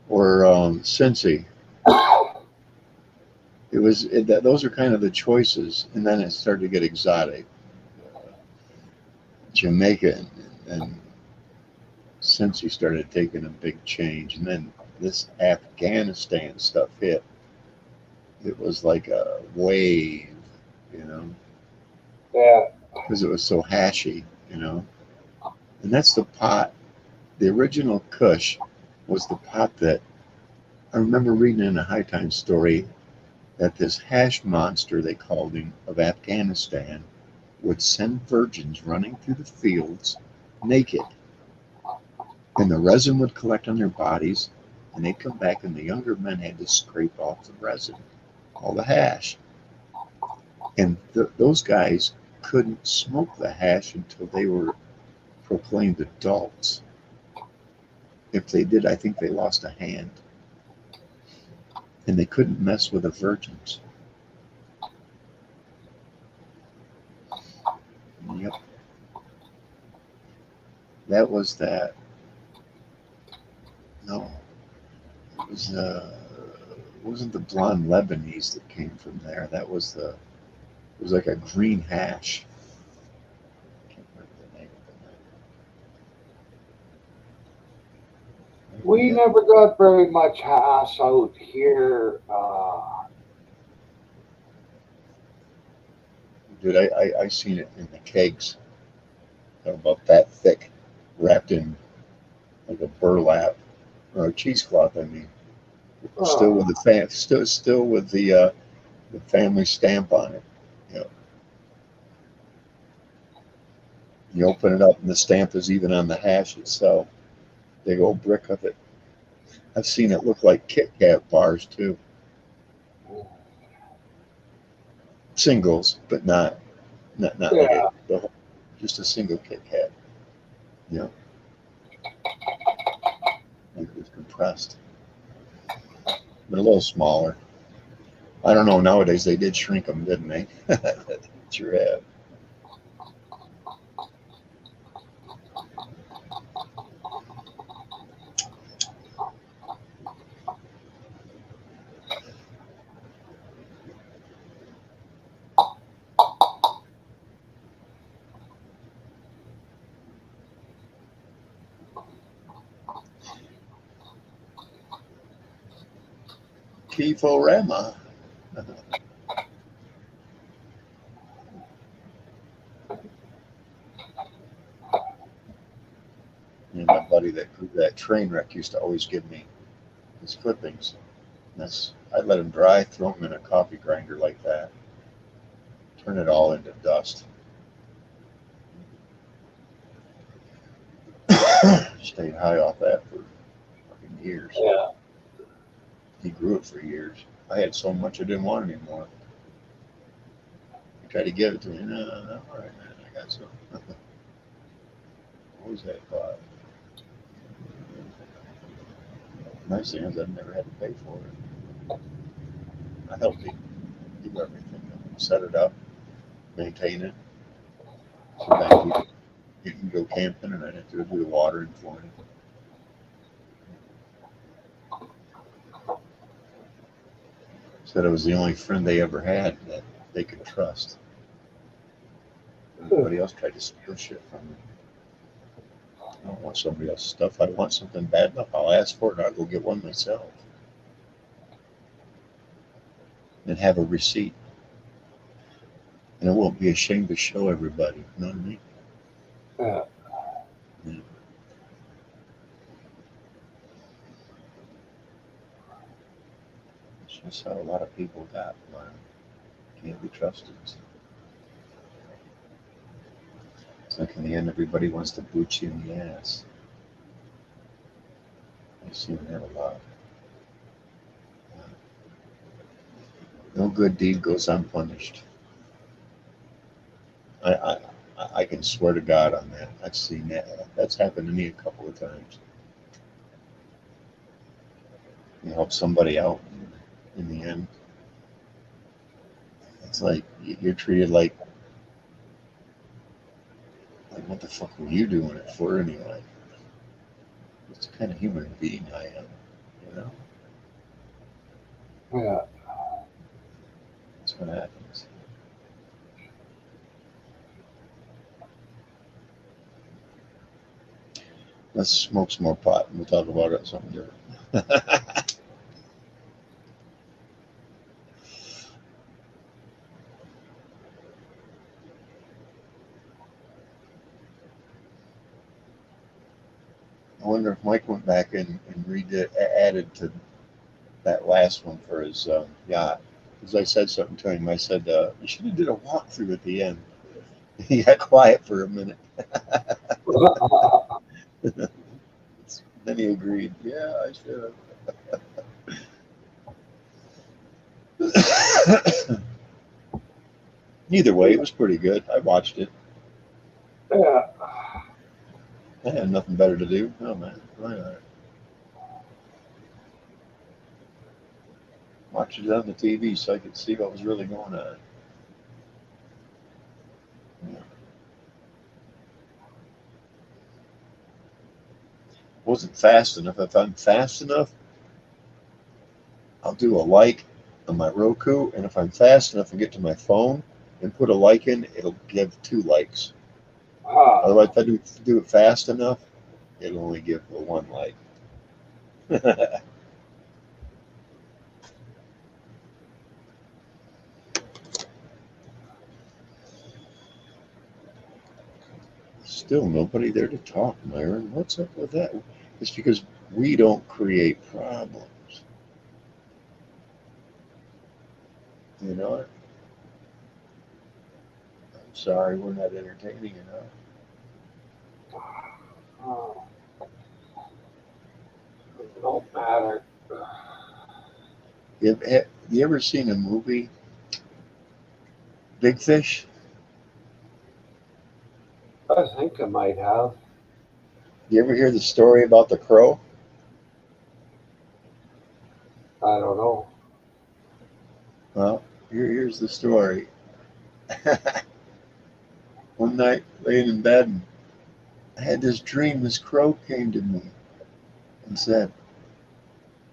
or Cincy. It those are kind of the choices, and then it started to get exotic. Jamaica, and since he started taking a big change, and then this Afghanistan stuff hit, it was like a wave, you know,
Yeah.
because it was so hashy, you know. And that's the pot. The original Kush was the pot that I remember reading in a High Times story that this hash monster, they called him, of Afghanistan, would send virgins running through the fields naked. And the resin would collect on their bodies, and they'd come back, and the younger men had to scrape off the resin, all the hash. And those guys couldn't smoke the hash until they were proclaimed adults. If they did, I think they lost a hand. And they couldn't mess with the virgins. Yep. That was that. No. It was it wasn't the blonde Lebanese that came from there. That was it was like a green hash. I can't remember the name of it.
We never got very much hash out here.
Dude, I seen it in the kegs. They're about that thick, wrapped in like a burlap or a cheesecloth. I mean, still with still with the family stamp on it. You know, you open it up and the stamp is even on the hash itself. Big old brick of it. I've seen it look like Kit Kat bars too. Singles, but not
Yeah.
like just a single Kit Kat. You know, it was compressed, but a little smaller. I don't know. Nowadays they did shrink them, didn't they? Sure have. Keeforama. And my buddy that grew that train wreck used to always give me his clippings. I'd let them dry, throw them in a coffee grinder like that, turn it all into dust. Stayed high off that for fucking years.
Yeah.
He grew it for years. I had so much I didn't want it anymore. I tried to give it to me. No, all right, man, I got some. What was that pot? Nice thing is I've never had to pay for it. I helped him do everything. Set it up, maintain it. Sometimes you can go camping and I'd have to do the watering for him. Said I was the only friend they ever had that they could trust. Everybody else tried to steal shit from me. I don't want somebody else's stuff. I want something bad enough, I'll ask for it and I'll go get one myself. And have a receipt. And I won't be ashamed to show everybody. You know what I mean?
Yeah.
Yeah. It's just how a lot of people got. Can't be trusted. It's like in the end, everybody wants to boot you in the ass. I've seen that a lot. No good deed goes unpunished. I can swear to God on that. I've seen that. That's happened to me a couple of times. You help somebody out, and in the end, it's like you're treated like what the fuck were you doing it for anyway? It's the kind of human being I am, you know?
Yeah.
what happens. Let's smoke some more pot and we'll talk about it something different. I wonder if Mike went back and added to that last one for his yacht. Because I said something to him. I said, you should have did a walkthrough at the end. He got quiet for a minute. Then he agreed. Yeah, I should have. Either way, it was pretty good. I watched it.
Yeah.
I had nothing better to do. Oh, man. Why not? Watched it on the TV so I could see what was really going on. Yeah. Wasn't fast enough. If I'm fast enough, I'll do a like on my Roku, and if I'm fast enough and get to my phone and put a like in, it'll give 2 likes. Otherwise, if I do it fast enough, it'll only give 1 like. Still nobody there to talk, Myron. What's up with that? It's because we don't create problems. You know it? I'm sorry, we're not entertaining enough.
Oh. It don't matter.
Have you ever seen a movie, Big Fish?
I think I might have.
You ever hear the story about the crow?
I don't know.
Well, here's the story. One night, laying in bed, and I had this dream. This crow came to me and said,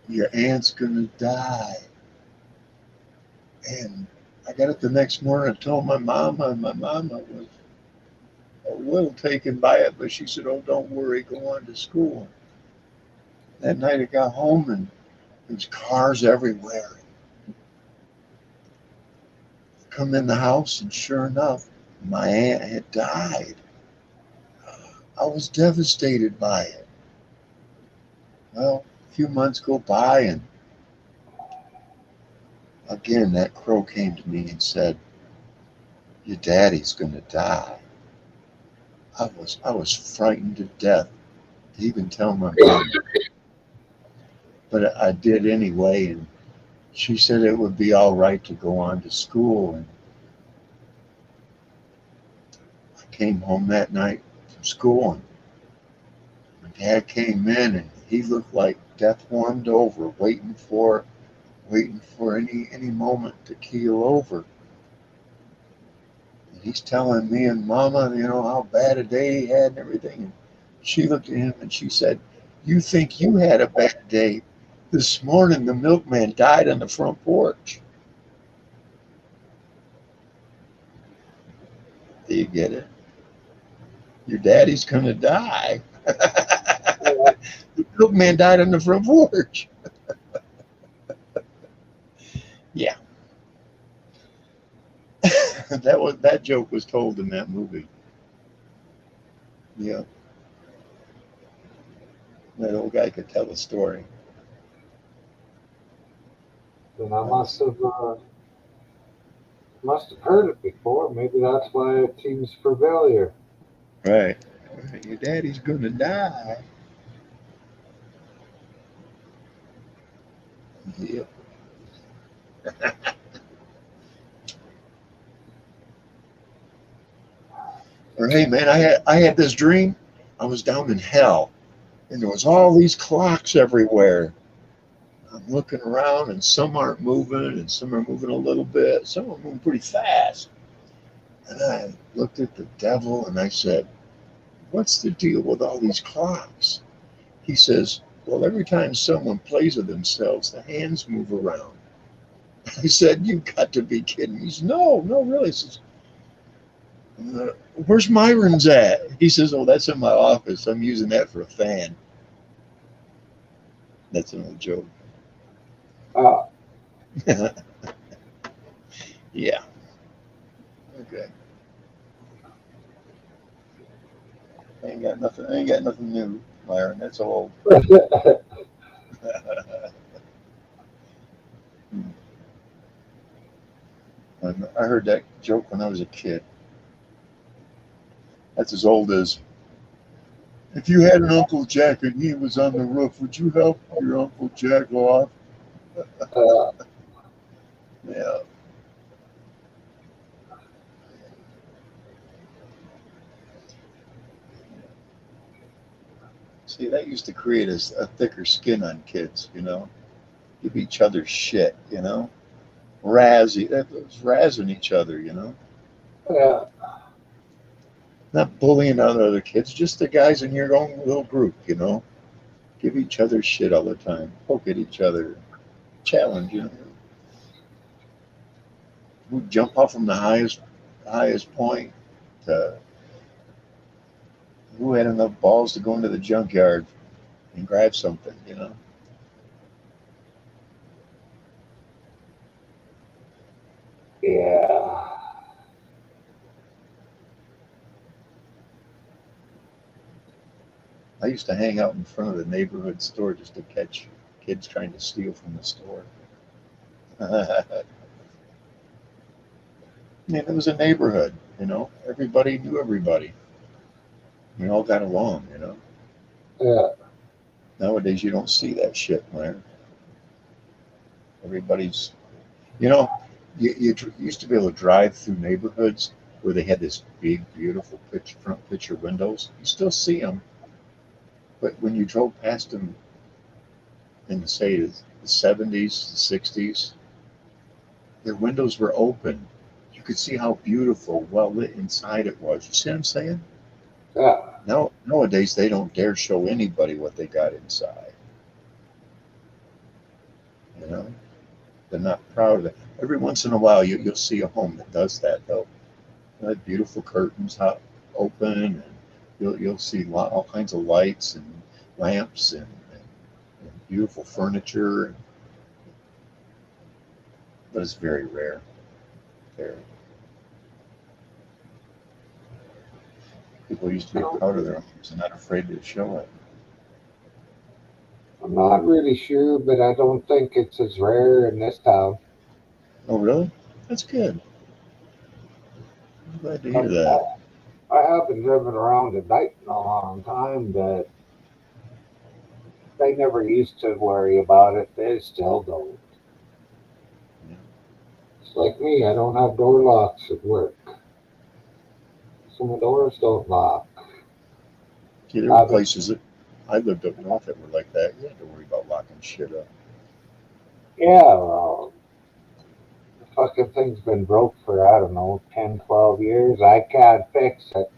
your aunt's gonna die. And I got up the next morning and told my mama, and my mama was a little taken by it, but she said, oh, don't worry, go on to school. That night I got home and there was cars everywhere. Come in the house and sure enough, my aunt had died. I was devastated by it. Well, a few months go by and again that crow came to me and said, your daddy's gonna die. I was frightened to death to even tell my mom. But I did anyway, and she said it would be all right to go on to school. And I came home that night from school, and my dad came in, and he looked like death warmed over, waiting for any moment to keel over. And he's telling me and Mama, how bad a day he had and everything. And she looked at him and she said, you think you had a bad day? This morning, the milkman died on the front porch. Do you get it? Your daddy's going to die. The milkman died on the front porch. Yeah. That joke was told in that movie. Yeah. That old guy could tell a story.
Then I must have heard it before. Maybe that's why it seems familiar.
Right. Your daddy's gonna die. Yep. Or hey man, I had this dream. I was down in hell, and there was all these clocks everywhere. I'm looking around, and some aren't moving, and some are moving a little bit. Some are moving pretty fast. And I looked at the devil, and I said, what's the deal with all these clocks? He says, well, every time someone plays with themselves, the hands move around. I said, "You got to be kidding." He said, "No, no, really." He says, "Where's Myron's at?" He says, "Oh, that's in my office. I'm using that for a fan." That's an old joke.
Uh,
Yeah. Okay. I ain't got nothing. I ain't got nothing new, Myron. That's old. I heard that joke when I was a kid. That's as old as, if you had an Uncle Jack and he was on the roof, would you help your Uncle Jack off?
uh,
Yeah. See, that used to create a thicker skin on kids, you know? Give each other shit, you know? That was razzing each other, you know?
yeah,
Not bullying other kids, just the guys in your own little group, you know? Give each other shit all the time, poke at each other, challenge, you know? Who jump off from the highest point to who had enough balls to go into the junkyard and grab something, you know?
yeah.
I used to hang out in front of the neighborhood store just to catch kids trying to steal from the store. And it was a neighborhood, you know. Everybody knew everybody. We all got along, you know.
Yeah,
Nowadays, you don't see that shit, man. Everybody's, you know, you used to be able to drive through neighborhoods where they had this big, beautiful front picture windows. You still see them, but when you drove past them in, say, the 70s, the 60s, their windows were open. You could see how beautiful, well lit inside it was. You see what I'm saying?
yeah.
Now, nowadays, they don't dare show anybody what they got inside. You know, they're not proud of it. Every once in a while, you'll see a home that does that, though. They have beautiful curtains open, and you'll see all kinds of lights and lamps and beautiful furniture. But it's very rare. Very. People used to be proud of their homes and not afraid to show it.
I'm not really sure, but I don't think it's as rare in this town.
Oh, really? That's good. I'm glad to hear
I,
that.
I haven't driven around at night in a long time, but they never used to worry about it. They still don't. It's like me, I don't have door locks at work. So my doors don't lock.
See, there were
I've,
places that I lived up north that were like that. You had to worry about locking shit up.
yeah, well, the fucking thing's been broke for, I don't know, 10, 12 years. I can't fix it,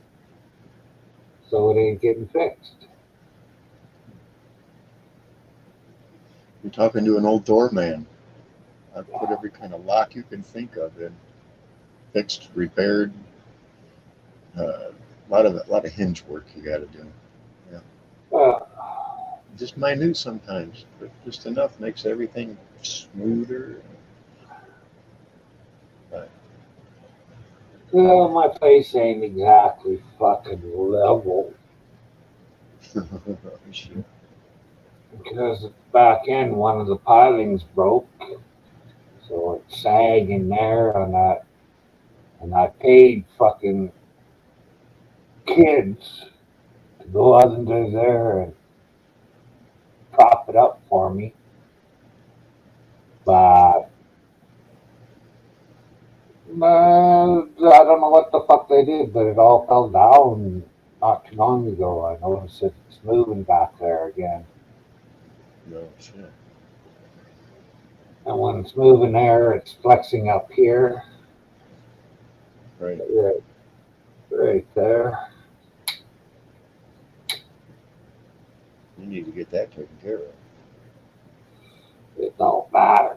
so it ain't getting fixed.
You're talking to an old doorman. I've put every kind of lock you can think of in, fixed, repaired. A lot of hinge work you got to do. Yeah,
Uh,
just minute sometimes, but just enough makes everything smoother. But
well, my place ain't exactly fucking level
shit.
because back in one of the pilings broke, so it's sagging there, and I paid fucking kids to go under there and prop it up for me. But I don't know what the fuck they did, but it all fell down not too long ago. I noticed it's moving back there again.
No shit.
And when it's moving there, it's flexing up here,
Right.
right, right there.
You need to get that taken care of.
It don't matter.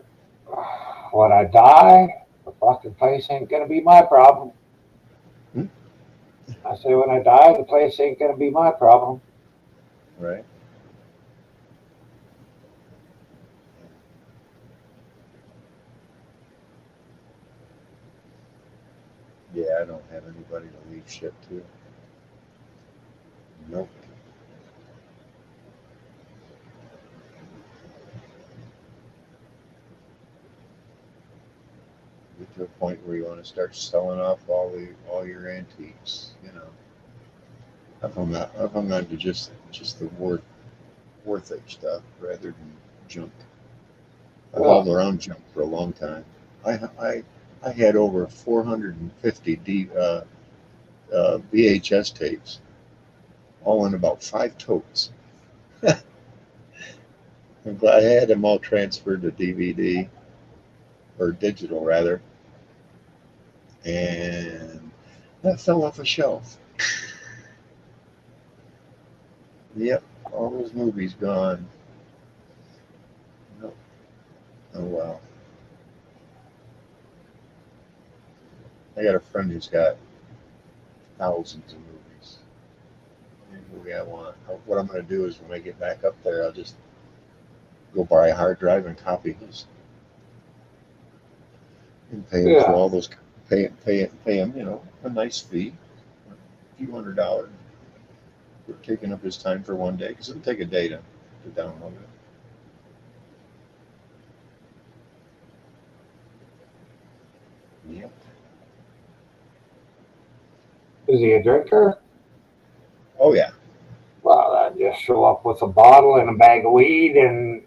when I die, the fucking place ain't gonna be my problem.
Hmm?
I say when I die, the place ain't gonna be my problem.
Right. Yeah, I don't have anybody to leave shit to. Nope. Get to a point where you want to start selling off all your antiques. You know, I've hung on to just the worth it stuff rather than junk. I've hauled around junk for a long time. I had over 450 VHS tapes, all in about 5 totes. I'm glad I had them all transferred to DVD or digital rather, and that fell off a shelf. Yep, all those movies gone. Nope. Oh well. I got a friend who's got thousands of movies. Any movie I want. What I'm going to do is when I get back up there, I'll just go buy a hard drive and copy his, and pay him for all those. Pay him, a nice fee, a few $100 for taking up his time for one day, because it'll take a day to download it. Yep.
Is he a drinker?
Oh yeah.
Well, I just show up with a bottle and a bag of weed and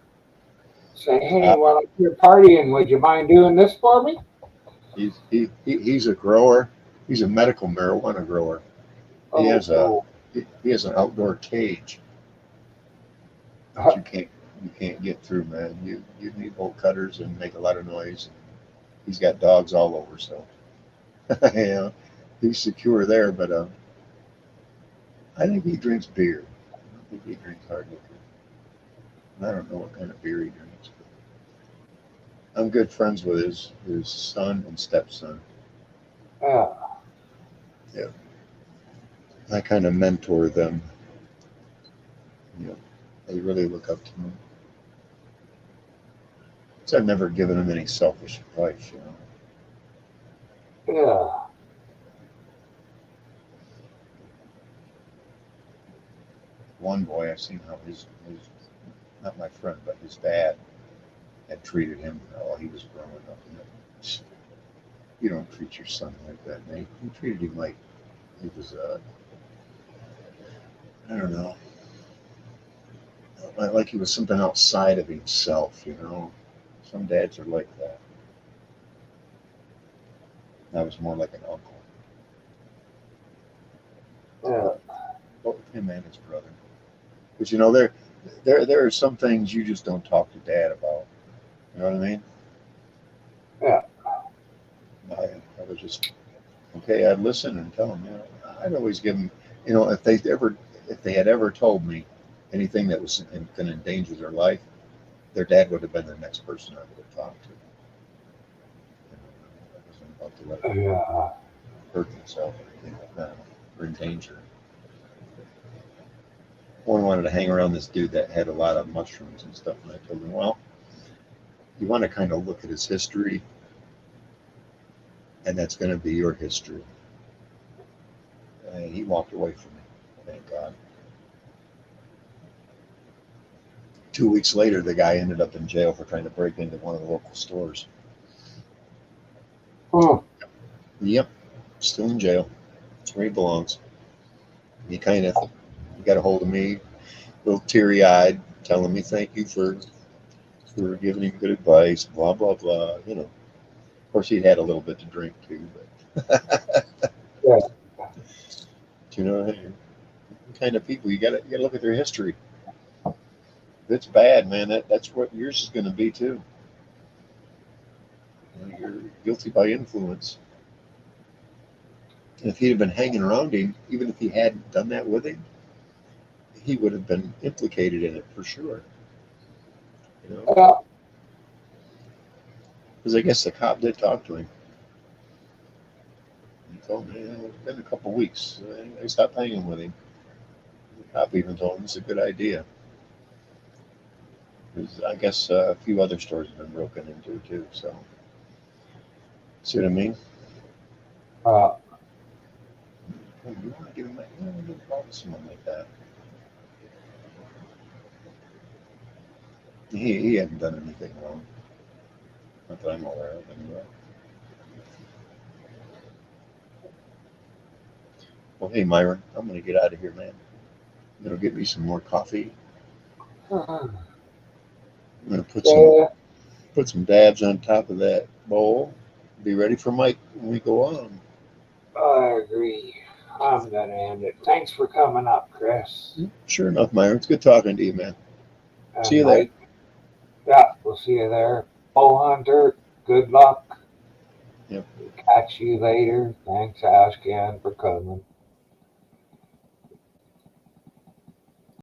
say, hey, while I'm here partying, would you mind doing this for me?
He's a grower. He's a medical marijuana grower. He has an outdoor cage that you can't get through, man. You need bolt cutters and make a lot of noise. He's got dogs all over, so he's secure there. But I think he drinks beer. I don't think he drinks hard liquor. I don't know what kind of beer he drinks. But I'm good friends with his son and stepson.
Yeah.
Yeah. I kind of mentor them. They really look up to me. So I've never given them any selfish advice,
Yeah.
One boy, I've seen how his not my friend, but his dad had treated him while he was growing up. You don't treat your son like that, mate. He treated him like he was, I don't know, like he was something outside of himself, Some dads are like that. I was more like an uncle.
Yeah.
Both him and his brother. But there are some things you just don't talk to dad about. You know what I mean?
Yeah.
I was just okay. I'd listen and tell them. I'd always give them. If they had ever told me anything that was going to endanger their life, their dad would have been the next person I would have talked to. I wasn't about to let them hurt themselves or anything like that, or in danger. One wanted to hang around this dude that had a lot of mushrooms and stuff, and I told him, well, you want to kind of look at his history, and that's going to be your history. And he walked away from me, thank God. 2 weeks later, the guy ended up in jail for trying to break into one of the local stores.
Hmm.
Yep, still in jail. That's where he belongs. He got a hold of me, a little teary-eyed, telling me thank you for giving him good advice, blah, blah, blah. Of course, he'd had a little bit to drink too, but
Yeah.
The kind of people you gotta look at their history. If it's bad, man, that's what yours is going to be too. You're guilty by influence. And if he'd have been hanging around him, even if he hadn't done that with him, he would have been implicated in it for sure.
Yeah.
Because I guess the cop did talk to him. He told me it's been a couple weeks. They stopped hanging with him. The cop even told him it's a good idea. Because I guess a few other stores have been broken into too. So, see what I mean? Hey, you want to give him a, involve someone like that? He hadn't done anything wrong. Not that I'm aware of, anyway. Well, hey, Myron, I'm going to get out of here, man. I'm going to get me some more coffee. I'm going to
Yeah,
put some dabs on top of that bowl. Be ready for Mike when we go on.
I agree. I'm gonna end it. Thanks for coming up, Chris.
Sure enough, Myron. It's good talking to you, man.
And
See you there.
Mike. Yeah, we'll see you there. Oh, Hunter, good luck.
Yep.
Catch you later. Thanks, Ashcan, for coming.